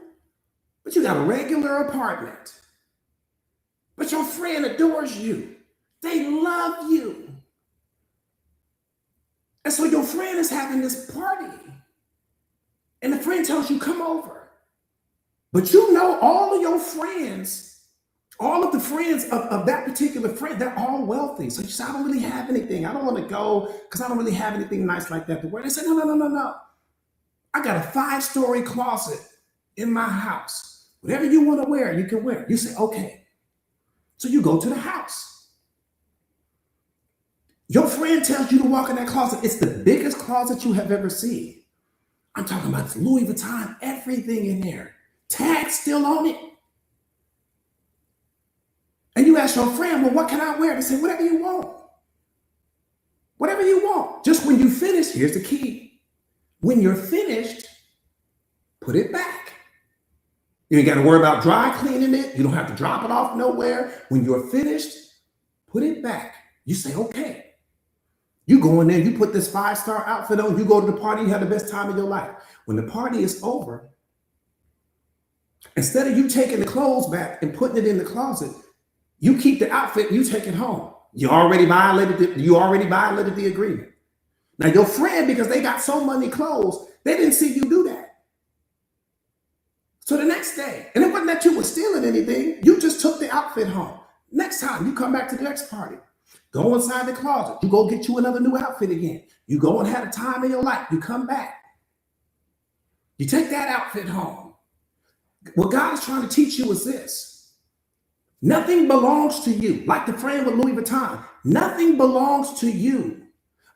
but you got a regular apartment. But your friend adores you. They love you. And so your friend is having this party. And the friend tells you, come over. But you know all of your friends, all of the friends of that particular friend, they're all wealthy. So you say, I don't really have anything. I don't want to go because I don't really have anything nice like that to wear. They say, no. I got a 5-story closet in my house. Whatever you want to wear, you can wear. You say, okay. So you go to the house. Your friend tells you to walk in that closet. It's the biggest closet you have ever seen. I'm talking about it's Louis Vuitton, everything in there. Tags still on it. And you ask your friend, well, what can I wear? They say, whatever you want. Whatever you want. Just when you finish, here's the key. When you're finished, put it back. You ain't got to worry about dry cleaning it. You don't have to drop it off nowhere. When you're finished, put it back. You say, okay. You go in there, you put this 5-star outfit on, you go to the party, you have the best time of your life. When the party is over, instead of you taking the clothes back and putting it in the closet, you keep the outfit and you take it home. You already violated the agreement. Now your friend, because they got so many clothes, they didn't see you do that. So the next day, and it wasn't that you were stealing anything, you just took the outfit home. Next time you come back to the next party, Go inside the closet. You go get you another new outfit again. You go and have a time in your life. You come back. You take that outfit home. What God is trying to teach you is this. Nothing belongs to you. Like the friend with Louis Vuitton. Nothing belongs to you.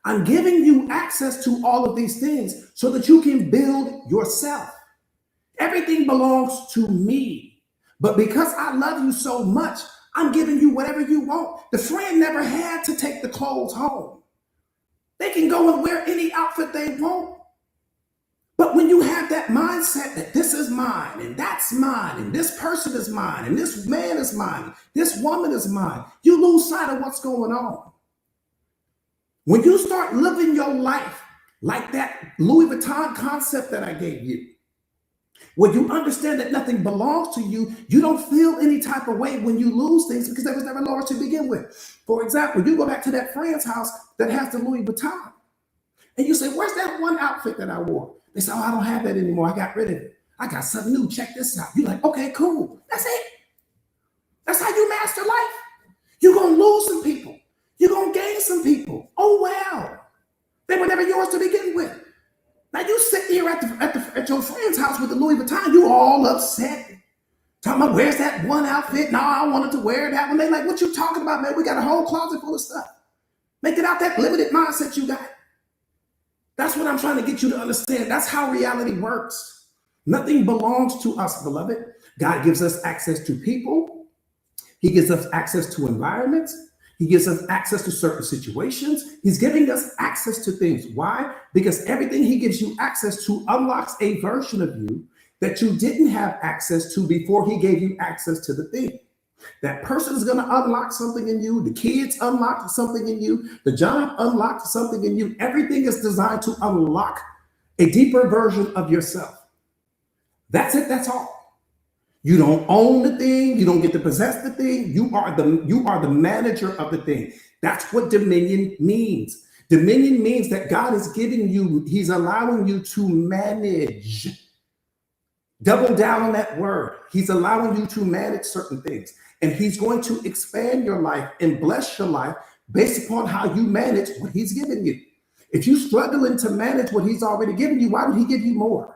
I'm giving you access to all of these things so that you can build yourself. Everything belongs to me. But because I love you so much, I'm giving you whatever you want. The friend never had to take the clothes home. They can go and wear any outfit they want. But when you have that mindset that this is mine and that's mine and this person is mine and this man is mine, this woman is mine, you lose sight of what's going on. When you start living your life like that Louis Vuitton concept that I gave you, when you understand that nothing belongs to you, you don't feel any type of way when you lose things because there was never yours to begin with. For example, you go back to that friend's house that has the Louis Vuitton and you say, where's that one outfit that I wore? They say, oh, I don't have that anymore. I got rid of it. I got something new. Check this out. You're like, okay, cool. That's it. That's how you master life. You're going to lose some people. You're going to gain some people. Oh, wow. They were never yours to begin with. Now you sit here at your friend's house with the Louis Vuitton, you all upset. Talking about, where's that one outfit? No, I wanted to wear that one. They like, what you talking about, man? We got a whole closet full of stuff. Make it out that limited mindset you got. That's what I'm trying to get you to understand. That's how reality works. Nothing belongs to us, beloved. God gives us access to people. He gives us access to environments. He gives us access to certain situations. He's giving us access to things. Why? Because everything he gives you access to unlocks a version of you that you didn't have access to before he gave you access to the thing. That person is going to unlock something in you. The kids unlocked something in you. The job unlocked something in you. Everything is designed to unlock a deeper version of yourself. That's it. That's all. You don't own the thing. You don't get to possess the thing. You are the manager of the thing. That's what dominion means. Dominion means that God is giving you, he's allowing you to manage. Double down on that word. He's allowing you to manage certain things. And he's going to expand your life and bless your life based upon how you manage what he's given you. If you're struggling to manage what he's already given you, why would he give you more?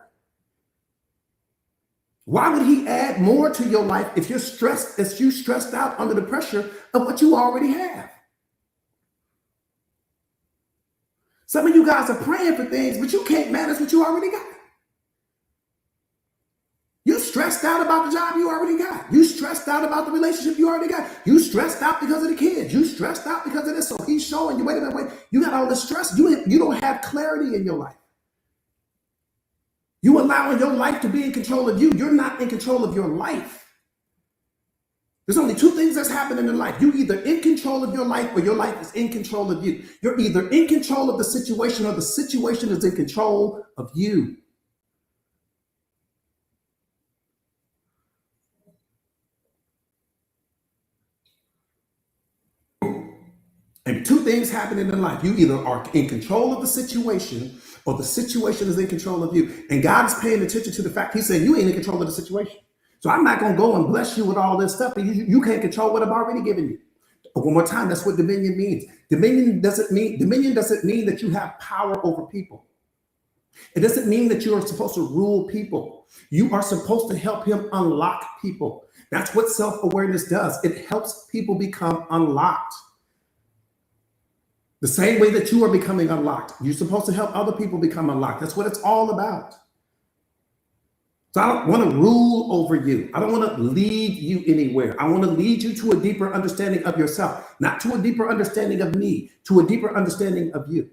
Why would he add more to your life if you're stressed out under the pressure of what you already have? Some of you guys are praying for things, but you can't manage what you already got. You stressed out about the job you already got. You stressed out about the relationship you already got. You stressed out because of the kids. You stressed out because of this. So he's showing you, wait a minute, you got all this stress. You don't have clarity in your life. You allowing your life to be in control of you. You're not in control of your life. There's only two things that's happening in life. You're either in control of your life or your life is in control of you. You're either in control of the situation or the situation is in control of you. And two things happening in life. You either are in control of the situation or the situation is in control of you. And God is paying attention to the fact he's saying you ain't in control of the situation. So I'm not going to go and bless you with all this stuff. You can't control what I've already given you. But one more time, that's what dominion means. Dominion doesn't mean that you have power over people. It doesn't mean that you are supposed to rule people. You are supposed to help him unlock people. That's what self-awareness does. It helps people become unlocked. The same way that you are becoming unlocked. You're supposed to help other people become unlocked. That's what it's all about. So I don't want to rule over you. I don't want to lead you anywhere. I want to lead you to a deeper understanding of yourself, not to a deeper understanding of me, to a deeper understanding of you.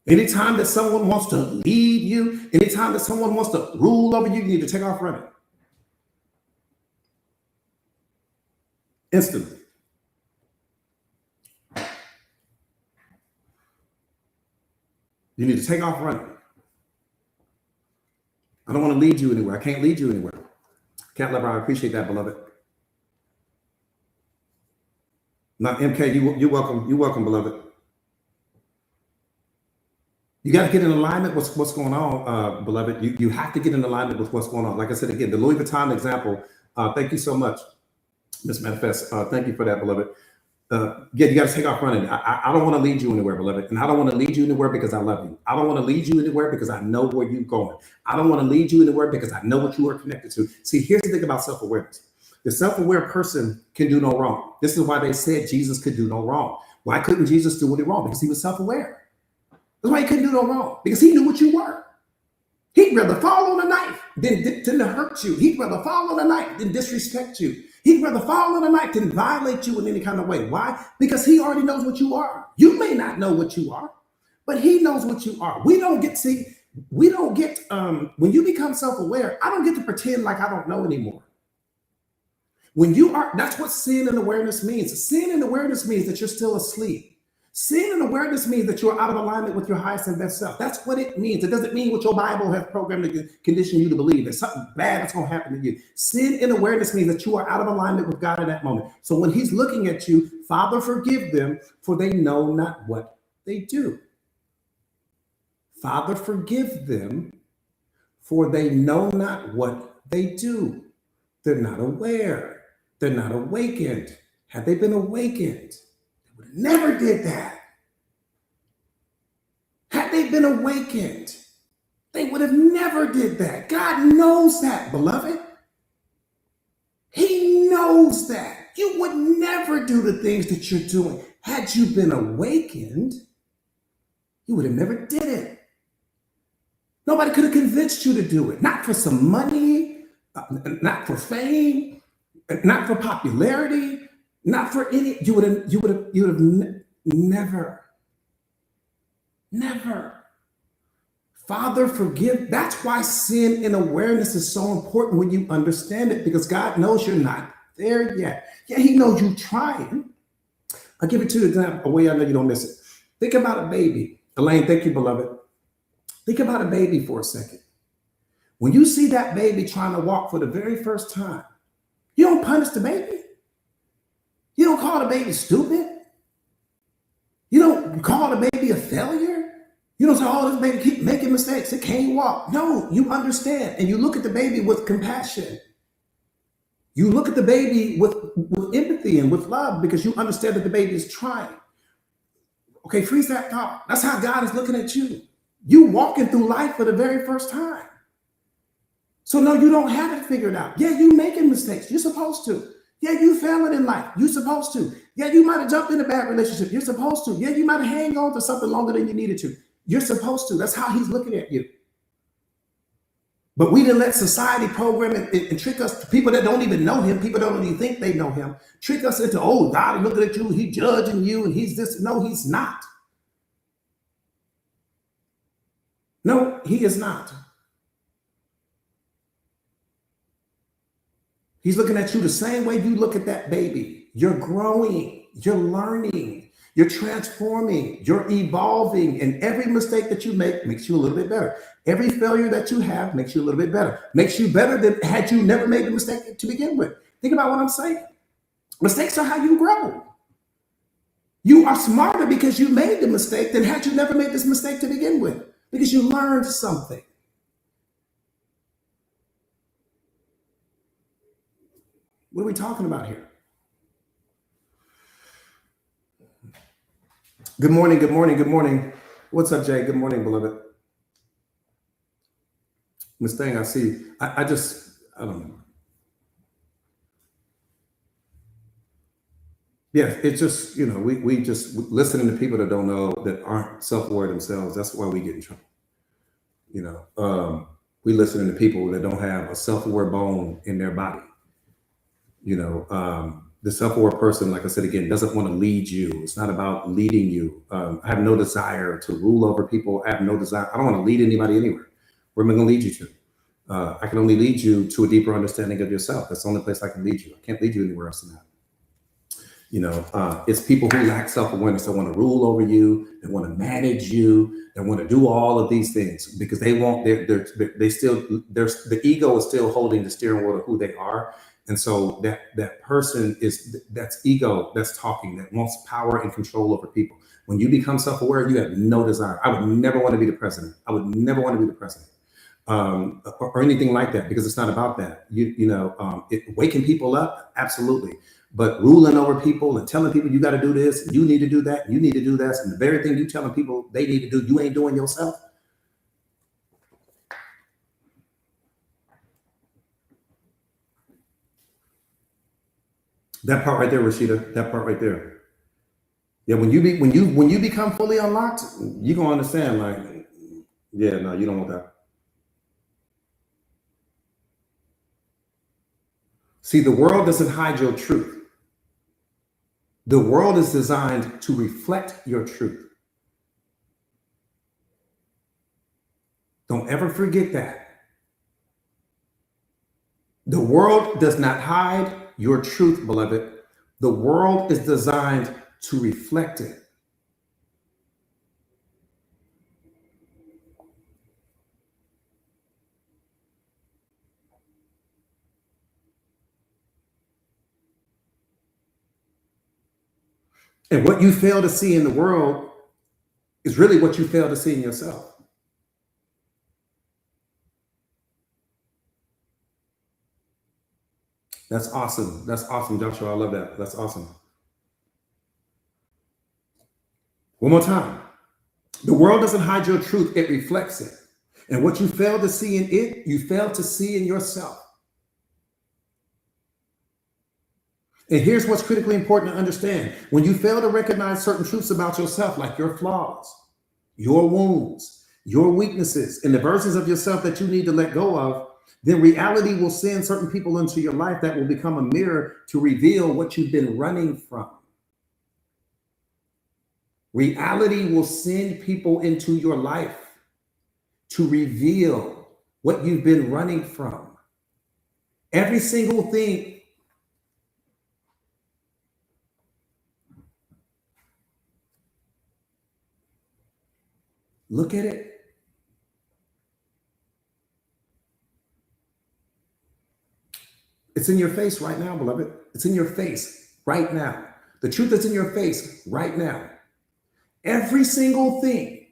Anytime that someone wants to lead you, anytime that someone wants to rule over you, you need to take off running. Instantly. You need to take off running. I don't want to lead you anywhere. I can't lead you anywhere. Cat Lever, I appreciate that, beloved. Not MK, you're welcome. You're welcome, beloved. You got to get in alignment with what's going on, beloved. You have to get in alignment with what's going on. Like I said again, the Louis Vuitton example. Thank you so much. Miss Manifest, thank you for that, beloved. Yeah, you got to take off running. I don't want to lead you anywhere, beloved. And I don't want to lead you anywhere because I love you. I don't want to lead you anywhere because I know where you're going. I don't want to lead you anywhere because I know what you are connected to. See, here's the thing about self-awareness. The self-aware person can do no wrong. This is why they said Jesus could do no wrong. Why couldn't Jesus do any wrong? Because he was self-aware. That's why he couldn't do no wrong, because he knew what you were. He'd rather fall on a knife than hurt you. He'd rather fall on a knife than disrespect you. He'd rather fall on a knife than violate you in any kind of way. Why? Because he already knows what you are. You may not know what you are, but he knows what you are. We don't get, when you become self-aware, I don't get to pretend like I don't know anymore. When you are, that's what sin and awareness means. Sin and awareness means that you're still asleep. Sin and awareness means that you're out of alignment with your highest and best self. That's what it means. It doesn't mean what your Bible has programmed to condition you to believe. There's something bad that's going to happen to you. Sin and awareness means that you are out of alignment with God in that moment. So when he's looking at you, Father, forgive them, for they know not what they do. Father, forgive them, for they know not what they do. They're not aware. They're not awakened. Had they been awakened, never did that. Had they been awakened, they would have never did that. God knows that, beloved. He knows that. You would never do the things that you're doing. Had you been awakened, you would have never did it. Nobody could have convinced you to do it. Not for some money, not for fame, not for popularity. Not for any, you would have never. Father, forgive. That's why sin and awareness is so important when you understand it, because God knows you're not there yet. Yeah, he knows you trying. I'll give it to you a way I know you don't miss it. Think about a baby. Elaine, thank you, beloved. Think about a baby for a second. When you see that baby trying to walk for the very first time, you don't punish the baby. You don't call the baby stupid. You don't call the baby a failure. You don't say, oh, this baby keep making mistakes. It can't walk. No, you understand. And you look at the baby with compassion. You look at the baby with empathy and with love, because you understand that the baby is trying. Okay, freeze that thought. That's how God is looking at you. You walking through life for the very first time. So no, you don't have it figured out. Yeah, you making mistakes. You're supposed to. Yeah, you failing in life. You're supposed to. Yeah, you might have jumped in a bad relationship. You're supposed to. Yeah, you might have hang on to something longer than you needed to. You're supposed to. That's how he's looking at you. But we didn't let society program and trick us, people that don't even know him, people that don't even think they know him, trick us into, oh, God is looking at you, he's judging you, and he's this. No, he's not. No, he is not. He's looking at you the same way you look at that baby. You're growing, you're learning, you're transforming, you're evolving, and every mistake that you make makes you a little bit better. Every failure that you have makes you a little bit better. Makes you better than had you never made the mistake to begin with. Think about what I'm saying. Mistakes are how you grow. You are smarter because you made the mistake than had you never made this mistake to begin with, because you learned something. What are we talking about here? Good morning, good morning, good morning. What's up, Jay? Good morning, beloved. Miss Thing, I see. I don't know. Yeah, it's just, we just listening to people that don't know, that aren't self-aware themselves. That's why we get in trouble. We listening to people that don't have a self-aware bone in their body. The self-aware person, like I said again, doesn't want to lead you. It's not about leading you. I have no desire to rule over people. I have no desire. I don't want to lead anybody anywhere. Where am I going to lead you to? I can only lead you to a deeper understanding of yourself. That's the only place I can lead you. I can't lead you anywhere else than that. It's people who lack self-awareness that want to rule over you, that want to manage you, that want to do all of these things because they want the ego is still holding the steering wheel of who they are. And so that person that's ego that's talking, that wants power and control over people. When you become self-aware, you have no desire. I would never want to be the president. I would never want to be the president. Or anything like that, because it's not about that. It waking people up, absolutely. But ruling over people and telling people you got to do this, and you need to do that, and you need to do that, and the very thing you telling people they need to do, you ain't doing yourself. That part right there, Rashida. That part right there. Yeah, when you become fully unlocked, you're gonna understand. Like, yeah, no, you don't want that. See, the world doesn't hide your truth. The world is designed to reflect your truth. Don't ever forget that. The world does not hide your truth, beloved. The world is designed to reflect it. And what you fail to see in the world is really what you fail to see in yourself. That's awesome. That's awesome, Joshua. I love that. That's awesome. One more time. The world doesn't hide your truth, it reflects it. And what you fail to see in it, you fail to see in yourself. And here's what's critically important to understand. When you fail to recognize certain truths about yourself, like your flaws, your wounds, your weaknesses, and the versions of yourself that you need to let go of, then reality will send certain people into your life that will become a mirror to reveal what you've been running from. Reality will send people into your life to reveal what you've been running from. Every single thing. Look at it. It's in your face right now, beloved. It's in your face right now. The truth is in your face right now. Every single thing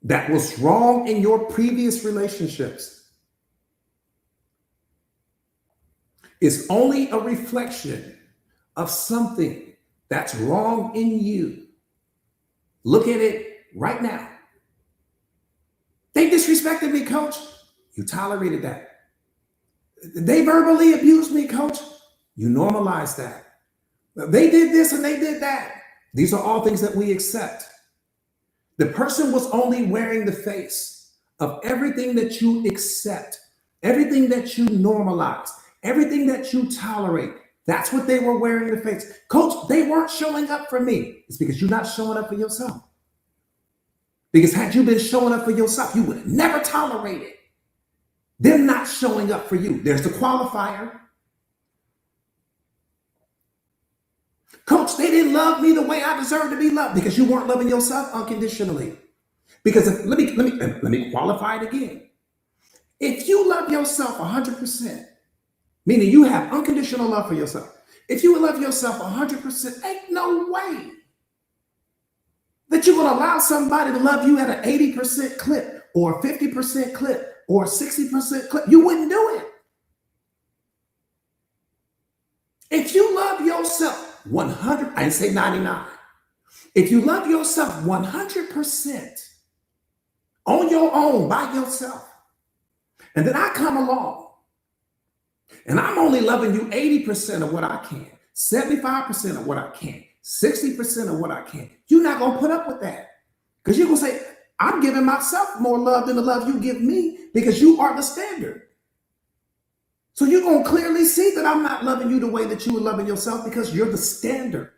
that was wrong in your previous relationships is only a reflection of something that's wrong in you. Look at it right now. They disrespected me, coach. You tolerated that. They verbally abused me, coach. You normalized that. They did this and they did that. These are all things that we accept. The person was only wearing the face of everything that you accept, everything that you normalize, everything that you tolerate. That's what they were wearing the face. Coach, they weren't showing up for me. It's because you're not showing up for yourself. Because had you been showing up for yourself, you would have never tolerated them not showing up for you. There's the qualifier. Coach, they didn't love me the way I deserve to be loved because you weren't loving yourself unconditionally. Because let me qualify it again. If you love yourself 100%, meaning you have unconditional love for yourself, if you love yourself 100%, ain't no way that you're going to allow somebody to love you at an 80% clip or a 50% clip or a 60% clip. You wouldn't do it. If you love yourself 100, I didn't say 99. If you love yourself 100% on your own by yourself, and then I come along and I'm only loving you 80% of what I can, 75% of what I can, 60% of what I can, you're not going to put up with that. Because you're going to say, I'm giving myself more love than the love you give me because you are the standard. So you're going to clearly see that I'm not loving you the way that you were loving yourself because you're the standard.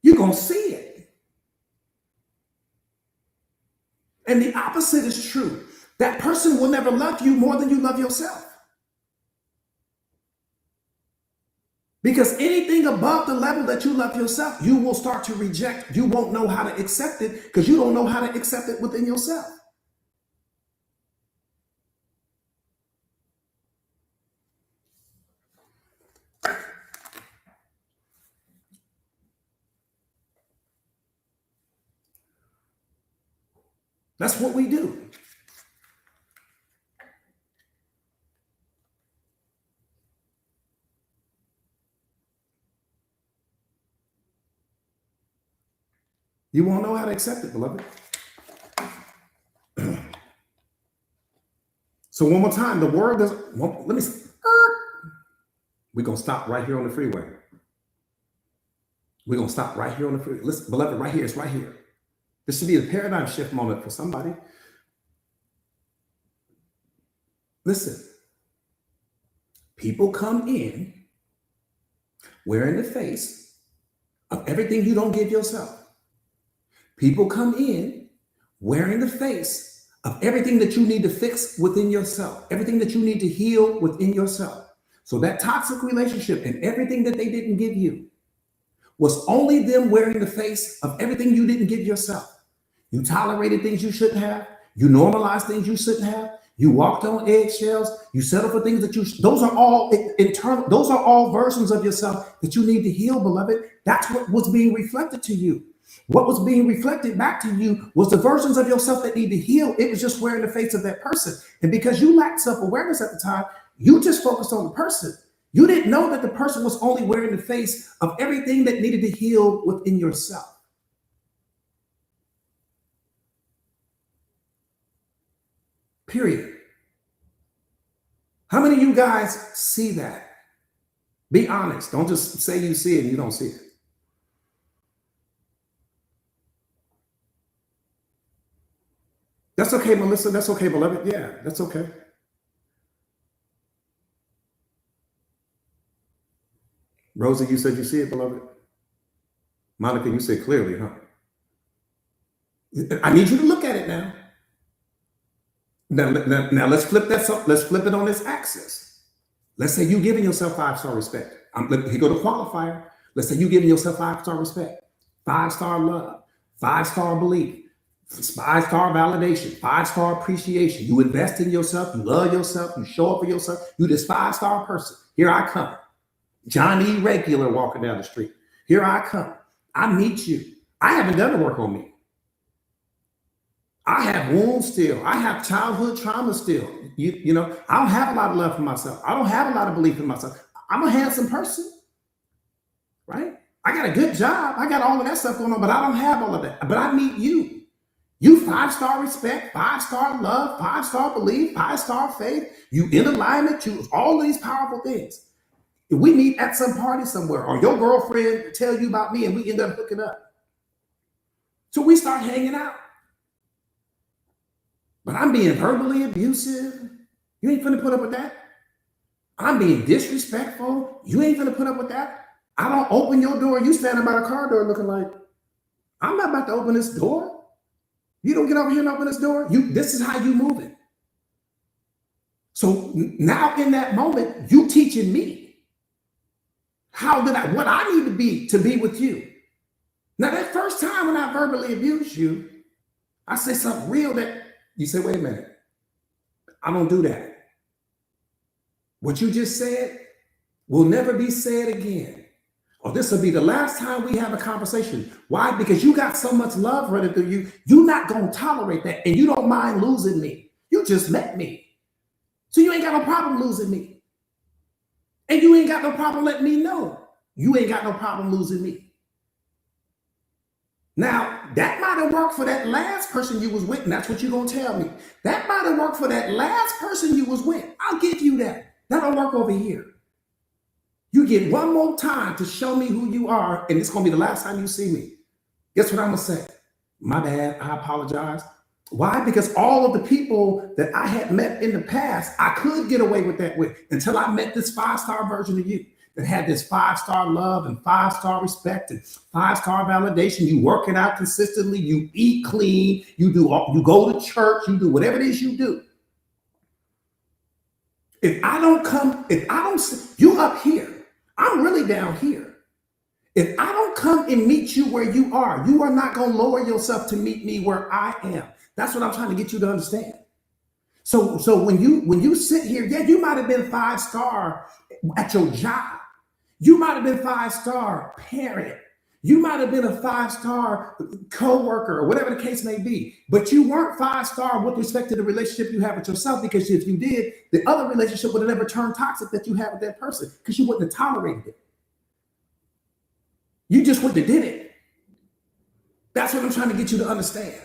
You're going to see it. And the opposite is true. That person will never love you more than you love yourself. Because anything above the level that you love yourself, you will start to reject. You won't know how to accept it because you don't know how to accept it within yourself. That's what we do. You won't know how to accept it, beloved. So one more time, the word doesn't, let me, we're going to stop right here on the freeway. We're going to stop right here on the freeway. Listen, beloved, right here, it's right here. This should be a paradigm shift moment for somebody. Listen, people come in wearing the face of everything you don't give yourself. People come in wearing the face of everything that you need to fix within yourself, everything that you need to heal within yourself. So that toxic relationship and everything that they didn't give you was only them wearing the face of everything you didn't give yourself. You tolerated things you shouldn't have. You normalized things you shouldn't have. You walked on eggshells. You settled for things that those are all internal. Those are all versions of yourself that you need to heal, beloved. That's what was being reflected to you. What was being reflected back to you was the versions of yourself that need to heal. It was just wearing the face of that person. And because you lacked self-awareness at the time, you just focused on the person. You didn't know that the person was only wearing the face of everything that needed to heal within yourself. Period. How many of you guys see that? Be honest. Don't just say you see it and you don't see it. That's okay, Melissa. That's okay, beloved. Yeah, that's okay. Rosie, you said you see it, beloved. Monica, you said clearly, huh? I need you to look at it now. Now let's flip that. Let's flip it on this axis. Let's say you're giving yourself 5-star respect. Here go the qualifier. Let's say you're giving yourself 5-star respect, 5-star love, 5-star belief, 5-star validation, 5-star appreciation. You invest in yourself. You love yourself. You show up for yourself. You this 5-star person. Here I come. Johnny Regular walking down the street. Here I come. I meet you. I haven't done the work on me. I have wounds still. I have childhood trauma still. You know, I don't have a lot of love for myself. I don't have a lot of belief in myself. I'm a handsome person, right? I got a good job. I got all of that stuff going on, but I don't have all of that. But I meet you. You 5-star respect, 5-star love, 5-star belief, 5-star faith. You in alignment. You all these powerful things. If we meet at some party somewhere, or your girlfriend tell you about me, and we end up hooking up, so we start hanging out. But I'm being verbally abusive. You ain't finna put up with that. I'm being disrespectful. You ain't finna put up with that. I don't open your door. You standing by the car door looking like, I'm not about to open this door. You don't get over here and open this door. This is how you moving. So now in that moment, you teaching me what I need to be with you. Now that first time when I verbally abuse you, I say something real that you say, wait a minute, I don't do that. What you just said will never be said again. Or this will be the last time we have a conversation. Why? Because you got so much love running through you. You're not going to tolerate that. And you don't mind losing me. You just met me. So you ain't got no problem losing me. And you ain't got no problem letting me know. You ain't got no problem losing me. Now, that might have worked for that last person you was with, and that's what you're going to tell me. That might have worked for that last person you was with. I'll give you that. That'll work over here. You get one more time to show me who you are, and it's going to be the last time you see me. Guess what I'm going to say? My bad. I apologize. Why? Because all of the people that I had met in the past, I could get away with that with until I met this 5-star version of you that had this 5-star love and 5-star respect and 5-star validation. You work it out consistently. You eat clean. You go to church. You do whatever it is you do. If I don't, you up here. I'm really down here. If I don't come and meet you where you are not going to lower yourself to meet me where I am. That's what I'm trying to get you to understand. So when you sit here, yeah, you might have been 5-star at your job. You might have been 5-star parent. You might have been a 5-star co-worker or whatever the case may be, but you weren't 5-star with respect to the relationship you have with yourself, because if you did, the other relationship would have never turned toxic that you had with that person, because you wouldn't have tolerated it. You just wouldn't have did it. That's what I'm trying to get you to understand.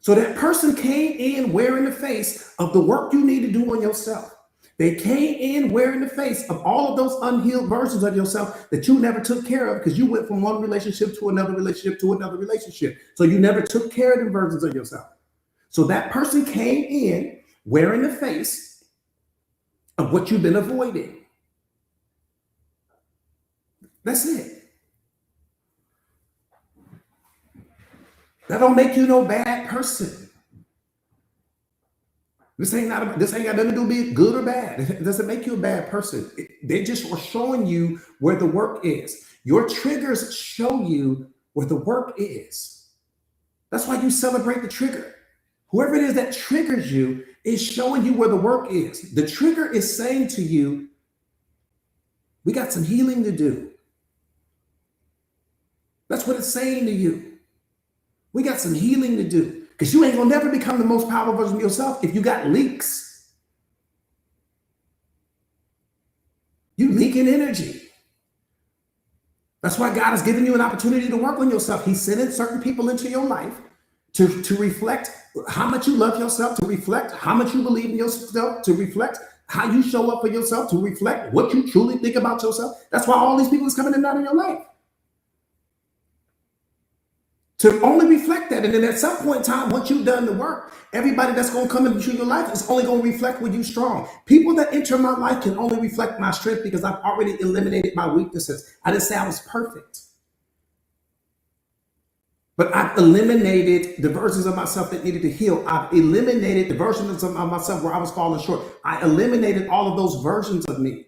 So that person came in wearing the face of the work you need to do on yourself. They came in wearing the face of all of those unhealed versions of yourself that you never took care of because you went from one relationship to another relationship to another relationship. So you never took care of the versions of yourself. So that person came in wearing the face of what you've been avoiding. That's it. That don't make you no bad person. This ain't got nothing to do with good or bad. It doesn't make you a bad person. They just are showing you where the work is. Your triggers show you where the work is. That's why you celebrate the trigger. Whoever it is that triggers you is showing you where the work is. The trigger is saying to you, we got some healing to do. That's what it's saying to you. We got some healing to do because you ain't gonna never become the most powerful version of yourself if you got leaks. You leaking energy. That's why God has given you an opportunity to work on yourself. He's sending certain people into your life to reflect how much you love yourself, to reflect how much you believe in yourself, to reflect how you show up for yourself, to reflect what you truly think about yourself. That's why all these people is coming in and out of your life. To only reflect that. And then at some point in time, once you've done the work, everybody that's going to come into your life is only going to reflect when you're strong. People that enter my life can only reflect my strength because I've already eliminated my weaknesses. I didn't say I was perfect, but I've eliminated the versions of myself that needed to heal. I've eliminated the versions of myself where I was falling short. I eliminated all of those versions of me.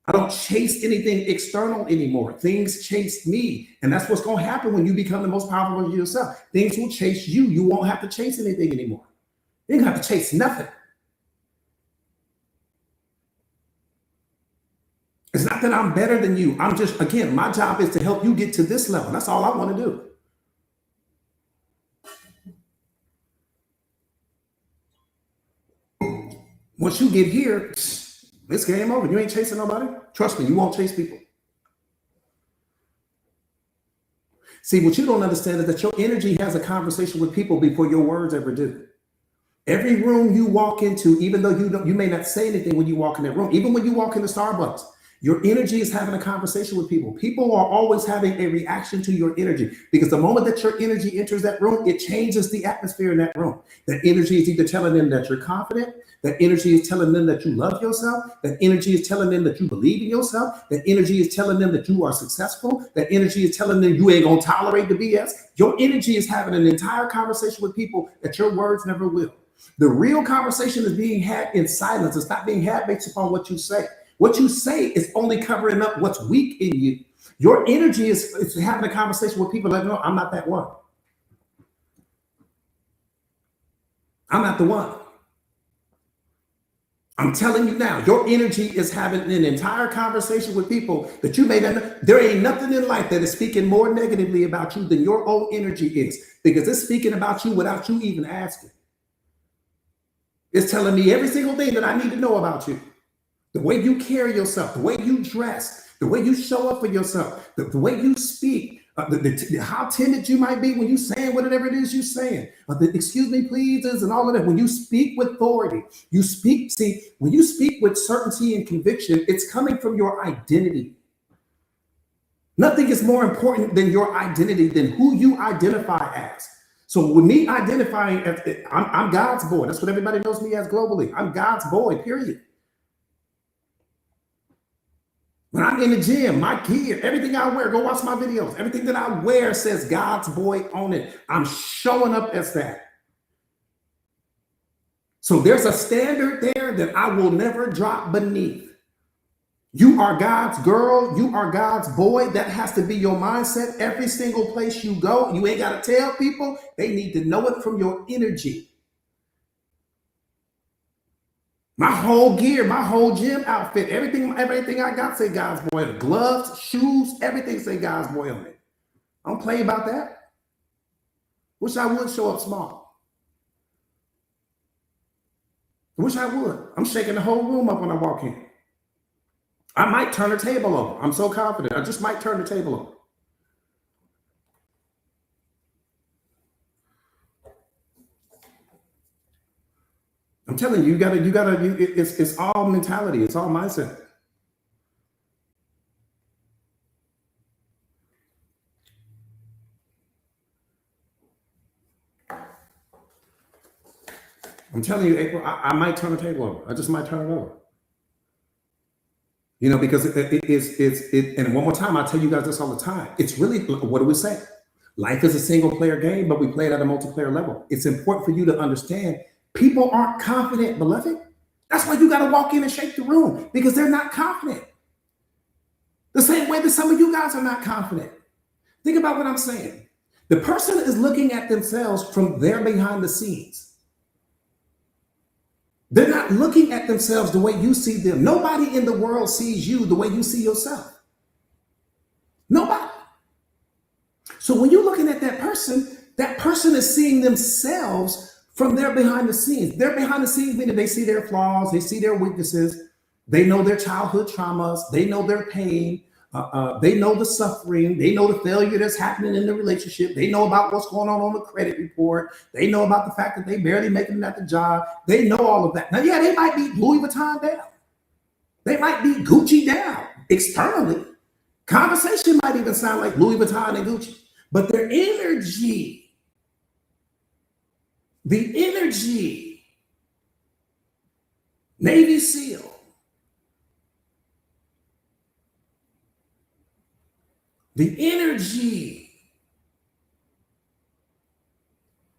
I don't chase anything external anymore. Things chase me. And that's what's going to happen when you become the most powerful version of yourself. Things will chase you. You won't have to chase anything anymore. You don't have to chase nothing. It's not that I'm better than you. I'm just, again, my job is to help you get to this level. That's all I want to do. Once you get here, it's game over. You ain't chasing nobody. Trust me, you won't chase people. See, what you don't understand is that your energy has a conversation with people before your words ever do. Every room you walk into, even though you may not say anything when you walk in that room, even when you walk into Starbucks, your energy is having a conversation with people. People are always having a reaction to your energy because the moment that your energy enters that room, it changes the atmosphere in that room. That energy is either telling them that you're confident, that energy is telling them that you love yourself, that energy is telling them that you believe in yourself, that energy is telling them that you are successful, that energy is telling them you ain't gonna tolerate the BS. Your energy is having an entire conversation with people that your words never will. The real conversation is being had in silence. It's not being had based upon what you say. What you say is only covering up what's weak in you. Your energy is having a conversation with people that know I'm not that one. I'm not the one. I'm telling you now, your energy is having an entire conversation with people that you may not know. There ain't nothing in life that is speaking more negatively about you than your own energy is, because it's speaking about you without you even asking. It's telling me every single thing that I need to know about you. The way you carry yourself, the way you dress, the way you show up for yourself, the way you speak, how timid you might be when you saying whatever it is you're saying, excuse me, please, and all of that. When you speak with authority, you speak, see, when you speak with certainty and conviction, it's coming from your identity. Nothing is more important than your identity, than who you identify as. So with me identifying as, I'm God's boy. That's what everybody knows me as globally. I'm God's boy, period. When I'm in the gym, my gear, everything I wear, go watch my videos. Everything that I wear says God's boy on it. I'm showing up as that. So there's a standard there that I will never drop beneath. You are God's girl. You are God's boy. That has to be your mindset every single place you go. You ain't got to tell people. They need to know it from your energy. My whole gear, my whole gym outfit, everything I got say God's boy on it. Gloves, shoes, everything say God's boy on it. I don't play about that. Wish I would show up small. I wish I would. I'm shaking the whole room up when I walk in. I might turn the table over. I'm so confident. I just might turn the table over. telling you, it's all mentality. It's all mindset. I'm telling you, April, I might turn the table over. I just might turn it over. You know, because and one more time, I tell you guys this all the time. It's really, what do we say? Life is a single player game, but we play it at a multiplayer level. It's important for you to understand people aren't confident, beloved. That's why you got to walk in and shake the room, because they're not confident. The same way that some of you guys are not confident. Think about what I'm saying. The person is looking at themselves from their behind the scenes. They're not looking at themselves the way you see them. Nobody in the world sees you the way you see yourself. Nobody. So when you're looking at that person is seeing themselves from their behind the scenes. Their behind the scenes meaning they see their flaws, they see their weaknesses, they know their childhood traumas, they know their pain, they know the suffering, they know the failure that's happening in the relationship, they know about what's going on the credit report, they know about the fact that they barely making it at the job, they know all of that. Now, yeah, they might be Louis Vuitton down, they might be Gucci down externally. Conversation might even sound like Louis Vuitton and Gucci, but their energy, Navy SEAL, the energy,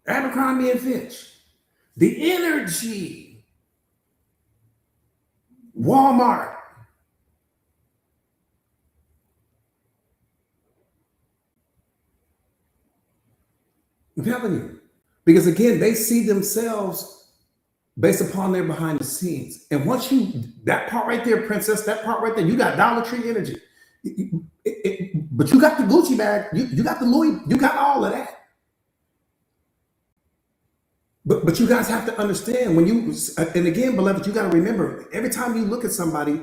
Abercrombie and Fitch, the energy, Walmart. I'm telling you, because again, they see themselves based upon their behind the scenes. And once that part right there, princess, that part right there, you got Dollar Tree energy. But you got the Gucci bag, you got the Louis, you got all of that. But you guys have to understand and again, beloved, you got to remember, every time you look at somebody,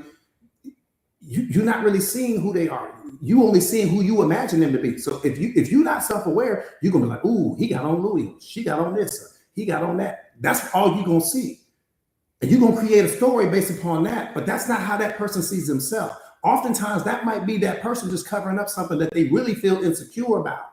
you're not really seeing who they are. You only seeing who you imagine them to be. So if you're not self-aware, you're gonna be like, ooh, he got on Louis, she got on this, he got on that. That's all you're gonna see. And you're gonna create a story based upon that, but that's not how that person sees themselves. Oftentimes that might be that person just covering up something that they really feel insecure about.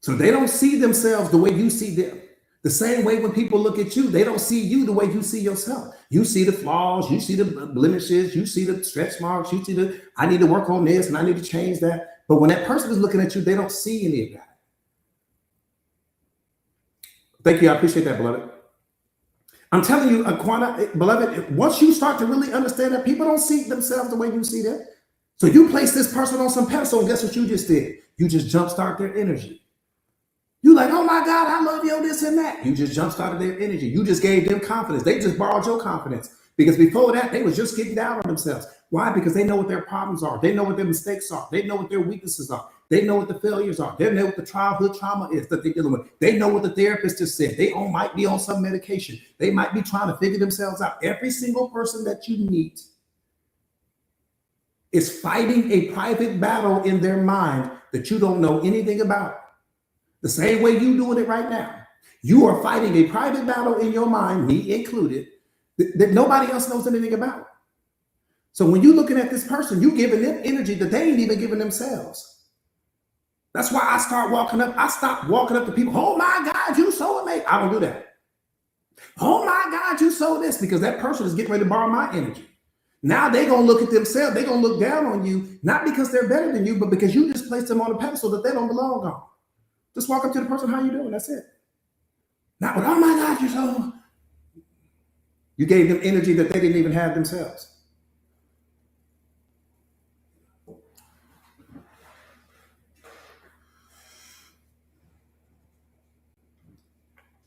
So they don't see themselves the way you see them. The same way when people look at you, they don't see you the way you see yourself. You see the flaws, you see the blemishes, you see the stretch marks, you see I need to work on this and I need to change that. But when that person is looking at you, they don't see any of that. Thank you. I appreciate that, beloved. I'm telling you, Aquana, beloved, once you start to really understand that people don't see themselves the way you see them. So you place this person on some pedestal, and guess what you just did? You just jumpstart their energy. You like, oh my God, I love you, this and that. You just jump-started their energy. You just gave them confidence. They just borrowed your confidence. Because before that, they was just getting down on themselves. Why? Because they know what their problems are. They know what their mistakes are. They know what their weaknesses are. They know what the failures are. They know what the childhood trauma is that they're dealing with. They know what the therapist just said. They might be on some medication. They might be trying to figure themselves out. Every single person that you meet is fighting a private battle in their mind that you don't know anything about. The same way you doing it right now. You are fighting a private battle in your mind, me included, that nobody else knows anything about. So when you're looking at this person, you're giving them energy that they ain't even giving themselves. That's why I start walking up. I stop walking up to people. Oh my God, you so amazing. I don't do that. Oh my God, you so this, because that person is getting ready to borrow my energy. Now they're going to look at themselves. They're going to look down on you, not because they're better than you, but because you just placed them on a pedestal that they don't belong on. Just walk up to the person, how you doing? That's it. Not with, oh my God, you're so. You gave them energy that they didn't even have themselves.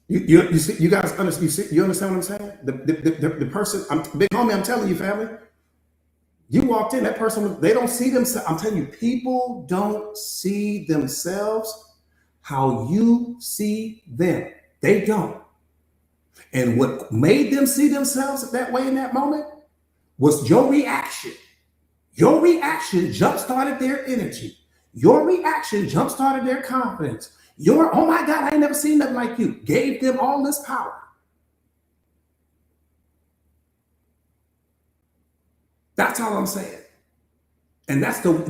You see, you guys understand? You understand what I'm saying? The person, big homie, I'm telling you, family. You walked in, that person, they don't see themselves. I'm telling you, people don't see themselves how you see them. They don't. And what made them see themselves that way in that moment was your reaction. Your reaction jump-started their energy. Your reaction jump-started their confidence. Oh my God, I ain't never seen nothing like you. Gave them all this power. That's all I'm saying. And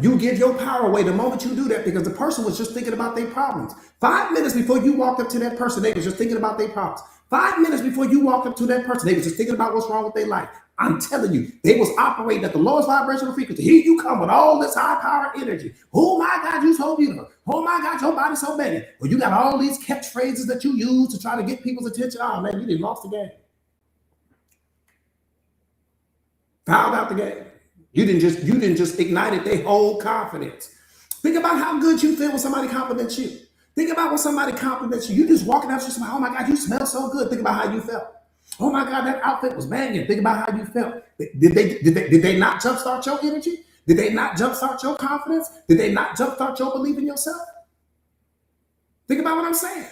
you give your power away the moment you do that, because the person was just thinking about their problems. 5 minutes before you walked up to that person, they was just thinking about their problems. 5 minutes before you walked up to that person, they was just thinking about what's wrong with their life. I'm telling you, they was operating at the lowest vibrational frequency. Here you come with all this high power energy. Oh my God, you so beautiful. Oh my God, your body's so big. Well, you got all these catchphrases that you use to try to get people's attention. Oh man, you done lost the game. Fouled out the game. You didn't just ignited their whole confidence. Think about how good you feel when somebody compliments you. Think about when somebody compliments you. You just walking out to somebody, oh my God, you smell so good. Think about how you felt. Oh my God, that outfit was banging. Think about how you felt. Did they not jumpstart your energy? Did they not jumpstart your confidence? Did they not jumpstart your belief in yourself? Think about what I'm saying.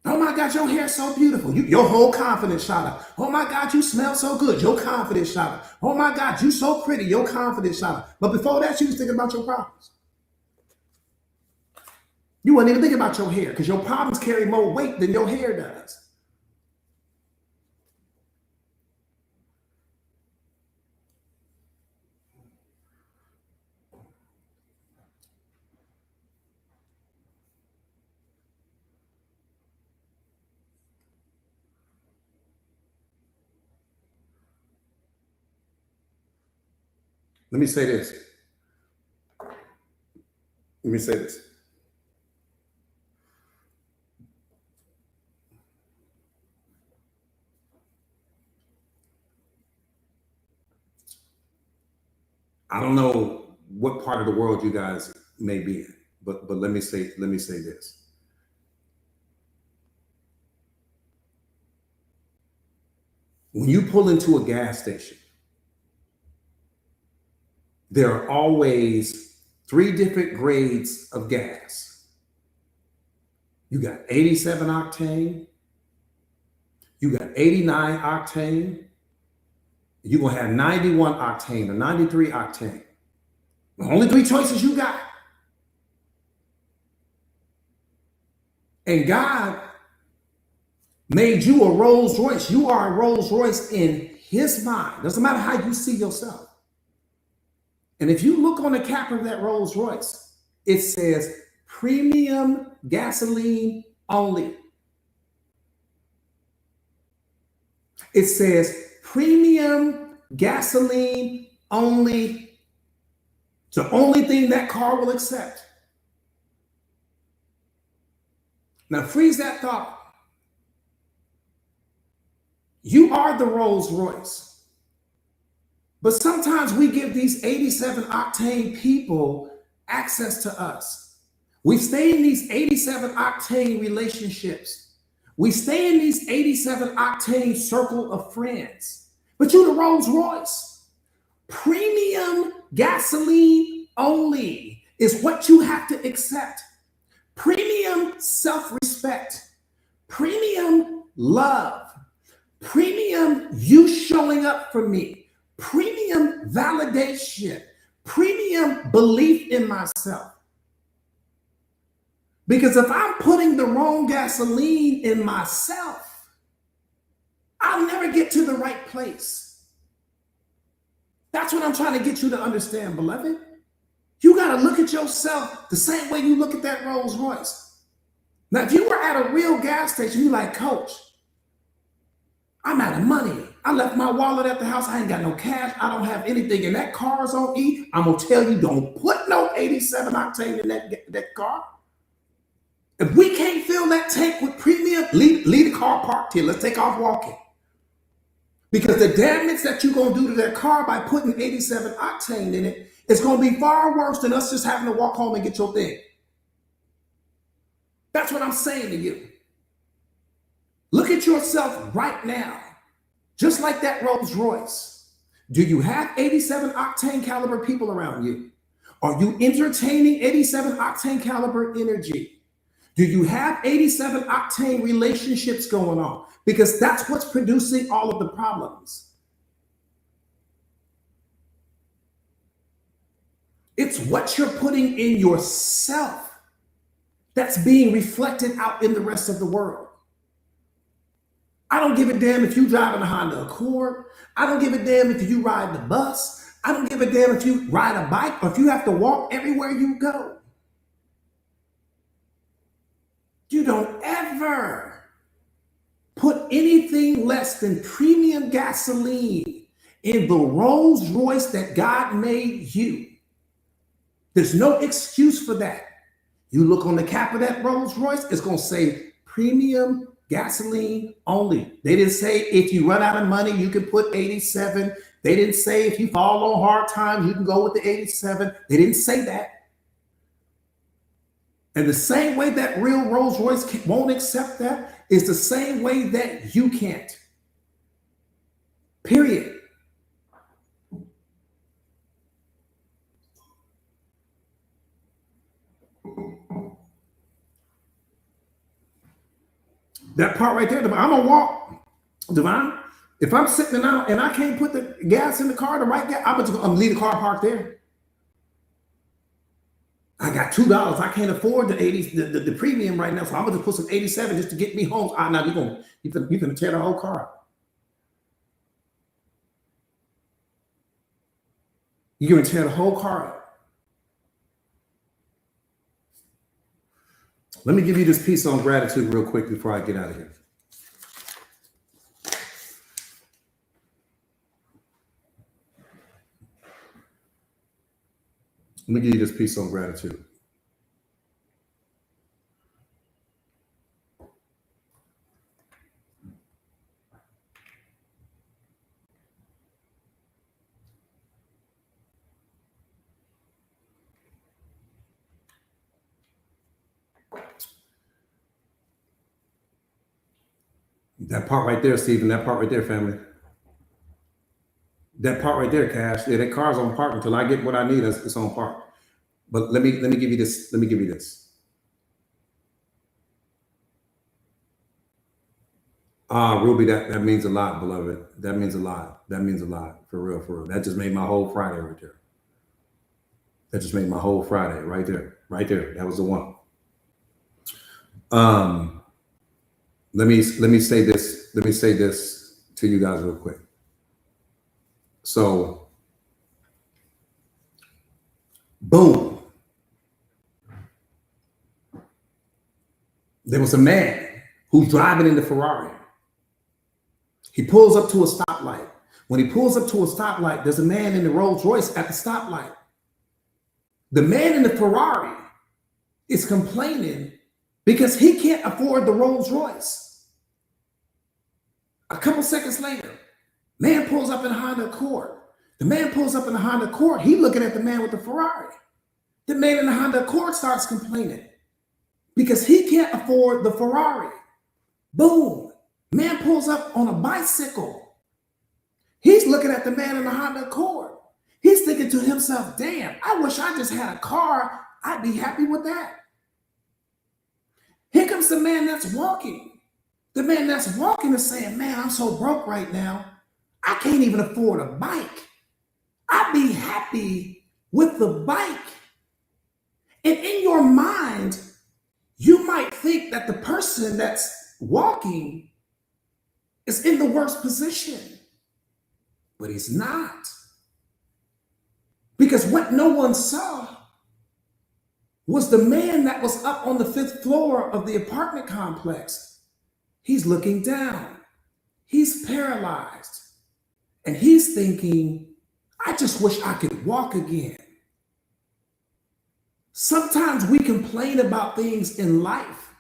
Oh my God, your hair's so beautiful. Your whole confidence shot up. Oh my God, you smell so good. Your confidence shot up. Oh my God, you so pretty. Your confidence shot up. But before that, you was thinking about your problems. You weren't even thinking about your hair, because your problems carry more weight than your hair does. Let me say this. Let me say this. I don't know what part of the world you guys may be in, but let me say this. When you pull into a gas station, there are always 3 different grades of gas. You got 87 octane, you got 89 octane, you're going to have 91 octane or 93 octane. The only 3 choices you got. And God made you a Rolls Royce. You are a Rolls Royce in his mind. Doesn't matter how you see yourself. And if you look on the cap of that Rolls Royce, it says premium gasoline only. It says premium gasoline only. It's the only thing that car will accept. Now freeze that thought. You are the Rolls Royce. But sometimes we give these 87 octane people access to us. We stay in these 87 octane relationships. We stay in these 87 octane circle of friends. But you're the Rolls Royce. Premium gasoline only is what you have to accept. Premium self-respect. Premium love. Premium you showing up for me. Premium validation, premium belief in myself. Because if I'm putting the wrong gasoline in myself, I'll never get to the right place. That's what I'm trying to get you to understand, beloved. You got to look at yourself the same way you look at that Rolls Royce. Now, if you were at a real gas station, you're like, Coach, I'm out of money. I left my wallet at the house. I ain't got no cash. I don't have anything. And that car's on E. I'm going to tell you, don't put no 87 octane in that car. If we can't fill that tank with premium, leave the car parked here. Let's take off walking. Because the damage that you're going to do to that car by putting 87 octane in it is going to be far worse than us just having to walk home and get your thing. That's what I'm saying to you. Look at yourself right now. Just like that Rolls Royce. Do you have 87 octane caliber people around you? Are you entertaining 87 octane caliber energy? Do you have 87 octane relationships going on? Because that's what's producing all of the problems. It's what you're putting in yourself that's being reflected out in the rest of the world. I don't give a damn if you drive in a Honda Accord. I don't give a damn if you ride the bus. I don't give a damn if you ride a bike or if you have to walk everywhere you go. You don't ever put anything less than premium gasoline in the Rolls Royce that God made you. There's no excuse for that. You look on the cap of that Rolls Royce, it's going to say premium gasoline only. They didn't say if you run out of money, you can put 87. They didn't say if you fall on hard times, you can go with the 87. They didn't say that. And the same way that real Rolls Royce won't accept that is the same way that you can't. Period. That part right there, I'm gonna walk, Divine. If I'm sitting out and I can't put the gas in the car, the right gas, I'm gonna leave the car parked there. I got $2. I can't afford the premium right now, so I'm gonna just put some 87 just to get me home. Now you're gonna tear the whole car up. You're gonna tear the whole car up. Let me give you this piece on gratitude real quick before I get out of here. Let me give you this piece on gratitude. That part right there, Stephen, that part right there, family. That part right there, Cash. Yeah, that car's on park until I get what I need. It's on park. But let me give you this. Let me give you this. Ruby, that means a lot, beloved. That means a lot. That means a lot. For real, for real. That just made my whole Friday right there. That just made my whole Friday right there. Right there. That was the one. Let me say this. Let me say this to you guys real quick. So, boom. There was a man who's driving in the Ferrari. He pulls up to a stoplight. When he pulls up to a stoplight, there's a man in the Rolls Royce at the stoplight. The man in the Ferrari is complaining because he can't afford the Rolls Royce. A couple seconds later, man pulls up in a Honda Accord. The man pulls up in a Honda Accord. He looking at the man with the Ferrari. The man in the Honda Accord starts complaining because he can't afford the Ferrari. Boom. Man pulls up on a bicycle. He's looking at the man in the Honda Accord. He's thinking to himself, damn, I wish I just had a car. I'd be happy with that. Here comes the man that's walking. The man that's walking is saying, man, I'm so broke right now. I can't even afford a bike. I'd be happy with the bike. And in your mind, you might think that the person that's walking is in the worst position, but he's not. Because what no one saw was the man that was up on the 5th floor of the apartment complex. He's looking down. He's paralyzed. And he's thinking, I just wish I could walk again. Sometimes we complain about things in life,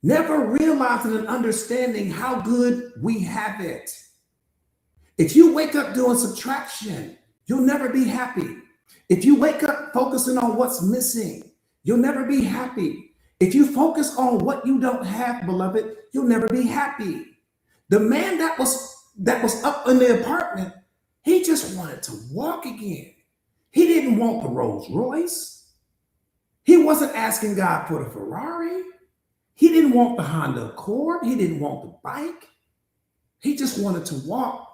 never realizing and understanding how good we have it. If you wake up doing subtraction, you'll never be happy. If you wake up focusing on what's missing, you'll never be happy. If you focus on what you don't have, beloved, you'll never be happy. The man that was up in the apartment, he just wanted to walk again. He didn't want the Rolls Royce. He wasn't asking God for the Ferrari. He didn't want the Honda Accord. He didn't want the bike. He just wanted to walk.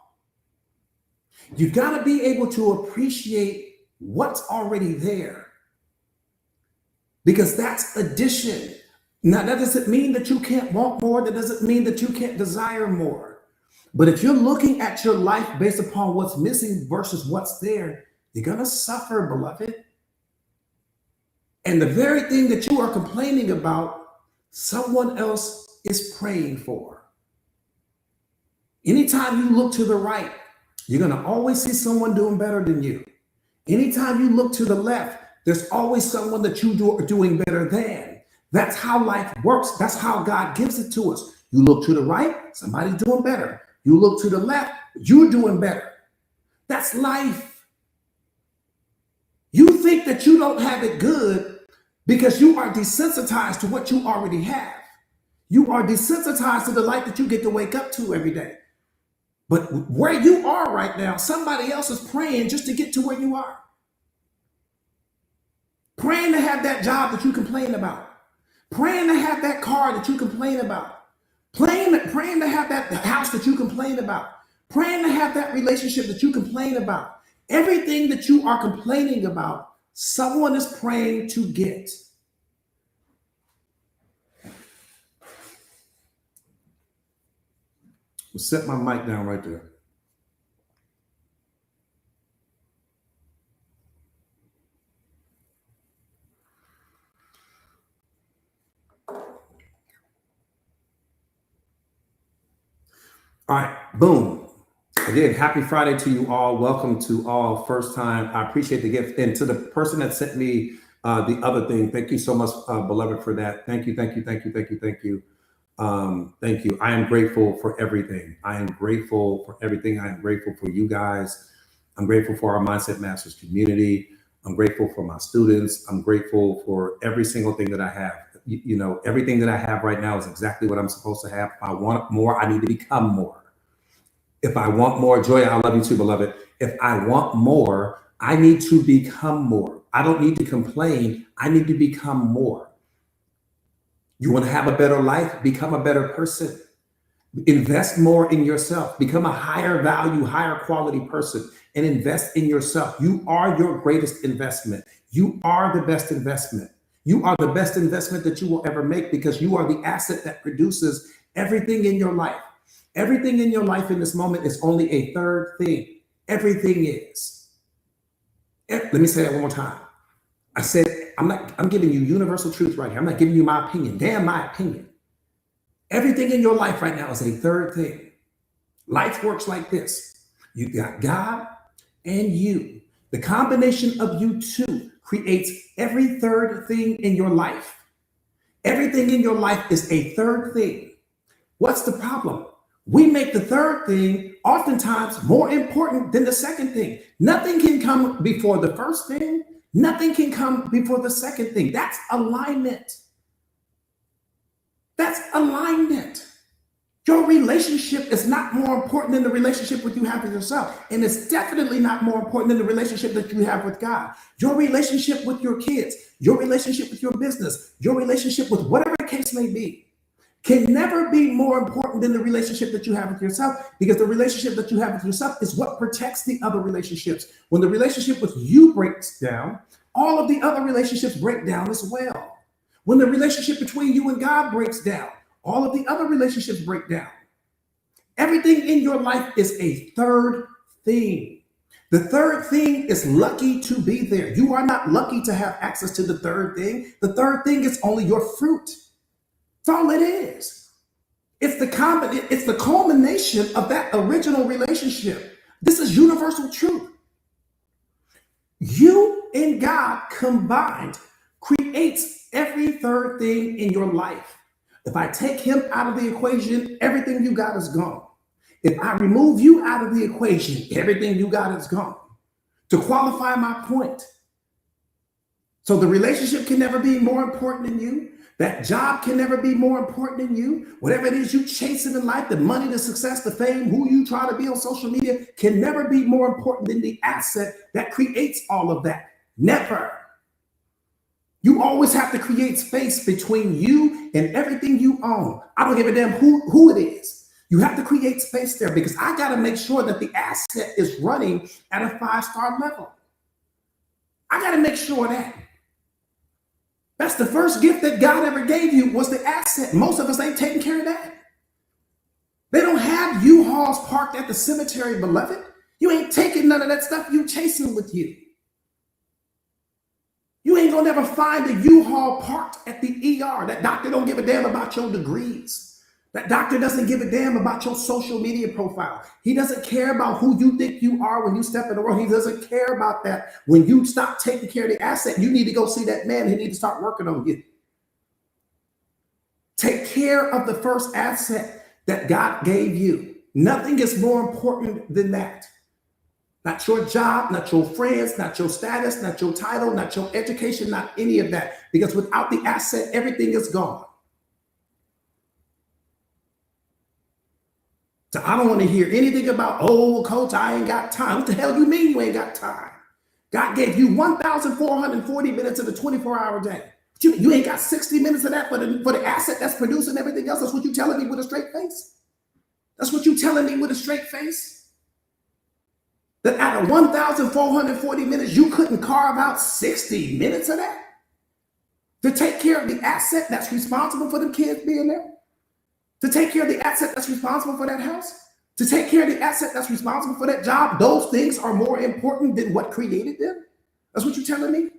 You got to be able to appreciate what's already there. because that's addition. Now, that doesn't mean that you can't want more. That doesn't mean that you can't desire more. But if you're looking at your life based upon what's missing versus what's there, you're going to suffer, beloved. And the very thing that you are complaining about, someone else is praying for. Anytime you look to the right, you're going to always see someone doing better than you. Anytime you look to the left, there's always someone that you are doing better than. That's how life works. That's how God gives it to us. You look to the right, somebody's doing better. You look to the left, you're doing better. That's life. You think that you don't have it good because you are desensitized to what you already have. You are desensitized to the light that you get to wake up to every day. But where you are right now, somebody else is praying just to get to where you are. Praying to have that job that you complain about. Praying to have that car that you complain about. Praying to have that house that you complain about. Praying to have that relationship that you complain about. Everything that you are complaining about, someone is praying to get. We'll set my mic down right there. All right, boom. Again, happy Friday to you all. Welcome to all first time. I appreciate the gift. And to the person that sent me the other thing, thank you so much, beloved, for that. Thank you, thank you, thank you, thank you, thank you. Thank you. I am grateful for everything. I am grateful for everything. I am grateful for you guys. I'm grateful for our Mindset Masters community. I'm grateful for my students. I'm grateful for every single thing that I have. You know, everything that I have right now is exactly what I'm supposed to have. If I want more, I need to become more. If I want more, Joy, I love you too, beloved. If I want more, I need to become more. I don't need to complain. I need to become more. You want to have a better life? Become a better person. Invest more in yourself. Become a higher value, higher quality person and invest in yourself. You are your greatest investment. You are the best investment. You are the best investment that you will ever make because you are the asset that produces everything in your life. Everything in your life in this moment is only a third thing. Everything is. Let me say that one more time. I said, I'm giving you universal truth right here. I'm not giving you my opinion. Damn my opinion. Everything in your life right now is a third thing. Life works like this. You got God and you. The combination of you two creates every third thing in your life. Everything in your life is a third thing. What's the problem? We make the third thing oftentimes more important than the second thing. Nothing can come before the first thing. Nothing can come before the second thing. That's alignment. That's alignment. Your relationship is not more important than the relationship that you have with yourself. And it's definitely not more important than the relationship that you have with God. Your relationship with your kids, your relationship with your business, your relationship with whatever the case may be, can never be more important than the relationship that you have with yourself, because the relationship that you have with yourself is what protects the other relationships. When the relationship with you breaks down, all of the other relationships break down as well. When the relationship between you and God breaks down, all of the other relationships break down. Everything in your life is a third thing. The third thing is lucky to be there. You are not lucky to have access to the third thing. The third thing is only your fruit. That's all it is. It's the culmination of that original relationship. This is universal truth. You and God combined creates every third thing in your life. If I take him out of the equation, everything you got is gone. If I remove you out of the equation, everything you got is gone. To qualify my point. So the relationship can never be more important than you. That job can never be more important than you. Whatever it is you chasing in life, the money, the success, the fame, who you try to be on social media can never be more important than the asset that creates all of that. Never. You always have to create space between you and everything you own. I don't give a damn who it is. You have to create space there because I got to make sure that the asset is running at a 5-star level. I got to make sure of that. That's the first gift that God ever gave you, was the asset. Most of us ain't taking care of that. They don't have U-Hauls parked at the cemetery, beloved. You ain't taking none of that stuff. You chasing with you. You ain't gonna never find a U-Haul parked at the ER. That doctor don't give a damn about your degrees. That doctor doesn't give a damn about your social media profile. He doesn't care about who you think you are when you step in the world. He doesn't care about that. When you stop taking care of the asset, you need to go see that man. He needs to start working on you. Take care of the first asset that God gave you. Nothing is more important than that. Not your job, not your friends, not your status, not your title, not your education, not any of that. Because without the asset, everything is gone. So I don't want to hear anything about, oh, coach, I ain't got time. What the hell you mean you ain't got time? God gave you 1,440 minutes in a 24-hour day. You ain't got 60 minutes of that for the asset that's producing everything else. That's what you telling me with a straight face? That's what you telling me with a straight face? That out of 1,440 minutes, you couldn't carve out 60 minutes of that to take care of the asset that's responsible for the kids being there? To take care of the asset that's responsible for that house? To take care of the asset that's responsible for that job? Those things are more important than what created them? That's what you're telling me?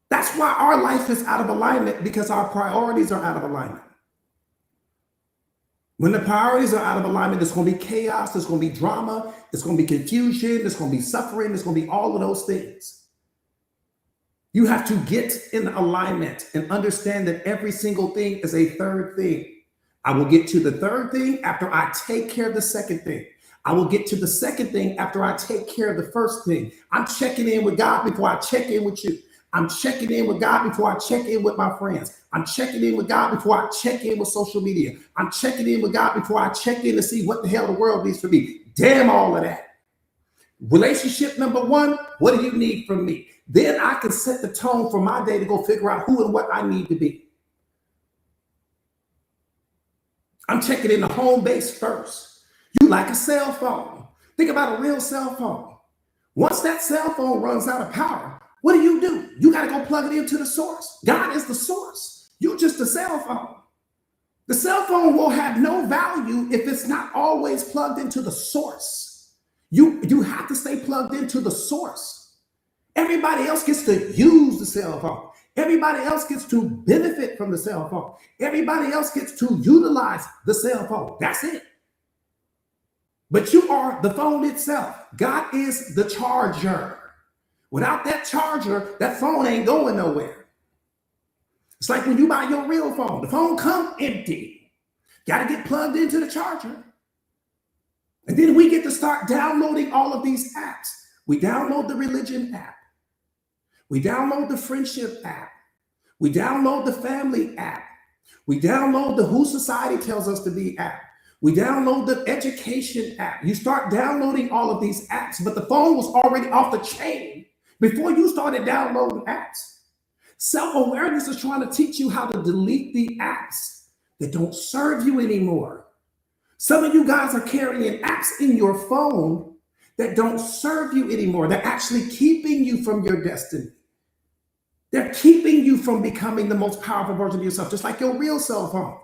That's why our life is out of alignment, because our priorities are out of alignment. When the priorities are out of alignment, there's going to be chaos, there's going to be drama, there's going to be confusion, there's going to be suffering, there's going to be all of those things. You have to get in alignment and understand that every single thing is a third thing. I will get to the third thing after I take care of the second thing. I will get to the second thing after I take care of the first thing. I'm checking in with God before I check in with you. I'm checking in with God before I check in with my friends. I'm checking in with God before I check in with social media. I'm checking in with God before I check in to see what the hell the world needs from me. Damn all of that. Relationship number one, what do you need from me? Then I can set the tone for my day to go figure out who and what I need to be. I'm checking in the home base first. You like a cell phone. Think about a real cell phone. Once that cell phone runs out of power, what do? You got to go plug it into the source. God is the source. You're just a cell phone. The cell phone will have no value if it's not always plugged into the source. You have to stay plugged into the source. Everybody else gets to use the cell phone. Everybody else gets to benefit from the cell phone. Everybody else gets to utilize the cell phone. That's it. But you are the phone itself. God is the charger. Without that charger, that phone ain't going nowhere. It's like when you buy your real phone. The phone comes empty. Got to get plugged into the charger. And then we get to start downloading all of these apps. We download the religion app. We download the friendship app. We download the family app. We download the Who Society Tells Us to Be app. We download the education app. You start downloading all of these apps, but the phone was already off the chain before you started downloading apps. Self-awareness is trying to teach you how to delete the apps that don't serve you anymore. Some of you guys are carrying apps in your phone that don't serve you anymore. They're actually keeping you from your destiny. They're keeping you from becoming the most powerful version of yourself, just like your real cell phone.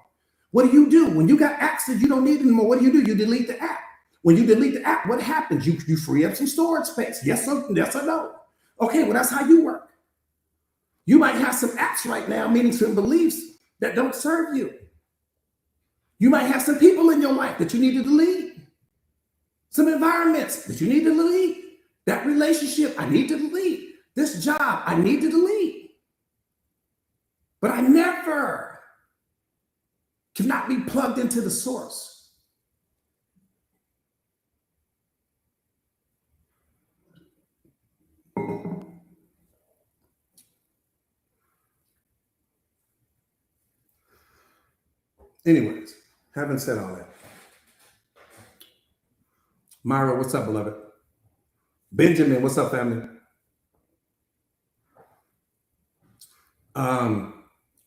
What do? When you got apps that you don't need anymore, what do? You delete the app. When you delete the app, what happens? You free up some storage space. Yes or no? Okay, well, that's how you work. You might have some apps right now, meaning some beliefs that don't serve you. You might have some people in your life that you need to delete. Some environments that you need to delete. That relationship, I need to delete. This job, I need to delete. But I never cannot be plugged into the source. Anyways, having said all that, Myra, what's up, beloved? Benjamin, what's up, family?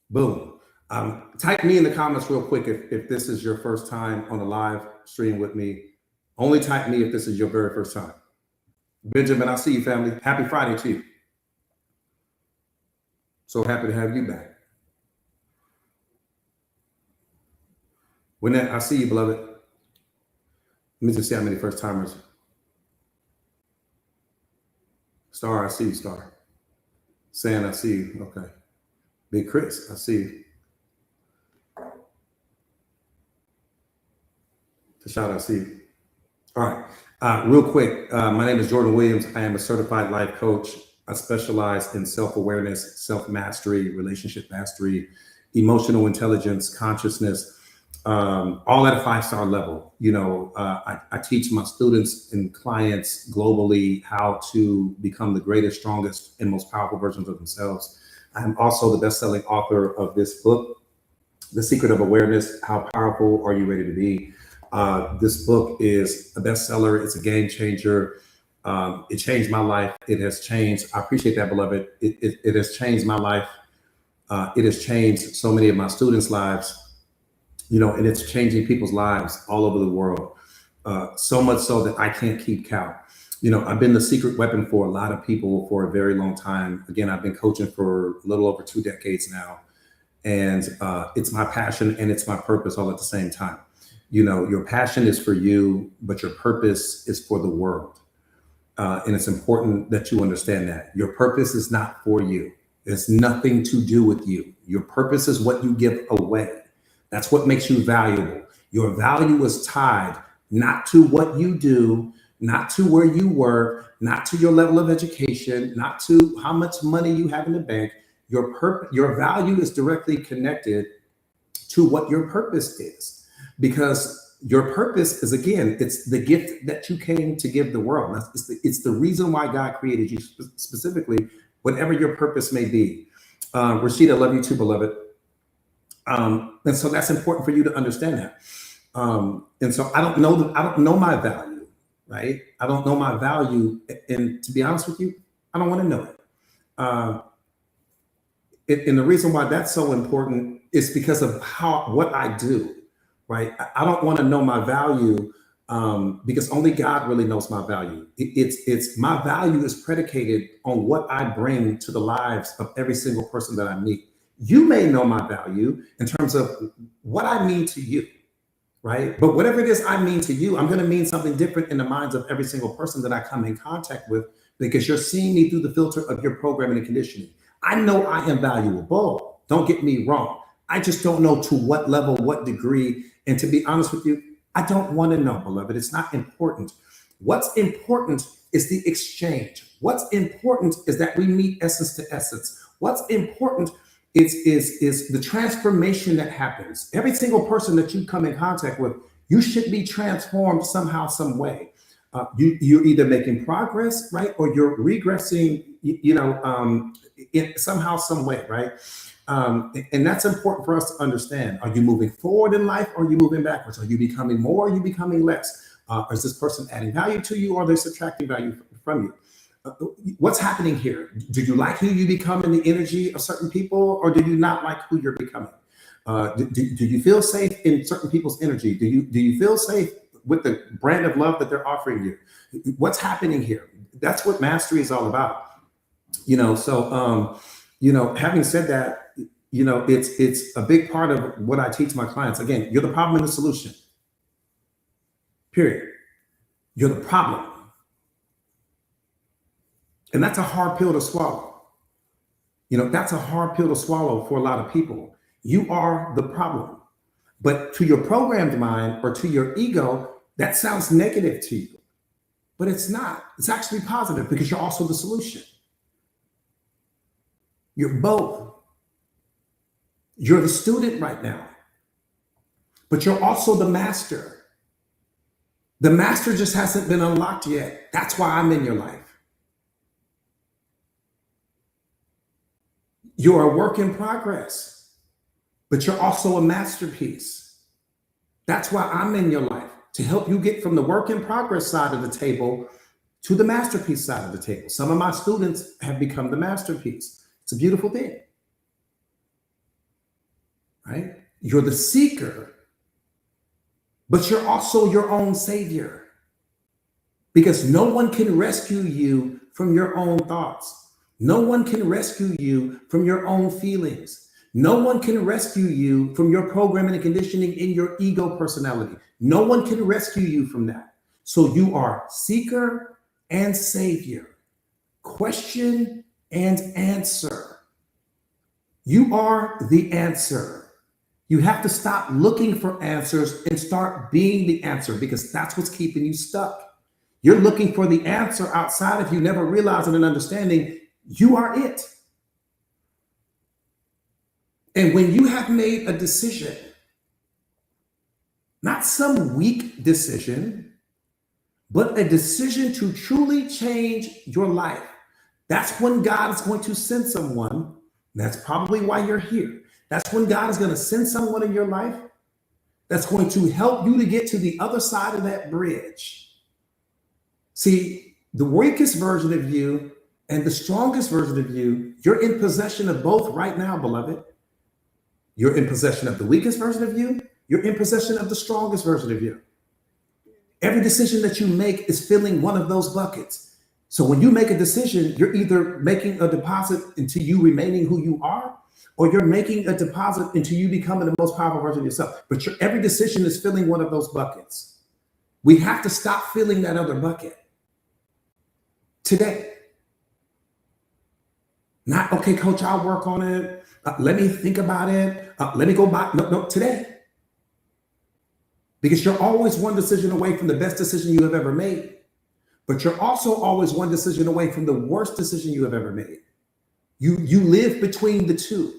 Boom. Type me in the comments real quick if this is your first time on the live stream with me. Only type me if this is your very first time. Benjamin, I'll see you, family. Happy Friday to you. So happy to have you back. When I see you, beloved. Let me just see how many first timers. Star, I see you, Star. San, I see you. Okay. Big Chris, I see you. Tashada, I see you. All right. Real quick, my name is Jordan Williams. I am a certified life coach. I specialize in self-awareness, self-mastery, relationship mastery, emotional intelligence, consciousness, all at a 5-star level. I teach my students and clients globally how to become the greatest, strongest, and most powerful versions of themselves. I'm also the best-selling author of this book, The Secret of Awareness: How Powerful Are You Ready to Be? This book is a bestseller. It's a game changer. It changed my life. It has changed. I appreciate that, beloved. It has changed my life. It has changed so many of my students' lives, and it's changing people's lives all over the world. So much so that I can't keep count. I've been the secret weapon for a lot of people for a very long time. Again, I've been coaching for a little over 2 decades now. And it's my passion and it's my purpose all at the same time. Your passion is for you, but your purpose is for the world. And it's important that you understand that. Your purpose is not for you. It's nothing to do with you. Your purpose is what you give away. That's what makes you valuable. Your value is tied not to what you do, not to where you work, not to your level of education, not to how much money you have in the bank. Your value is directly connected to what your purpose is, because your purpose is, again, it's the gift that you came to give the world. It's the reason why God created you specifically, whatever your purpose may be. Rashida, I love you too, beloved. And so that's important for you to understand that. And so I don't know my value, right? I don't know my value, and to be honest with you, I don't want to know it. And the reason why that's so important is because of what I do, right? I don't want to know my value because only God really knows my value. It's my value is predicated on what I bring to the lives of every single person that I meet. You may know my value in terms of what I mean to you, right? But whatever it is I mean to you, I'm going to mean something different in the minds of every single person that I come in contact with, because you're seeing me through the filter of your programming and conditioning. I know I am valuable. Don't get me wrong. I just don't know to what level, what degree. And to be honest with you, I don't want to know, beloved. It's not important. What's important is the exchange. What's important is that we meet essence to essence. What's important is the transformation that happens. Every single person that you come in contact with, you should be transformed somehow, some way. You're either making progress, right, or you're regressing, somehow, some way, right? And that's important for us to understand. Are you moving forward in life, or are you moving backwards? Are you becoming more, or are you becoming less? Is this person adding value to you, or are they subtracting value from you? What's happening here? Do you like who you become in the energy of certain people, or do you not like who you're becoming? Do you feel safe in certain people's energy? Do you feel safe with the brand of love that they're offering you? What's happening here? That's what mastery is all about. Having said that, it's a big part of what I teach my clients. Again, you're the problem and the solution. Period. You're the problem. And that's a hard pill to swallow. That's a hard pill to swallow for a lot of people. You are the problem. But to your programmed mind or to your ego, that sounds negative to you. But it's not. It's actually positive, because you're also the solution. You're both. You're the student right now, but you're also the master. The master just hasn't been unlocked yet. That's why I'm in your life. You're a work in progress, but you're also a masterpiece. That's why I'm in your life, to help you get from the work in progress side of the table to the masterpiece side of the table. Some of my students have become the masterpiece. It's a beautiful thing, right? You're the seeker, but you're also your own savior, because no one can rescue you from your own thoughts. No one can rescue you from your own feelings. No one can rescue you from your programming and conditioning in your ego personality. No one can rescue you from that. So you are seeker and savior, question and answer. You are the answer. You have to stop looking for answers and start being the answer, because that's what's keeping you stuck. You're looking for the answer outside of you, never realizing and understanding you are it. And when you have made a decision, not some weak decision, but a decision to truly change your life, that's when God is going to send someone. That's probably why you're here. That's when God is going to send someone in your life that's going to help you to get to the other side of that bridge. See, the weakest version of you and the strongest version of you, you're in possession of both right now, beloved. You're in possession of the weakest version of you. You're in possession of the strongest version of you. Every decision that you make is filling one of those buckets. So when you make a decision, you're either making a deposit into you remaining who you are, or you're making a deposit into you becoming the most powerful version of yourself. But every decision is filling one of those buckets. We have to stop filling that other bucket today. Not, okay, coach, I'll work on it. Let me think about it. Let me go back. No, today. Because you're always one decision away from the best decision you have ever made. But you're also always one decision away from the worst decision you have ever made. You live between the two.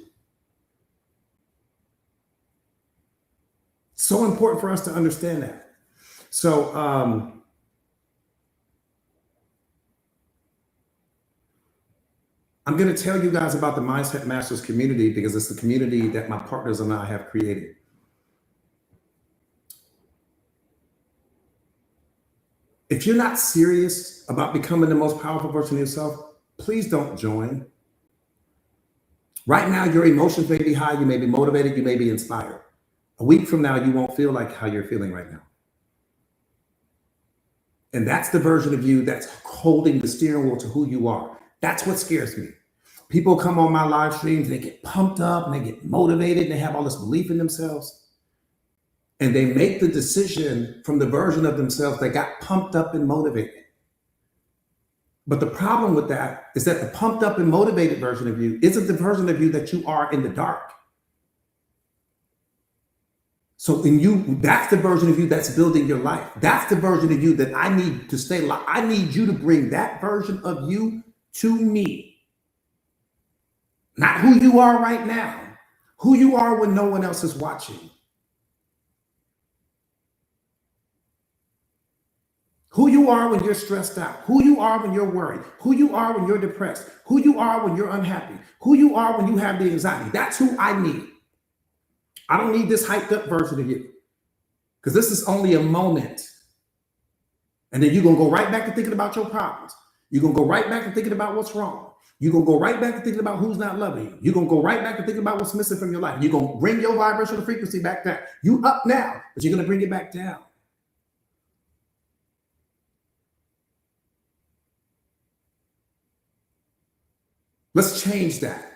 So important for us to understand that. So I'm going to tell you guys about the Mindset Masters community, because it's the community that my partners and I have created. If you're not serious about becoming the most powerful version of yourself, please don't join. Right now, your emotions may be high, you may be motivated, you may be inspired. A week from now, you won't feel like how you're feeling right now. And that's the version of you that's holding the steering wheel to who you are. That's what scares me. People come on my live streams, they get pumped up, and they get motivated, and they have all this belief in themselves. And they make the decision from the version of themselves that got pumped up and motivated. But the problem with that is that the pumped up and motivated version of you isn't the version of you that you are in the dark. So in you, that's the version of you that's building your life. That's the version of you that I need to stay alive. I need you to bring that version of you to me. Not who you are right now, who you are when no one else is watching. Who you are when you're stressed out, who you are when you're worried, who you are when you're depressed, who you are when you're unhappy, who you are when you have the anxiety. That's who I need. I don't need this hyped up version of you, because this is only a moment. And then you're going to go right back to thinking about your problems. You're going to go right back to thinking about what's wrong. You're going to go right back to thinking about who's not loving you. You're going to go right back to thinking about what's missing from your life. You're going to bring your vibrational frequency back down. You up now, but you're going to bring it back down. Let's change that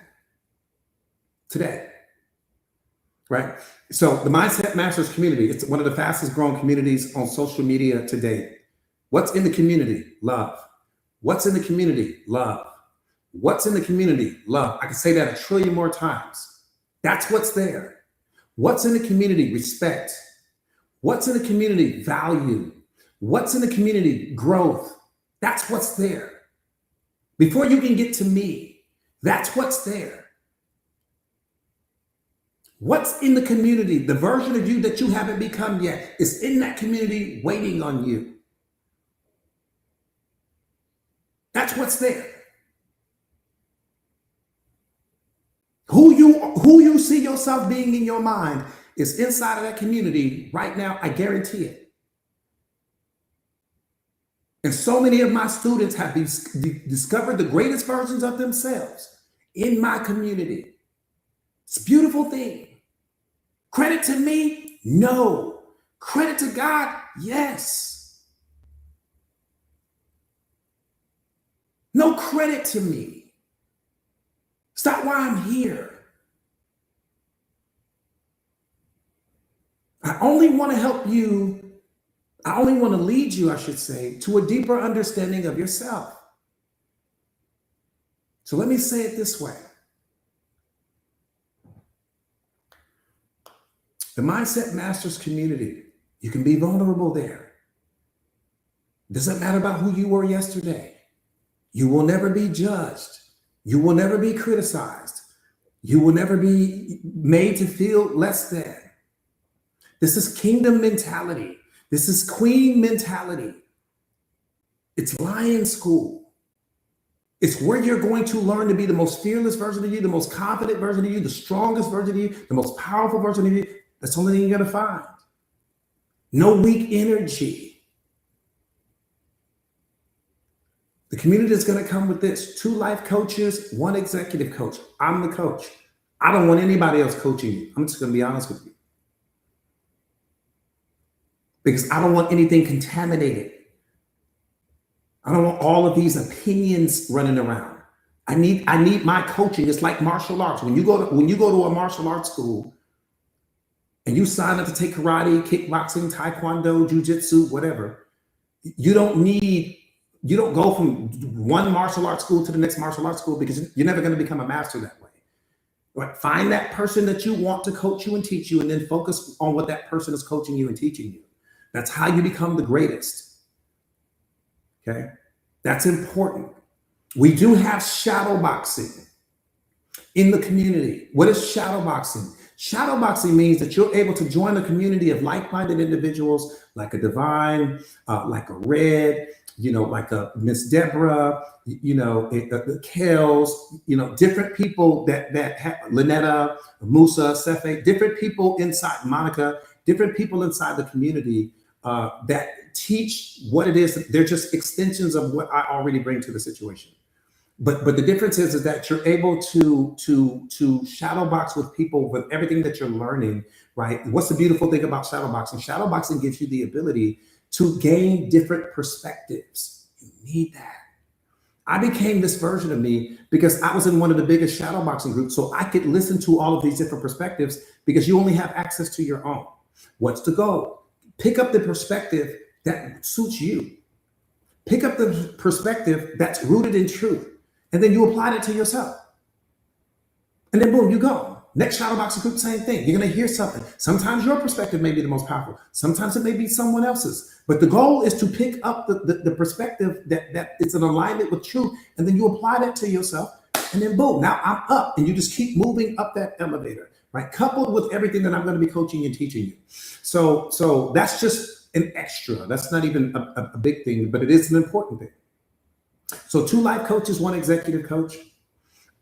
today, right? So the Mindset Masters community, it's one of the fastest growing communities on social media today. What's in the community? Love. What's in the community? Love. What's in the community? Love. I can say that 1 trillion more times. That's what's there. What's in the community? Respect. What's in the community? Value. What's in the community? Growth. That's what's there. Before you can get to me, that's what's there. What's in the community? The version of you that you haven't become yet is in that community waiting on you. That's what's there. Who you see yourself being in your mind is inside of that community right now. I guarantee it. And so many of my students have discovered the greatest versions of themselves in my community. It's a beautiful thing. Credit to me? No. Credit to God? Yes. No credit to me. Stop why I'm here. I only want to help you. I only want to lead you, I should say, to a deeper understanding of yourself. So let me say it this way. The Mindset Masters community, you can be vulnerable there. It doesn't matter about who you were yesterday. You will never be judged. You will never be criticized. You will never be made to feel less than. This is kingdom mentality. This is queen mentality. It's lion school. It's where you're going to learn to be the most fearless version of you, the most confident version of you, the strongest version of you, the most powerful version of you. That's the only thing you're going to find. No weak energy. The community is going to come with this: 2 life coaches, 1 executive coach. I'm the coach. I don't want anybody else coaching you. I'm just going to be honest with you. Because I don't want anything contaminated. I don't want all of these opinions running around. I need my coaching. It's like martial arts. When you go to a martial arts school and you sign up to take karate, kickboxing, taekwondo, jujitsu, whatever, you don't go from one martial arts school to the next martial arts school, because you're never going to become a master that way. Right? Find that person that you want to coach you and teach you, and then focus on what that person is coaching you and teaching you. That's how you become the greatest. Okay? That's important. We do have shadow boxing in the community. What is shadow boxing? Shadow boxing means that you're able to join a community of like-minded individuals, like a Divine, like a Red, like a Miss Deborah, the Kels, different people that have Lynetta, Musa, Sefe, different people inside, Monica, different people inside the community that teach what it is. They're just extensions of what I already bring to the situation. But the difference is that you're able to shadow box with people with everything that you're learning, right? What's the beautiful thing about shadow boxing? Shadow boxing gives you the ability to gain different perspectives. You need that. I became this version of me because I was in one of the biggest shadow boxing groups, so I could listen to all of these different perspectives, because you only have access to your own. What's the goal? Pick up the perspective that suits you. Pick up the perspective that's rooted in truth. And then you apply it to yourself. And then boom, you go. Next shadow boxing group, same thing. You're going to hear something. Sometimes your perspective may be the most powerful. Sometimes it may be someone else's. But the goal is to pick up the perspective that it's in alignment with truth. And then you apply that to yourself. And then boom, now I'm up. And you just keep moving up that elevator, right? Coupled with everything that I'm going to be coaching and teaching you. So that's just an extra. That's not even a big thing, but it is an important thing. So 2 life coaches, 1 executive coach.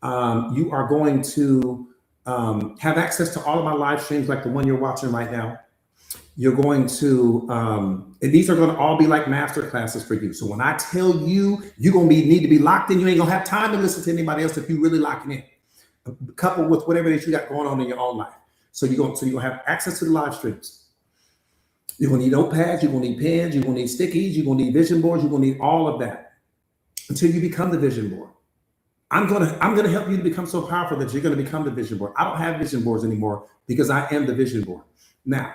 You are going to have access to all of my live streams, like the one you're watching right now. You're going to, and these are going to all be like master classes for you. So when I tell you, you're going to need to be locked in. You ain't going to have time to listen to anybody else if you really locking in, coupled with whatever it is you got going on in your own life. So you're going to have access to the live streams. You're going to need notepads. You're going to need pens. You're going to need stickies. You're going to need vision boards. You're going to need all of that until you become the vision board. I'm gonna help you to become so powerful that you're gonna become the vision board. I don't have vision boards anymore because I am the vision board. Now,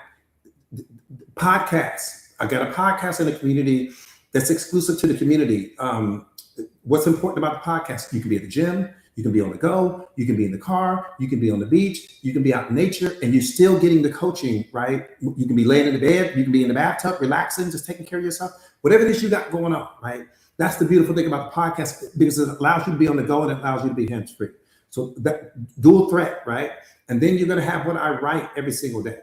podcasts. I got a podcast in the community that's exclusive to the community. What's important about the podcast? You can be at the gym, you can be on the go, you can be in the car, you can be on the beach, you can be out in nature, and you're still getting the coaching, right? You can be laying in the bed, you can be in the bathtub, relaxing, just taking care of yourself, whatever it is you got going on, right? That's the beautiful thing about the podcast, because it allows you to be on the go and it allows you to be hands-free. So that dual threat, right? And then you're going to have what I write every single day.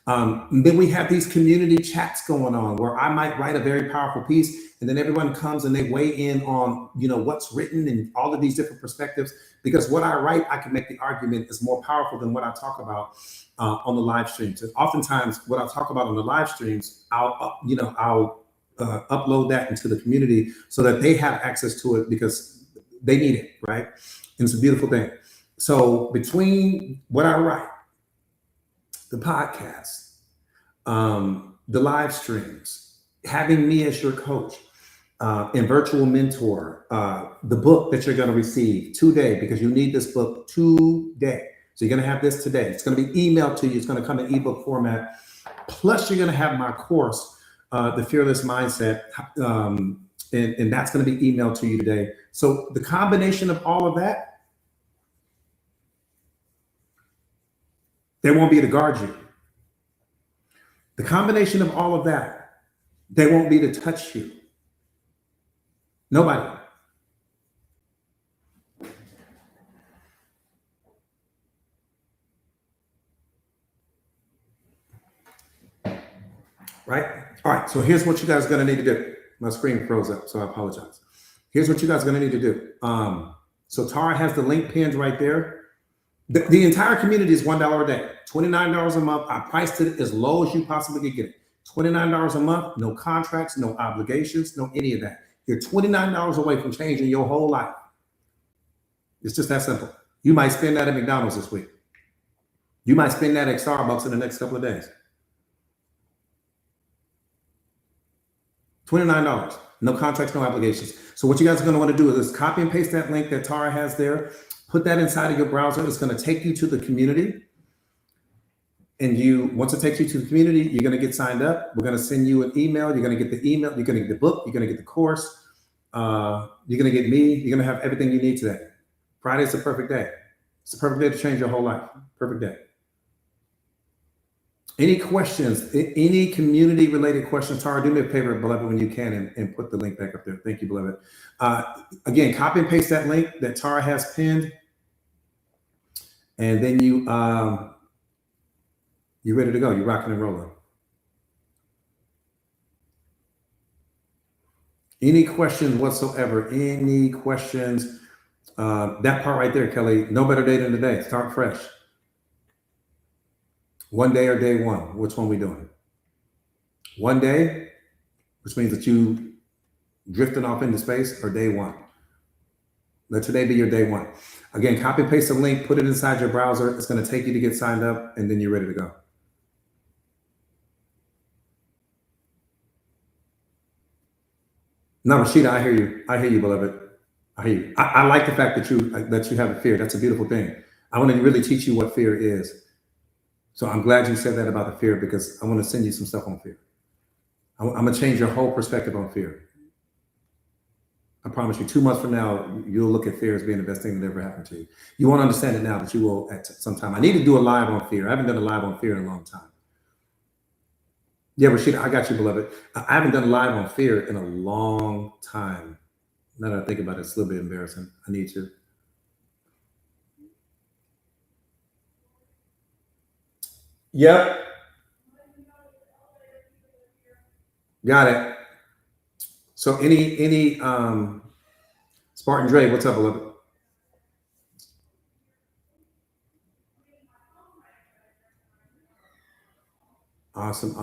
Then we have these community chats going on where I might write a very powerful piece, and then everyone comes and they weigh in on, what's written and all of these different perspectives, because what I write, I can make the argument is more powerful than what I talk about on the live streams. And oftentimes what I talk about on the live streams, I'll upload that into the community so that they have access to it because they need it, right? And it's a beautiful thing. So between what I write, the podcast, the live streams, having me as your coach, and virtual mentor, the book that you're going to receive today, because you need this book today. So you're going to have this today. It's going to be emailed to you. It's going to come in ebook format. Plus, you're going to have my course, The Fearless Mindset, and that's going to be emailed to you today. So the combination of all of that, they won't be to guard you. The combination of all of that, they won't be to touch you. Nobody. Right? All right. So here's what you guys are going to need to do. My screen froze up, so I apologize. Here's what you guys are going to need to do. So Tara has the link pinned right there. The entire community is $1 a day, $29 a month. I priced it as low as you possibly could get it. $29 a month, no contracts, no obligations, no any of that. You're $29 away from changing your whole life. It's just that simple. You might spend that at McDonald's this week. You might spend that at Starbucks in the next couple of days. $29, no contracts, no obligations. So what you guys are going to want to do is copy and paste that link that Tara has there, put that inside of your browser. It's going to take you to the community. And once it takes you to the community, you're going to get signed up. We're going to send you an email. You're going to get the email. You're going to get the book. You're going to get the course. You're going to get me. You're going to have everything you need today. Friday's the perfect day. It's the perfect day to change your whole life. Perfect day. Any questions, any community related questions? Tara, do me a favor, beloved, when you can, and put the link back up there. Thank you, beloved. Again, copy and paste that link that Tara has pinned. And then you're ready to go. You're rocking and rolling. Any questions whatsoever? Any questions? That part right there, Kelly, no better day than today. Start fresh. One day or day one? Which one we doing? One day, which means that you drifting off into space, or day one? Let today be your day one. Again, copy and paste the link, put it inside your browser. It's going to take you to get signed up, and then you're ready to go. No, Rashida, I hear you. I hear you, beloved. I hear you. I like the fact that you have a fear. That's a beautiful thing. I want to really teach you what fear is. So I'm glad you said that about the fear, because I want to send you some stuff on fear. I'm going to change your whole perspective on fear. I promise you, 2 months from now, you'll look at fear as being the best thing that ever happened to you. You won't understand it now, but you will at some time. I need to do a live on fear. I haven't done a live on fear in a long time. Yeah, Rashida, I got you, beloved. I haven't done a live on fear in a long time. Now that I think about it, it's a little bit embarrassing. I need to. Yep. Got it. So any Spartan Dre, what's up, beloved? Awesome.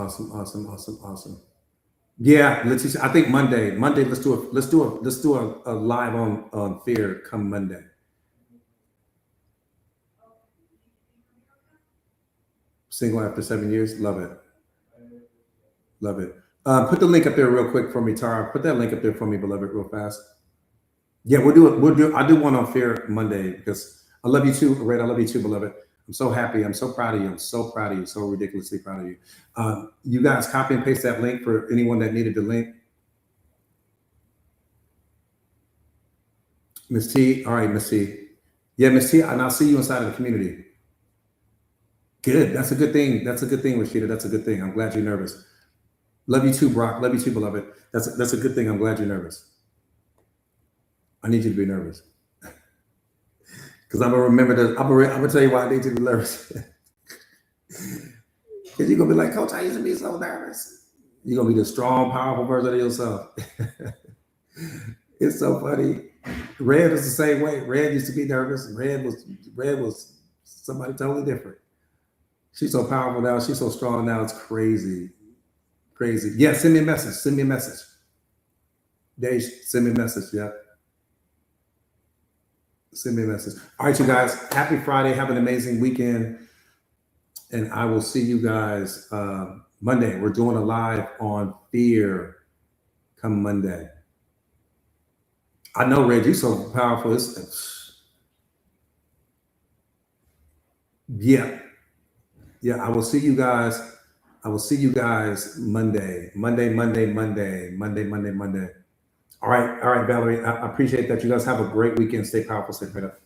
Yeah, Leticia, I think Monday, let's do a live on fear come Monday. Single after 7 years, love it. Love it. Put the link up there real quick for me, Tara. Put that link up there for me, beloved, real fast. Yeah, we'll do it. I'll do one on fear Monday, because I love you too, Red. I love you too, beloved. I'm so happy. I'm so proud of you. I'm so proud of you. So ridiculously proud of you. You guys copy and paste that link for anyone that needed the link. Miss T. All right, Miss T. Yeah, Miss T. And I'll see you inside of the community. Good. That's a good thing. That's a good thing, Rashida. That's a good thing. I'm glad you're nervous. Love you too, Brock. Love you too, beloved. That's a good thing. I'm glad you're nervous. I need you to be nervous. Because I'm gonna remember that. I'm gonna tell you why I need you to be nervous. Because you're gonna be like, Coach, I used to be so nervous. You're gonna be the strong, powerful version of yourself. It's so funny. Red is the same way. Red used to be nervous. Red was somebody totally different. She's so powerful now. She's so strong now. It's crazy. Crazy. Yeah, send me a message. Send me a message. Dave, send me a message. Yeah. Send me a message. All right, you guys. Happy Friday. Have an amazing weekend. And I will see you guys Monday. We're doing a live on fear come Monday. I know, Reg, you're so powerful. Yeah, yeah. I will see you guys. I will see you guys Monday. All right, Valerie. I appreciate that. You guys have a great weekend. Stay powerful, stay prayed up.